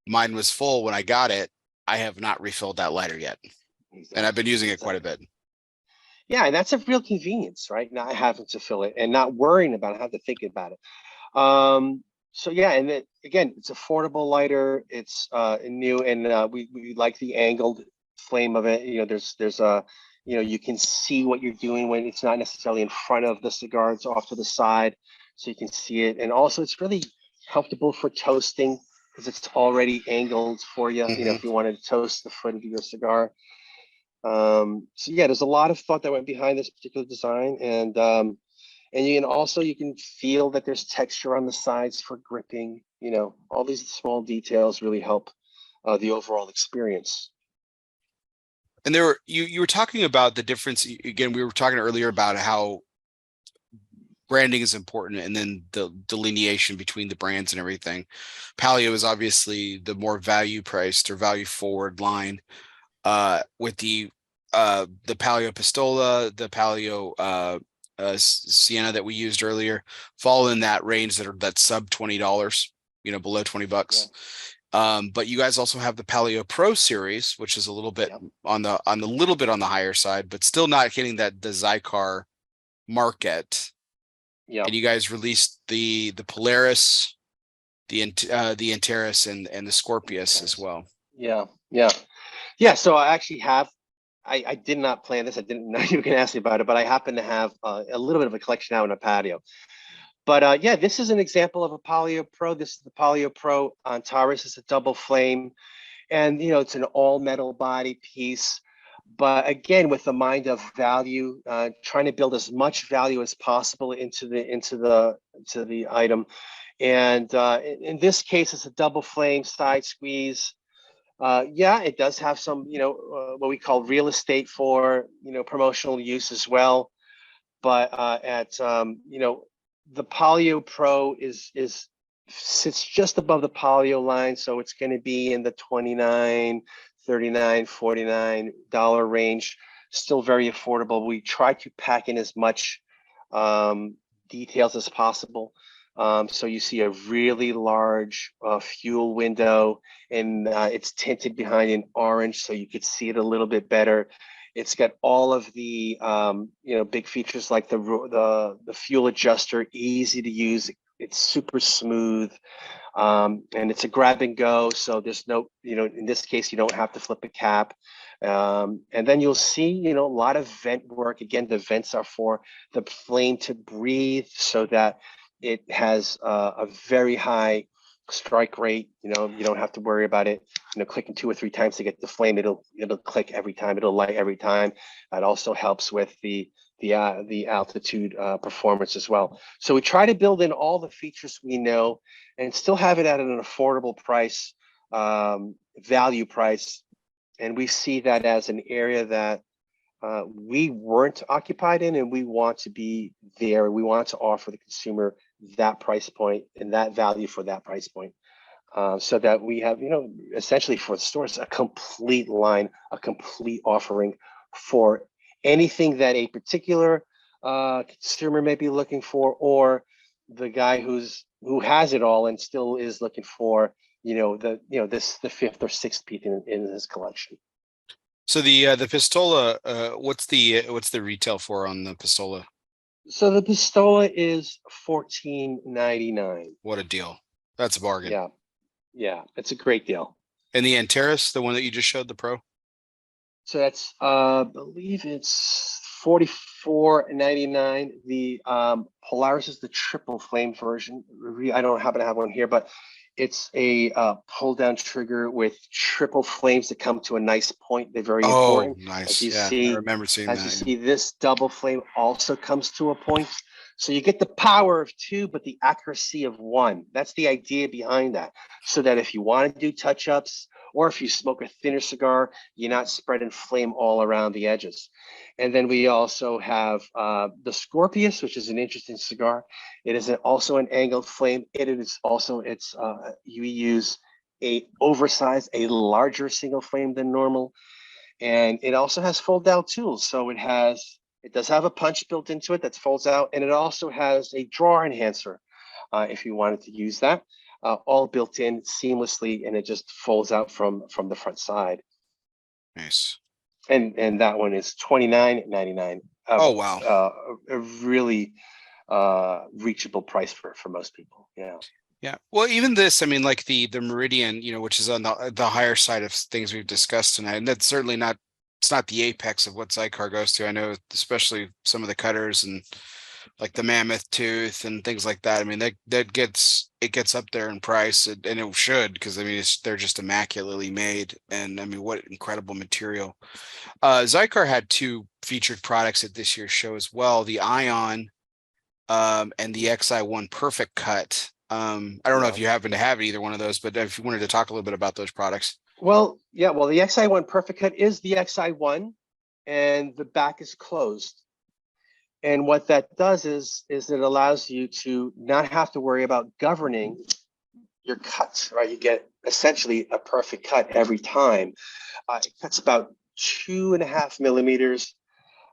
mine was full when I got it. I have not refilled that lighter yet, and I've been using it quite a bit. Yeah, and that's a real convenience, right? Not having to fill it and not worrying about it, have to think about it. So yeah, and again, it's affordable lighter. It's new, and we like the angled flame of it. There's a you can see what you're doing when it's not necessarily in front of the cigar; it's off to the side, so you can see it. And also, it's really comfortable for toasting because it's already angled for you. If you wanted to toast the foot of your cigar. So yeah, there's a lot of thought that went behind this particular design, and you can feel that there's texture on the sides for gripping. All these small details really help the overall experience. And you were talking about the difference again. We were talking earlier about how branding is important, and then the delineation between the brands and everything. Palio is obviously the more value priced or value forward line, with the Palio Pistola, the Palio Sienna that we used earlier, fall in that range that's sub $20, below $20. Yeah. But you guys also have the Palio Pro series, which is a little bit on the higher side, but still not hitting the Xikar market. Yeah. And you guys released the Polaris, the Antares, and the Scorpius as well. Yeah. So I actually have. I did not plan this. I didn't know you were going to ask me about it, but I happen to have a little bit of a collection out in a patio. But yeah, this is an example of a Palio Pro. This is the Palio Pro Antares. It's a double flame, and it's an all metal body piece. But again, with the mind of value, trying to build as much value as possible into the item. And in this case, it's a double flame side squeeze. Yeah, it does have some, what we call real estate for, promotional use as well. But the Palio Pro sits just above the Palio line, so it's going to be in the $29, $39, $49 range. Still very affordable. We try to pack in as much details as possible. So you see a really large fuel window, and it's tinted behind in orange, so you could see it a little bit better. It's got all of the big features like the fuel adjuster, easy to use, it's super smooth. And it's a grab and go. So there's no, in this case, you don't have to flip a cap. And then you'll see, a lot of vent work. Again, the vents are for the flame to breathe so that it has a very high strike rate. You don't have to worry about it, clicking 2 or 3 times to get the flame. It'll click every time. It'll light every time. That also helps with the altitude performance as well. So we try to build in all the features we know and still have it at an affordable price, value price. And we see that as an area that we weren't occupied in, and we want to be there. We want to offer the consumer that price point and that value for that price point, so that we have, essentially for the stores, a complete line, a complete offering for anything that a particular consumer may be looking for, or the guy who has it all and still is looking for, the 5th or 6th piece in his collection. So the Pistola, what's the retail for on the Pistola? So the Pistola is $14.99. What a deal! That's a bargain. Yeah, it's a great deal. And the Antares, the one that you just showed, the Pro. So that's I believe it's $44.99. The Polaris is the triple flame version. I don't happen to have one here, but it's a pull down trigger with triple flames that come to a nice point. They're very important. Nice. As you I remember seeing that. As you see, this double flame also comes to a point. So you get the power of 2, but the accuracy of 1. That's the idea behind that. So that if you want to do touch-ups, or if you smoke a thinner cigar, you're not spreading flame all around the edges. And then we also have the Scorpius, which is an interesting cigar. It is also an angled flame. You use a larger single flame than normal. And it also has fold out tools. So it does have a punch built into it that folds out. And it also has a drawer enhancer if you wanted to use that. All built in seamlessly, and it just folds out from the front side. Nice. And that one is $29.99. Oh wow! A really reachable price for most people. Yeah. Well, even this, I mean, like the Meridian, which is on the higher side of things we've discussed tonight, and that's certainly not. It's not the apex of what Xikar goes to. I know, especially some of the cutters and like the mammoth tooth and things like that. I mean, that gets up there in price, and it should, because I mean, they're just immaculately made, and I mean, what incredible material. Xikar had 2 featured products at this year's show as well: the Ion, and the XI1 Perfect Cut. I don't know if you happen to have either one of those, but if you wanted to talk a little bit about those products. Well, the XI1 Perfect Cut is the XI1, and the back is closed. And what that does is it allows you to not have to worry about governing your cuts, right? You get essentially a perfect cut every time. It cuts about 2.5 millimeters.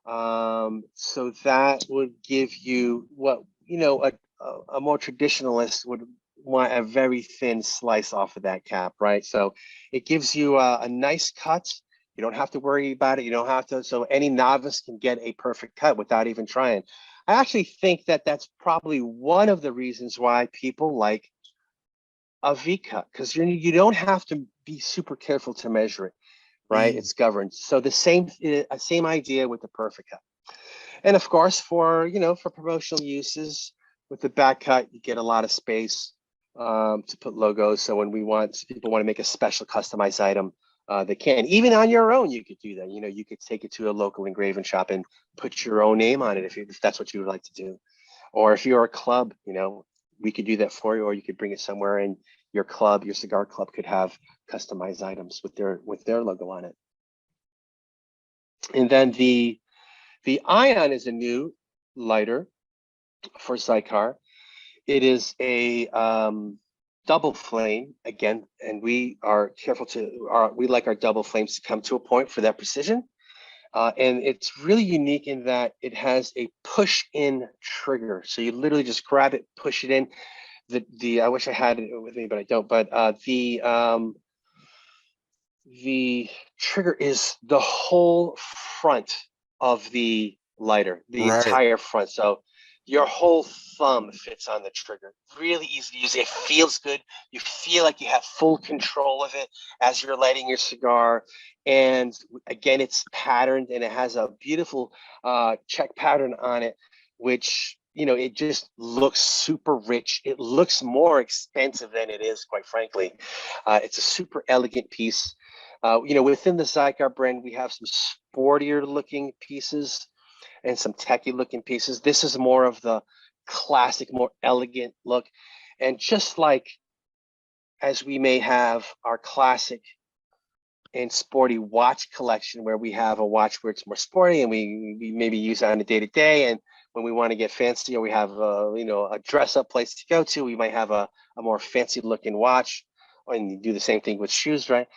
So that would give you what, a more traditionalist would want a very thin slice off of that cap, right? So it gives you a nice cut. You don't have to worry about it. You don't have to. So any novice can get a perfect cut without even trying. I actually think that that's probably one of the reasons why people like a V cut, because you don't have to be super careful to measure it, right? It's governed. So the same idea with the perfect cut. And of course, for promotional uses with the back cut, you get a lot of space to put logos. So when people want to make a special customized item, they can. Even on your own, you could do that. You could take it to a local engraving shop and put your own name on it if that's what you would like to do. Or if you're a club, we could do that for you, or you could bring it somewhere and your cigar club could have customized items with their logo on it. And then the Ion is a new lighter for Xikar. It is a double flame again, and we are careful we like our double flames to come to a point for that precision. And it's really unique in that it has a push-in trigger. So you literally just grab it, push it in. I wish I had it with me, but I don't. But the trigger is the whole front of the lighter, the entire front. So your whole thumb fits on the trigger. Really easy to use. It feels good. You feel like you have full control of it as you're lighting your cigar. And again, it's patterned and it has a beautiful check pattern on it, which, you know, it just looks super rich. It looks more expensive than it is, quite frankly. It's a super elegant piece. You know, within the Xikar brand, we have some sportier looking pieces and some techy looking pieces. This is more of the classic, more elegant look. And just like as we may have our classic and sporty watch collection, where we have a watch where it's more sporty and we maybe use it on a day to day. And when we want to get fancy or we have you know, a dress up place to go to, we might have a more fancy looking watch. And you do the same thing with shoes, right?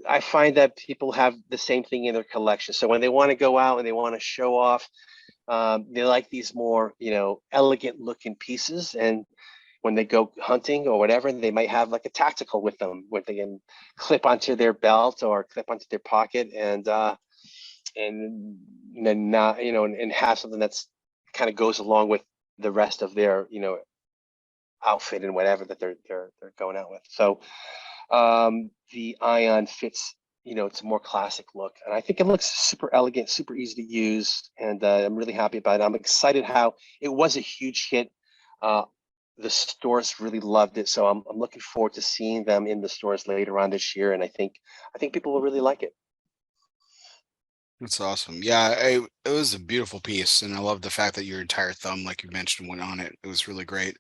I find that people have the same thing in their collection. So when they want to go out and they want to show off, they like these more, you know, elegant looking pieces. And when they go hunting or whatever, they might have like a tactical with them, where they can clip onto their belt or clip onto their pocket, and then not, you know, and have something that's kind of goes along with the rest of their, you know, outfit and whatever that they're going out with. So the Ion fits, you know, it's a more classic look, and I think it looks super elegant, super easy to use, and I'm really happy about it. I'm excited how it was a huge hit. The stores really loved it, so I'm looking forward to seeing them in the stores later on this year, and I think people will really like it. That's awesome. Yeah, it was a beautiful piece, and I love the fact that your entire thumb, like you mentioned, went on it. It was really great.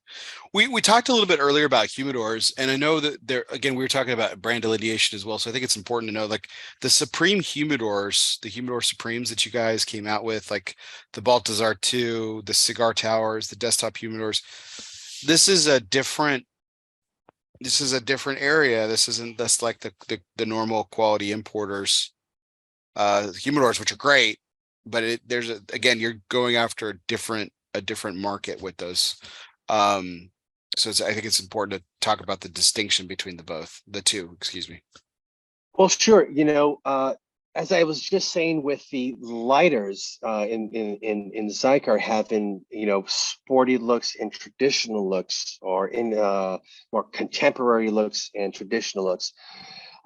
We talked a little bit earlier about humidors, and I know that there again we were talking about brand delineation as well. So I think it's important to know, like the Supreme humidors, the Humidor Supremes that you guys came out with, like the Baltazar 2, the Cigar Towers, the desktop humidors. This is a different. This is a different area. This isn't that's like the normal quality importers humidors, which are great, but there's again, you're going after a different market with those. So I think it's important to talk about the distinction between the two, excuse me. Well, sure. You know, as I was just saying with the lighters in Xikar, having, you know, sporty looks and traditional looks, or in more contemporary looks and traditional looks.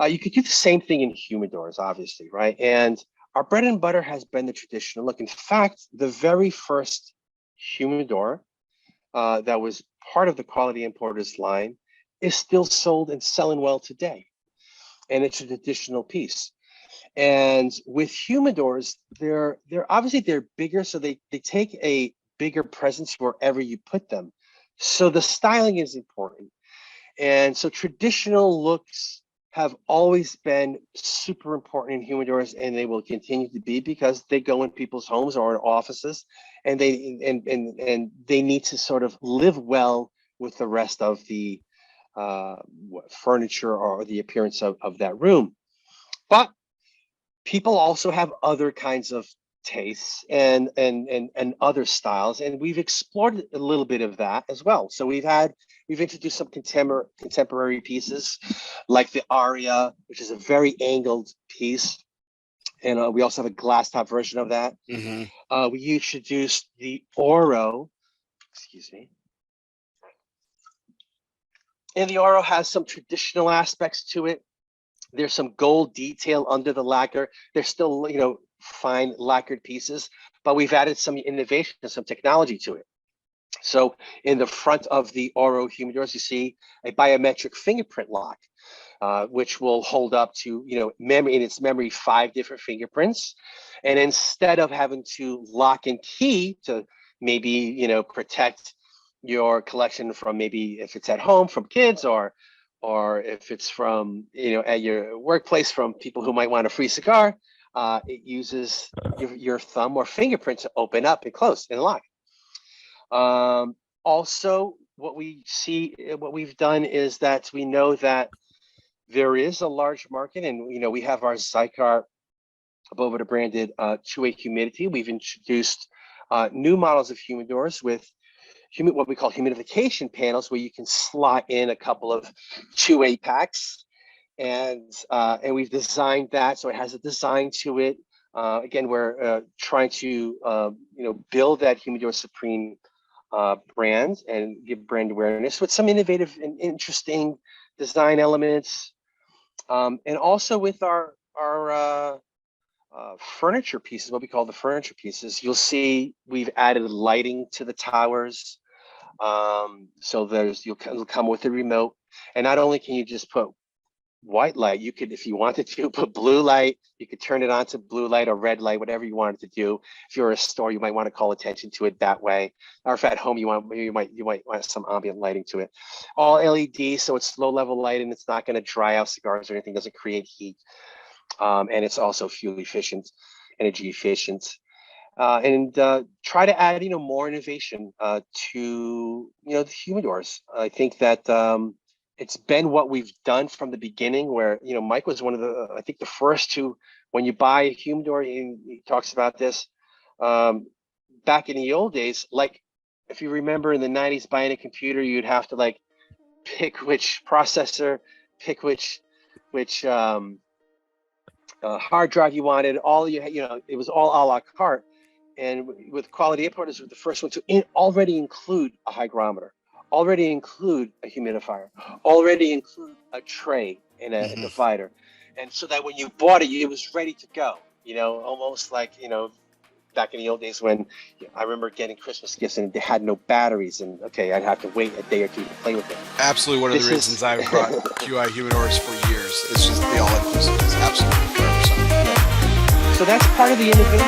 You could do the same thing in humidors, obviously, right? And our bread and butter has been the traditional look. In fact, the very first humidor that was part of the Quality Importers line is still sold and selling well today. And it's a traditional piece. And with humidors, they're obviously they're bigger, so they take a bigger presence wherever you put them. So the styling is important. And so traditional looks have always been super important in humidors, and they will continue to be, because they go in people's homes or in offices, and they need to sort of live well with the rest of the furniture or the appearance of that room. But people also have other kinds of tastes and other styles, and we've explored a little bit of that as well. So we've introduced some contemporary pieces like the Aria, which is a very angled piece, and we also have a glass top version of that. We introduced the Oro, excuse me, and the Oro has some traditional aspects to it. There's some gold detail under the lacquer. There's still, you know, fine lacquered pieces, but we've added some innovation and some technology to it. So in the front of the Oro humidors, you see a biometric fingerprint lock, which will hold up to, you know, in its memory 5 different fingerprints. And instead of having to lock and key to maybe, you know, protect your collection from, maybe if it's at home from kids, or if it's from, you know, at your workplace from people who might want a free cigar, it uses your thumb or fingerprint to open up and close and lock. Also, what we've done is that we know that there is a large market, and, you know, we have our Xikar Boveda branded 2-way humidity. We've introduced new models of humidors with what we call humidification panels, where you can slot in a couple of 2-way packs, and we've designed that so it has a design to it. Again, we're trying to build that Humidor Supreme brand and give brand awareness with some innovative and interesting design elements, and also with our furniture pieces, what we call the furniture pieces. You'll see we've added lighting to the towers. So you'll come with a remote, and not only can you just put white light, you could, if you wanted to, put blue light. You could turn it on to blue light or red light, whatever you wanted to do. If you're a store, you might want to call attention to it that way. Or if at home you might want some ambient lighting to it. All LED, so it's low level lighting. It's not going to dry out cigars or anything. Doesn't create heat, and it's also fuel efficient, energy efficient. And try to add more innovation to the humidors. I think that it's been what we've done from the beginning, where Mike was one of the, I think, the first to, when you buy a humidor, he talks about this, back in the old days, like if you remember in the 90s, buying a computer, you'd have to like pick which processor, pick which hard drive you wanted. It was all a la carte. And with Quality Importers, we're the first one to already include a hygrometer, already include a humidifier, already include a tray and a divider. And so that when you bought it, it was ready to go, almost like, back in the old days when I remember getting Christmas gifts and they had no batteries, and okay, I'd have to wait a day or two to play with it. Absolutely one of the reasons I've brought QI humidors for years. It's just the all-inclusive. It's absolutely 100%. Yeah. So that's part of the innovation,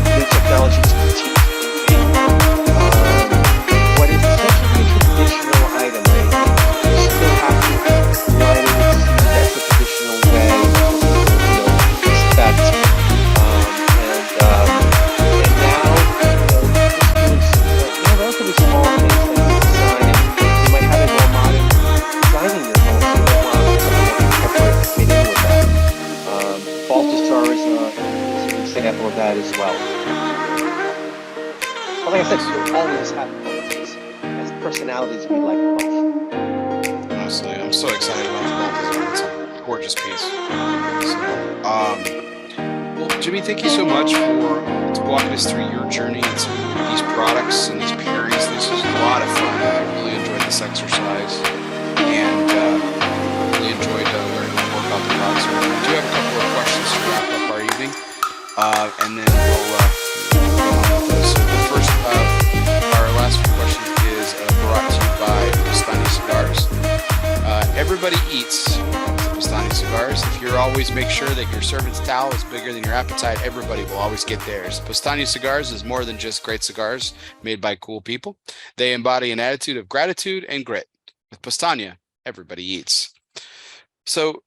new technology to teach what is essentially a traditional item. You still have to line it, that's the traditional way, respect. And now, just doing relatively small things like design, and you might have a more modern designing your home. You might want something more contemporary to fit in with that. Baltasar is an example of that as well. But like I said, you always have qualities as personalities we like both. Honestly, I'm so excited about the Baltasar. It's a gorgeous piece. Well, Jimmy, thank you so much for walking us through your journey and some of these products and these pairings. This was a lot of fun. I really enjoyed this exercise, and really enjoyed learning more about the products. We do have a couple of questions to wrap up our evening, and then we'll go on with those. So the first of our last few questions is brought to you by Bustani Cigars. Everybody eats Bustani Cigars. If you always make sure that your servant's towel is bigger than your appetite, everybody will always get theirs. Bustani Cigars is more than just great cigars made by cool people. They embody an attitude of gratitude and grit. With Bustania, everybody eats. So,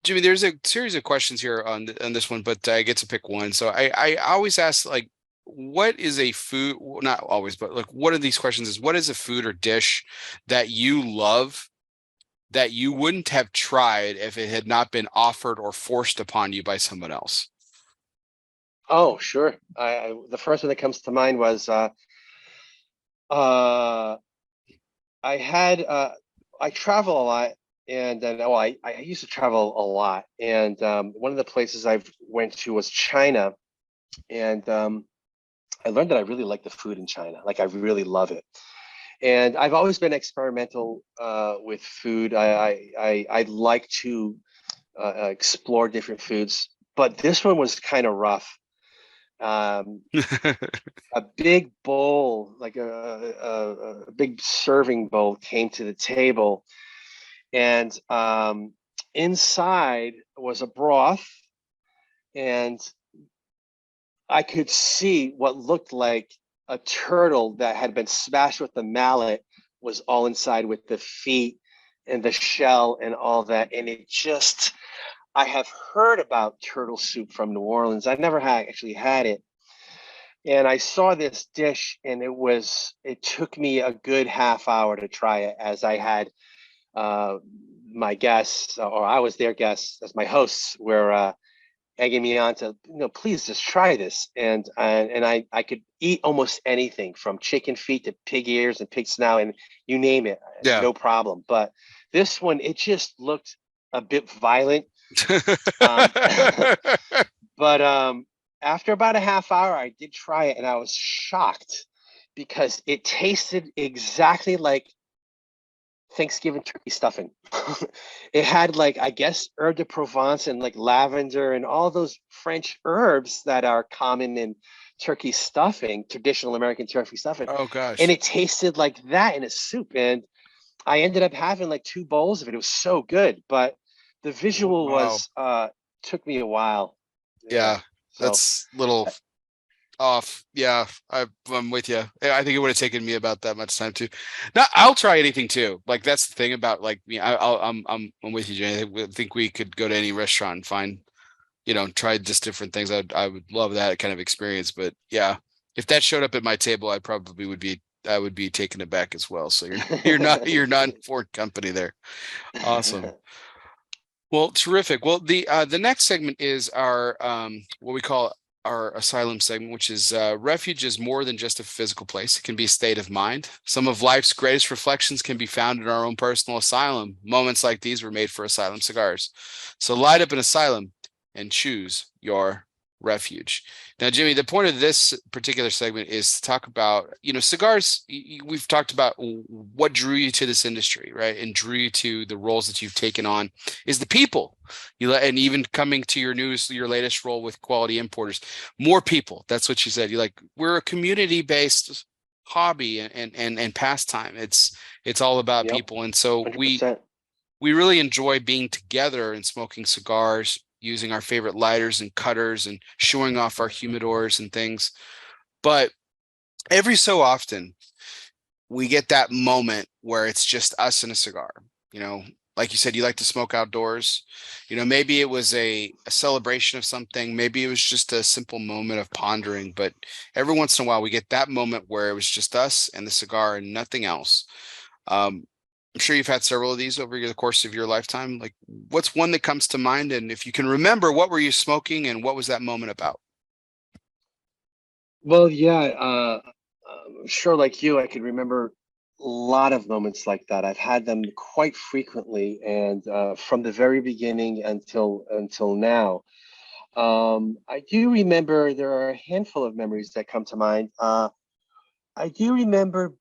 Jimmy, there's a series of questions here on this one, but I get to pick one. So I always ask, like, what is a food, not always, but like, one of these questions is, what is a food or dish that you love that you wouldn't have tried if it had not been offered or forced upon you by someone else? Oh, sure. The first one that comes to mind was I travel a lot, and then I used to travel a lot, and one of the places I went to was China, and I learned that I really like the food in China. Like, I really love it. And I've always been experimental with food. I like to explore different foods, but this one was kind of rough. A big bowl, like a big serving bowl, came to the table, and inside was a broth, and I could see what looked like a turtle that had been smashed with a mallet was all inside with the feet and the shell and all that. And I have heard about turtle soup from New Orleans. I never actually had it. And I saw this dish, and it took me a good half hour to try it, as I had my guests, or I was their guests as my hosts, were egging me on to, please just try this. And I could eat almost anything from chicken feet to pig ears and pig snout, and you name it, Yeah. no problem. But this one, it just looked a bit violent. Um, but after about a half hour, I did try it, and I was shocked because it tasted exactly like Thanksgiving turkey stuffing. It had, like, I guess, herb de Provence and like lavender and all those French herbs that are common in turkey stuffing, traditional American turkey stuffing. Oh And gosh. it tasted like that in a soup. And I ended up having like 2 bowls of it. It was so good, but the visual Wow. was took me a while. Yeah. Yeah, So that's little uh, off. Yeah, I'm with you. I think it would have taken me about that much time too. Now I'll try anything too. Like that's the thing about like me. I'm with you, Jay. I think we could go to any restaurant and find, try just different things. I would love that kind of experience. But yeah, if that showed up at my table, I would be taken aback as well. So you're not in foreign company there. Awesome. Well, terrific. Well, the next segment is our what we call our asylum segment, which is refuge is more than just a physical place. It can be a state of mind. Some of life's greatest reflections can be found in our own personal asylum. Moments like these were made for Asylum cigars. So light up an asylum and choose your refuge. Now, Jimmy, the point of this particular segment is to talk about, cigars. We've talked about what drew you to this industry, right? And drew you to the roles that you've taken on is the people. And even coming to your latest role with Quality Importers, more people. That's what you said. We're a community-based hobby and pastime. It's all about yep, people. And so we 100%. we really enjoy being together and smoking cigars, using our favorite lighters and cutters and showing off our humidors and things. But every so often, we get that moment where it's just us and a cigar. You know, like you said, you like to smoke outdoors. Maybe it was a celebration of something. Maybe it was just a simple moment of pondering. But every once in a while, we get that moment where it was just us and the cigar and nothing else. I'm sure you've had several of these over the course of your lifetime. Like, what's one that comes to mind? And if you can remember, what were you smoking and what was that moment about? Well, yeah, sure, like you, I could remember a lot of moments like that. I've had them quite frequently, and from the very beginning until now. I do remember there are a handful of memories that come to mind. I do remember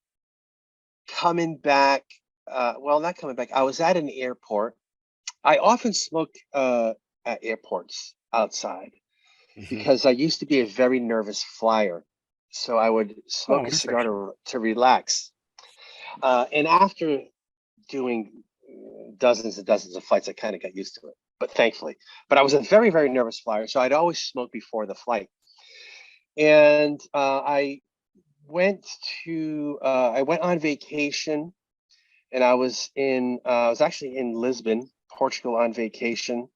coming back. Well, not coming back. I was at an airport. I often smoked at airports outside Hmm. because I used to be a very nervous flyer. So I would Oh, smoke a cigar interesting. to relax. And after doing dozens and dozens of flights, I kind of got used to it, but thankfully. But I was a very, very nervous flyer. So I'd always smoke before the flight. And went I went on vacation, and I was actually in Lisbon, Portugal, on vacation.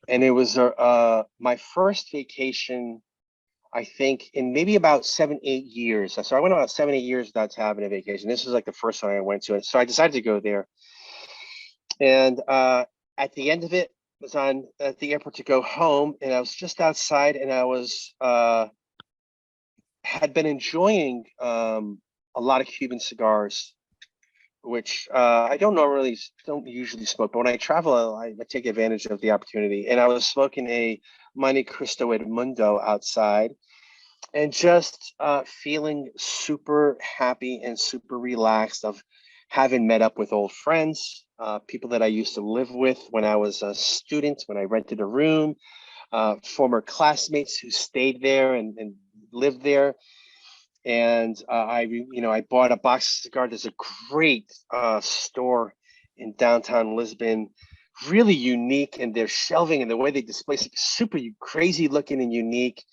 And it was my first vacation, I think, in maybe about 7, 8 years. So I went about 7, 8 years without having a vacation. This was like the first one I went to. And so I decided to go there. And at the end of it, was on at the airport to go home. And I was just outside, and I was had been enjoying a lot of Cuban cigars, which I don't usually smoke, but when I travel, I take advantage of the opportunity. And I was smoking a Monte Cristo Edmundo outside, and just feeling super happy and super relaxed of having met up with old friends, people that I used to live with when I was a student, when I rented a room, former classmates who stayed there and lived there. And I bought a box of cigars. There's a great store in downtown Lisbon, really unique, and their shelving and the way they display is super crazy looking and unique.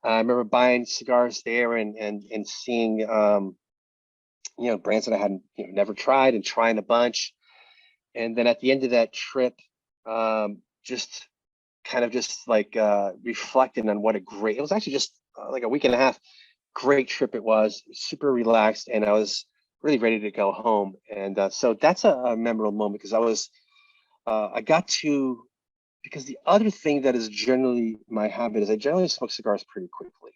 I remember buying cigars there and seeing brands that I hadn't never tried, and trying a bunch. And then at the end of that trip, just kind of just like reflecting on what a great, it was actually just like a week and a half, great trip it was, super relaxed, and I was really ready to go home. And so that's a memorable moment because I got to, because the other thing that is generally my habit is I generally smoke cigars pretty quickly.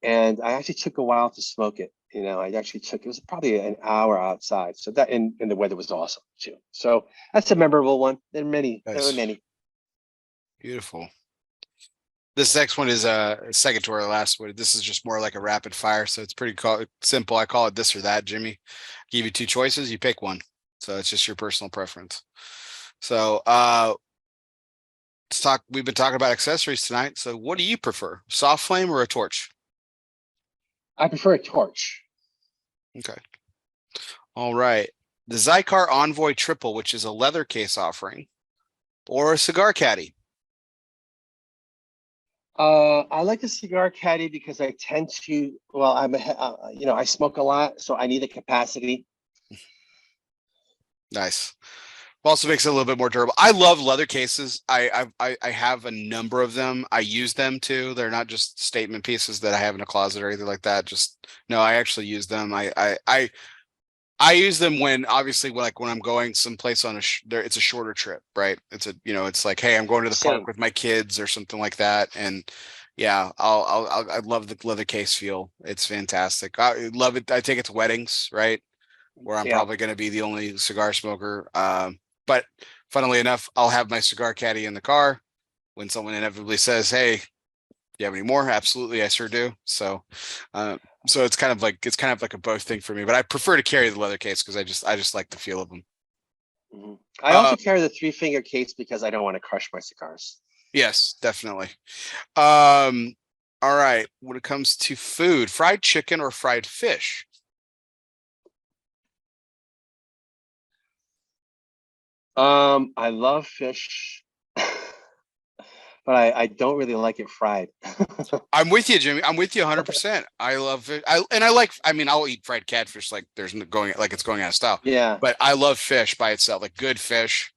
And I actually took a while to smoke it. I actually took, it was probably an hour outside. So that, and the weather was awesome too. So that's a memorable one. There were Nice. many. Beautiful. This next one is second to our last one. This is just more like a rapid fire, so it's pretty simple. I call it this or that, Jimmy. Give you two choices, you pick one. So it's just your personal preference. So let's talk. We've been talking about accessories tonight. So what do you prefer? Soft flame or a torch? I prefer a torch. Okay. All right. The Xikar Envoy Triple, which is a leather case offering, or a cigar caddy. I like the cigar caddy because I tend to, well, I smoke a lot, so I need the capacity. Nice. Also makes it a little bit more durable. I love leather cases. I have a number of them. I use them too. They're not just statement pieces that I have in a closet or anything like that. Just no, I actually use them. I use them when obviously when I'm going someplace on it's a shorter trip, right? It's like, hey, I'm going to the Same. park with my kids or something like that, and yeah, I love the leather case feel. It's fantastic. I love it. I take it to weddings, right? Where I'm Yeah. probably going to be the only cigar smoker. But funnily enough, I'll have my cigar caddy in the car when someone inevitably says, "Hey, do you have any more?" Absolutely, I sure do. So it's kind of like a both thing for me. But I prefer to carry the leather case because I just like the feel of them. Mm-hmm. I also carry the 3-finger case because I don't want to crush my cigars. Yes, definitely. All right. When it comes to food, fried chicken or fried fish? I love fish, but I don't really like it fried. I'm with you, Jimmy. I'm with you 100%. I love it. I mean, I'll eat fried catfish like it's going out of style. Yeah. But I love fish by itself. Like good fish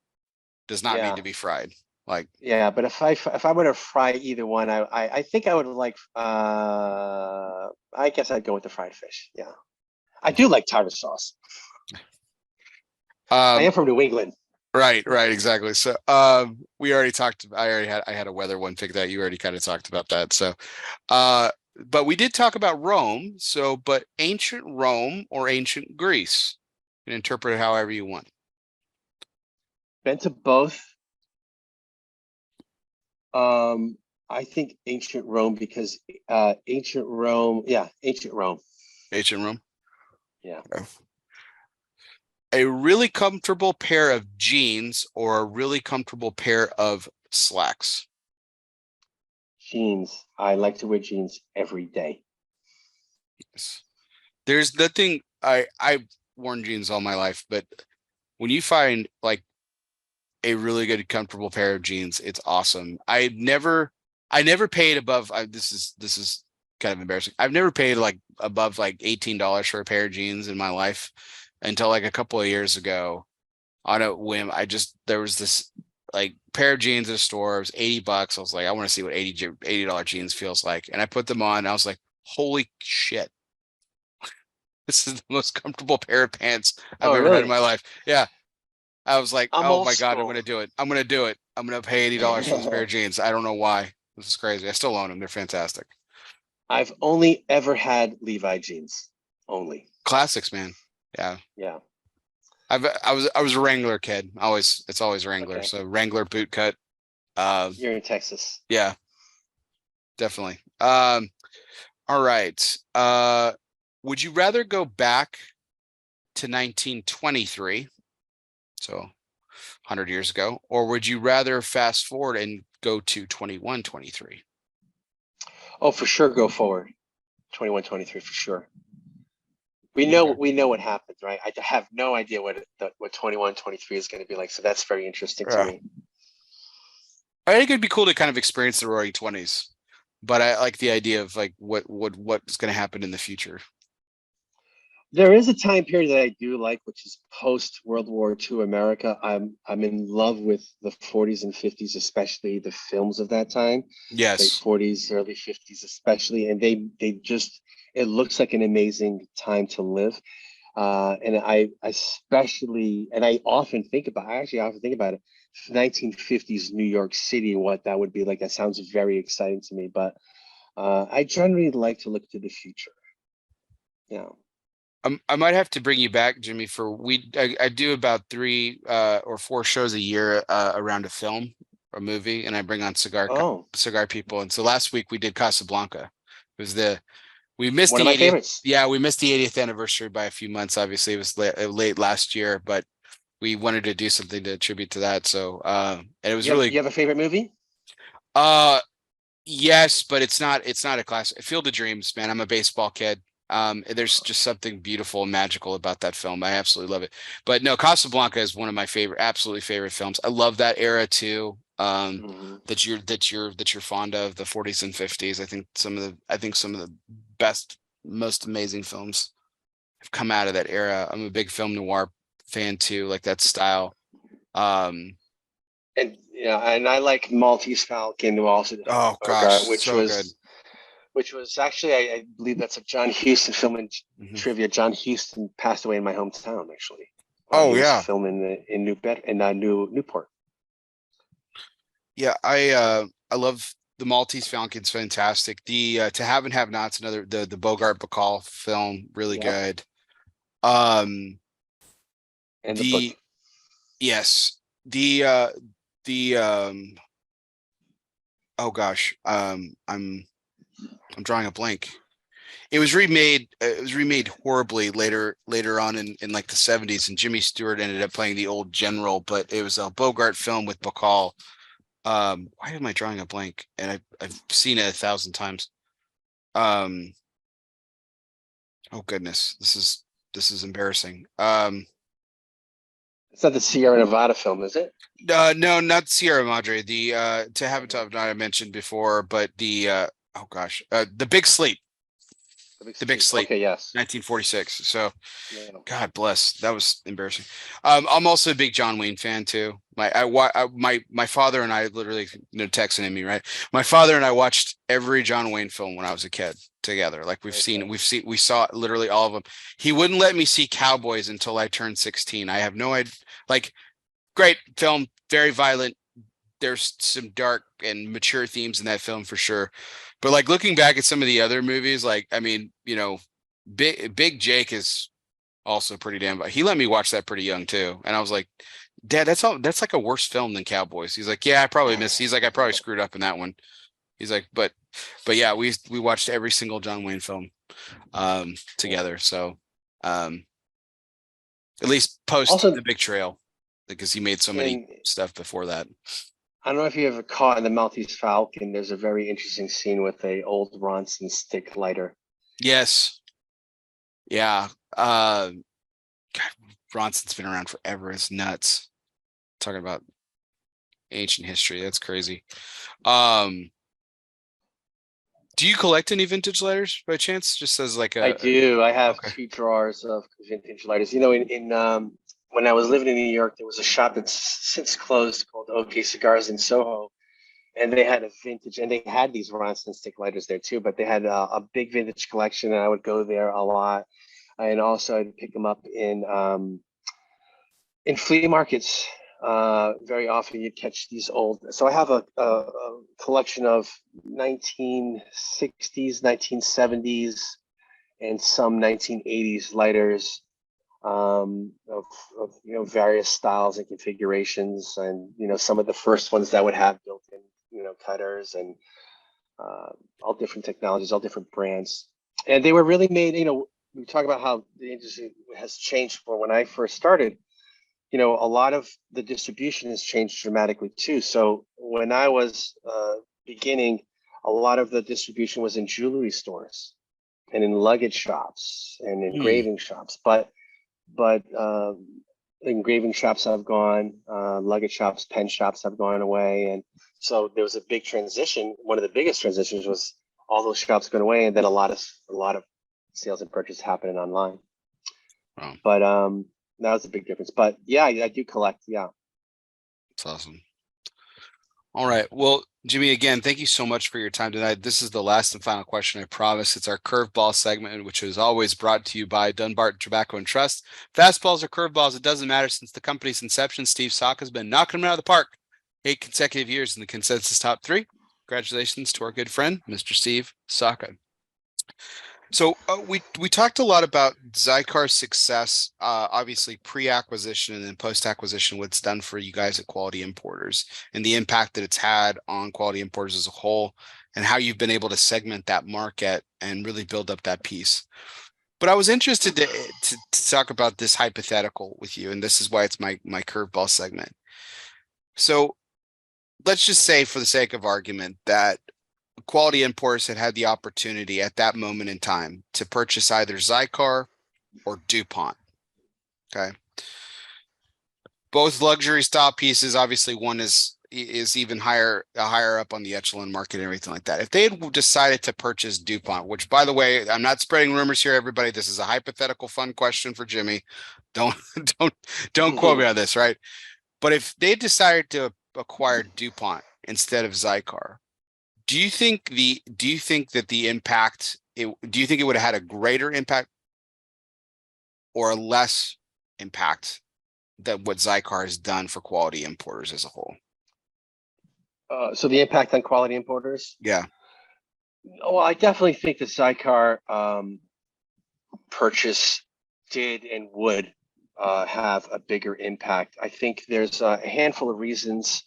does not need Yeah. to be fried. Like, Yeah, but if I were to fry either one, I think I would like I guess I'd go with the fried fish. Yeah. I do like tartar sauce. I um, am from New England. right, exactly. So, we already talked. I had a weather one pick that you already kind of talked about that. So, but we did talk about Rome. So, but ancient Rome or ancient Greece, you can interpret it however you want. Been to both. I think ancient Rome because ancient Rome, yeah, ancient Rome. Ancient Rome. Yeah. Okay. A really comfortable pair of jeans or a really comfortable pair of slacks? Jeans. I like to wear jeans every day. Yes. There's nothing I've worn jeans all my life, but when you find like a really good comfortable pair of jeans, it's awesome. I never paid above this is kind of embarrassing. I've never paid like above like $18 for a pair of jeans in my life until like a couple of years ago on a whim. There was this like pair of jeans at a store. It was $80. I was like, I want to see what $80 jeans feels like. And I put them on. And I was like, holy shit. This is the most comfortable pair of pants I've Oh, ever had in really? my life. Yeah. I was like, I'm oh old my God, I'm school. gonna do it. I'm gonna do it. I'm gonna pay $80 for this pair of jeans. I don't know why. This is crazy. I still own them. They're fantastic. I've only ever had Levi jeans. Only. Classics, man. Yeah. Yeah. I was a Wrangler kid. It's always Wrangler. Okay. So Wrangler boot cut. You're in Texas. Yeah, definitely. All right. Would you rather go back to 1923, so 100 years ago, or would you rather fast forward and go to 2123? Oh, for sure, go forward. 21, 23 for sure. Okay. We know what happens, right? I have no idea what 21, 23 is going to be like. So that's very interesting to Yeah. me. I think it'd be cool to kind of experience the roaring 20s, but I like the idea of like what's going to happen in the future. There is a time period that I do like, which is post World War II America. I'm in love with the 40s and 50s, especially the films of that time, late Yes. 40s, early 50s, especially, and they just it looks like an amazing time to live. And I actually often think about it, 1950s New York City, what that would be like. That sounds very exciting to me, but I generally like to look to the future. Yeah. I might have to bring you back, Jimmy, for I do about 3 or 4 shows a year around a film or movie, and I bring on Oh, cigar people. And so last week we did Casablanca. It was we missed one of the my 80th. favorites. Yeah, we missed the 80th anniversary by a few months. Obviously, it was late last year, but we wanted to do something to attribute to that. So, and it was You have a favorite movie? uh, yes, but it's not a classic. Field of Dreams, man. I'm a baseball kid. There's just something beautiful and magical about that film. I absolutely love it. But no, Casablanca is one of my absolutely favorite films. I love that era too. Hmm. That you're fond of, the 40s and 50s. I think some of the best, most amazing films have come out of that era. I'm a big film noir fan too, like that style. Um, And yeah, and I like Maltese Falcon, who also did Humphrey oh gosh, Bogart, so good. which was actually I believe that's a John Huston film in Mhm. trivia. John Huston passed away in my hometown actually while Oh he was yeah. filming in Newport. Yeah, I love the Maltese Falcon's fantastic. The To Have and Have Nots, another the Bogart Bacall film, really Yep, good. Um and the book. the yes, the oh gosh, I'm drawing a blank. It was remade horribly later on in like the 70s, and Jimmy Stewart ended up playing the old general, but it was a Bogart film with Bacall. Why am I drawing a blank? And I've seen it 1,000 times. Um, oh goodness, this is embarrassing. It's not the Sierra Nevada film, is it? No, not Sierra Madre. The To Have and to Have Not I mentioned before, but the oh gosh, The Big Sleep. The Big The Big Sleep. Sleep, Okay, yes. 1946. So Yeah. God bless. That was embarrassing. I'm also a big John Wayne fan too. My father and I literally, texting me, right? My father and I watched every John Wayne film when I was a kid together. Like Okay. we saw literally all of them. He wouldn't let me see Cowboys until I turned 16. I have no idea. Like, great film, very violent. There's some dark and mature themes in that film for sure. But like looking back at some of the other movies, like I mean, Big Jake is also pretty damn. He let me watch that pretty young too, and I was like, "Dad, that's all. That's like a worse film than Cowboys." He's like, "Yeah, I probably missed." He's like, "I probably screwed up in that one." He's like, "But yeah, we watched every single John Wayne film Yeah. together." So um, at least post Also, the Big Trail, because he made so many in stuff before that. I don't know if you ever caught in the Maltese Falcon. There's a very interesting scene with a old Ronson stick lighter. Yes, yeah. God, Bronson's been around forever. It's nuts. Talking about ancient history, that's crazy. Um, Do you collect any vintage lighters by chance? Just as like I do. I have okay. two drawers of vintage lighters. In when I was living in New York, there was a shop that's since closed called OK Cigars in Soho, and they had a vintage, and they had these Ronson stick lighters there too. But they had a big vintage collection, and I would go there a lot, and also I'd pick them up in flea markets. Very often you'd catch these old. So I have a collection of 1960s, 1970s, and some 1980s lighters of various styles and configurations, and some of the first ones that would have built-in cutters and uh, all different technologies, all different brands, and they were really made. We talk about how the industry has changed for when I first started. A lot of the distribution has changed dramatically too. So when I was beginning, a lot of the distribution was in jewelry stores and in luggage shops and Hmm. engraving shops. But engraving shops have gone, luggage shops, pen shops have gone away, and so there was a big transition. One of the biggest transitions was all those shops going away, and then a lot of sales and purchase happening online. Oh, But that was a big difference. But yeah, I do collect. Yeah. that's awesome. All right. Well, Jimmy, again, thank you so much for your time tonight. This is the last and final question, I promise. It's our curveball segment, which is always brought to you by Dunbarton Tobacco and Trust. Fastballs or curveballs, it doesn't matter. Since the company's inception, Steve Saka has been knocking them out of the park 8 consecutive years in the consensus top 3. Congratulations to our good friend, Mr. Steve Saka. So we talked a lot about Zykar's success, obviously pre-acquisition and then post-acquisition, what's done for you guys at Quality Importers and the impact that it's had on Quality Importers as a whole, and how you've been able to segment that market and really build up that piece. But I was interested to talk about this hypothetical with you, and this is why it's my curveball segment. So let's just say, for the sake of argument, that Quality Importers had had the opportunity at that moment in time to purchase either Xikar or DuPont. Okay. Both luxury style pieces. Obviously, one is even higher up on the echelon market and everything like that. If they had decided to purchase DuPont, which, by the way, I'm not spreading rumors here, everybody. This is a hypothetical fun question for Jimmy. Don't don't don't quote me on this, right? But if they decided to acquire DuPont instead of Xikar, do you think that the impact do you think it would have had a greater impact or a less impact than what Xikar has done for Quality Importers as a whole? So the impact on Quality Importers. Yeah. Well, I definitely think the Xikar purchase did and would have a bigger impact. I think there's a handful of reasons.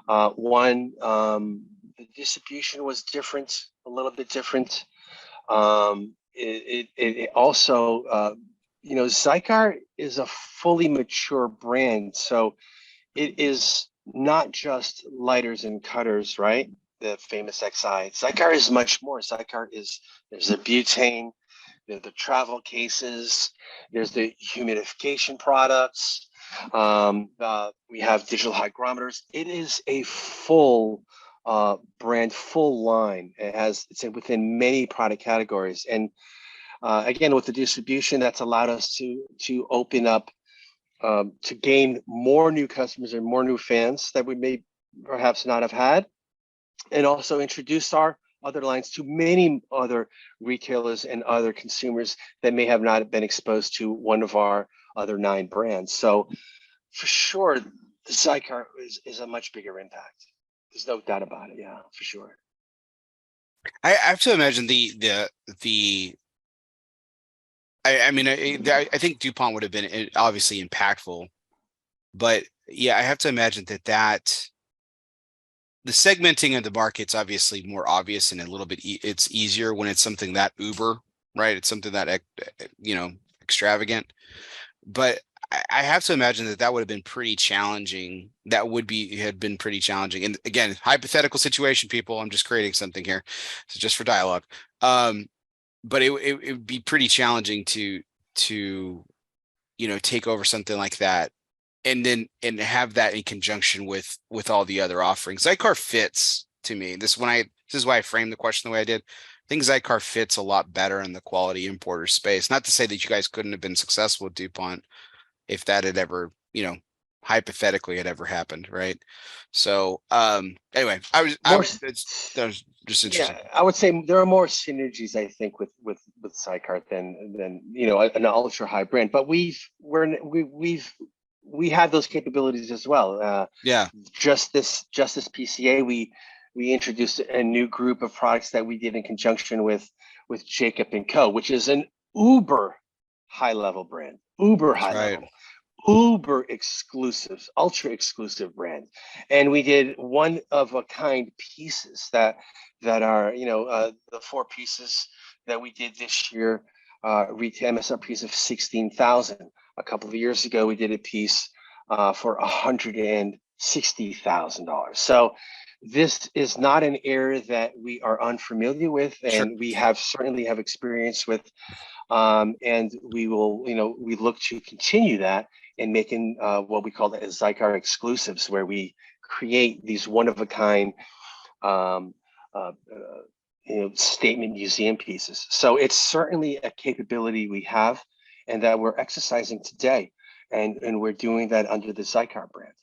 One, the distribution was different, a little bit different. It also, Xikar is a fully mature brand, so it is not just lighters and cutters, right? The famous XI. Xikar is much more. There's a butane, there's the travel cases, there's the humidification products. We have digital hygrometers. It is a full brand, full line. It's within many product categories. And again, with the distribution, that's allowed us to open up, to gain more new customers and more new fans that we may perhaps not have had, and also introduce our other lines to many other retailers and other consumers that may have not been exposed to one of our other 9 brands. So for sure, the Xikar is a much bigger impact. There's no doubt about it. Yeah, for sure. I have to imagine I mean, I think DuPont would have been obviously impactful, but yeah, I have to imagine that the segmenting of the market's obviously more obvious and a little bit it's easier when it's something that uber, right? It's something that extravagant. But I have to imagine that would have been pretty challenging. Had been pretty challenging. And again, hypothetical situation, people. I'm just creating something here, so just for dialogue. But it would be pretty challenging to take over something like that and have that in conjunction with all the other offerings. Xikar fits to me. This is why I framed the question the way I did. I think Xikar fits a lot better in the Quality Importer space. Not to say that you guys couldn't have been successful with DuPont if that had ever, hypothetically had ever happened, right? So anyway, that was just interesting. Yeah, I would say there are more synergies, I think, with Xikar than an ultra high brand. But we have those capabilities as well. Yeah. Just this PCA, we introduced a new group of products that we did in conjunction with Jacob and Co., which is an uber high level brand, level, uber exclusive, ultra exclusive brand. And we did one of a kind pieces that are, the 4 pieces that we did this year, retail MSRPs of $16,000. A couple of years ago, we did a piece for $160,000. So this is not an area that we are unfamiliar with, and Sure. we certainly have experience with, and we will, we look to continue that in making what we call the Xikar exclusives, where we create these one of a kind statement museum pieces. So it's certainly a capability we have and that we're exercising today. And we're doing that under the Xikar brand.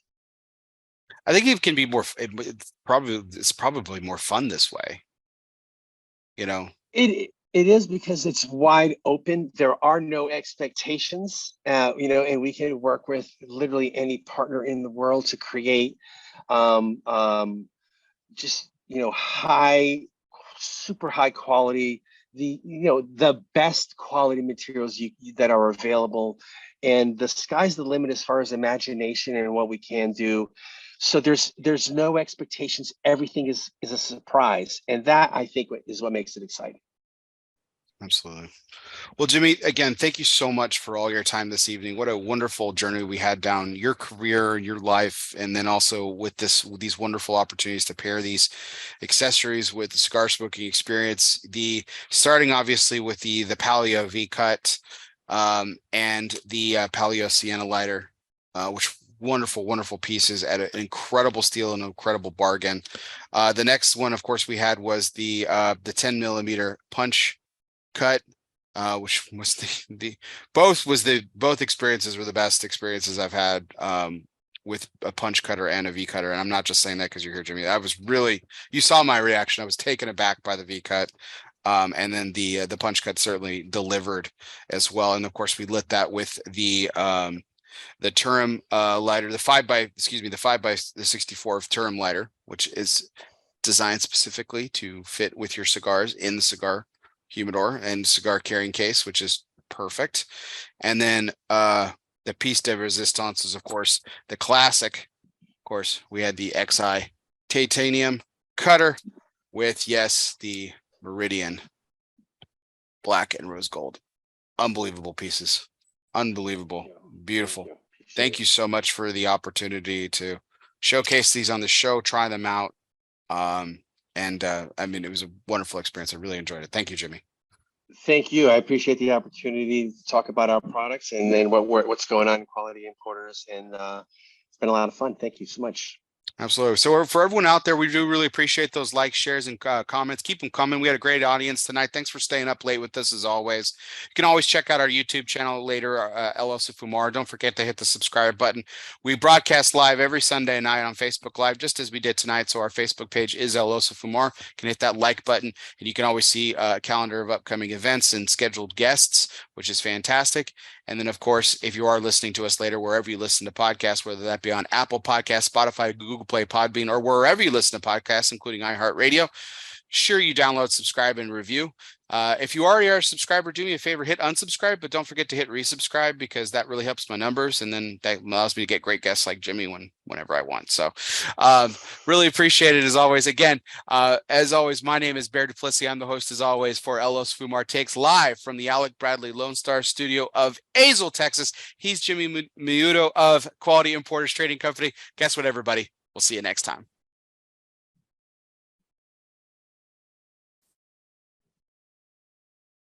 I think it can be more. It's probably more fun this way. It is, because it's wide open. There are no expectations, and we can work with literally any partner in the world to create just super high quality the best quality materials that are available, and the sky's the limit as far as imagination and what we can do. So there's no expectations. Everything is a surprise, and that, I think, is what makes it exciting. Absolutely. Well, Jimmy, again, thank you so much for all your time this evening. What a wonderful journey we had down your career, your life, and then also with these wonderful opportunities to pair these accessories with the cigar smoking experience. The starting obviously with the Palio V cut and the Palio Sienna lighter, which wonderful pieces at an incredible steal and an incredible bargain. The next one, of course, we had was the 10 millimeter punch cut, which was both experiences were the best experiences I've had with a punch cutter and a V cutter. And I'm not just saying that because you're here, Jimmy. I was really, you saw my reaction. I was taken aback by the V cut. And then the punch cut certainly delivered as well. And of course we lit that with the Turum lighter, the 5x64 Turum lighter, which is designed specifically to fit with your cigars in the cigar humidor and cigar carrying case, which is perfect. And then the piece de resistance is, of course, the classic. Of course, we had the XI titanium cutter with, yes, the Meridian black and rose gold. Unbelievable pieces. Unbelievable. Beautiful. Thank you so much for the opportunity to showcase these on the show, try them out. I mean, it was a wonderful experience. I really enjoyed it. Thank you, Jimmy. Thank you. I appreciate the opportunity to talk about our products and then what's going on in Quality Importers. And it's been a lot of fun. Thank you so much. Absolutely. So for everyone out there, we do really appreciate those likes, shares, and comments. Keep them coming. We had a great audience tonight. Thanks for staying up late with us as always. You can always check out our YouTube channel later, ELOSOFUMAR. Don't forget to hit the subscribe button. We broadcast live every Sunday night on Facebook Live, just as we did tonight. So our Facebook page is ELOSOFUMAR. You can hit that like button, and you can always see a calendar of upcoming events and scheduled guests, which is fantastic. And then, of course, if you are listening to us later, wherever you listen to podcasts, whether that be on Apple Podcasts, Spotify, Google Play, Podbean, or wherever you listen to podcasts, including iHeartRadio, sure you download, subscribe, and review. If you already are a subscriber, do me a favor, hit unsubscribe, but don't forget to hit resubscribe because that really helps my numbers. And then that allows me to get great guests like Jimmy whenever I want. So really appreciate it as always. Again, as always, my name is Bear Duplessis. I'm the host as always for ELOSOFUMARTAKES live from the Alec Bradley Lone Star studio of Azle, Texas. He's Jimmy Miudo of Quality Importers Trading Company. Guess what, everybody? We'll see you next time.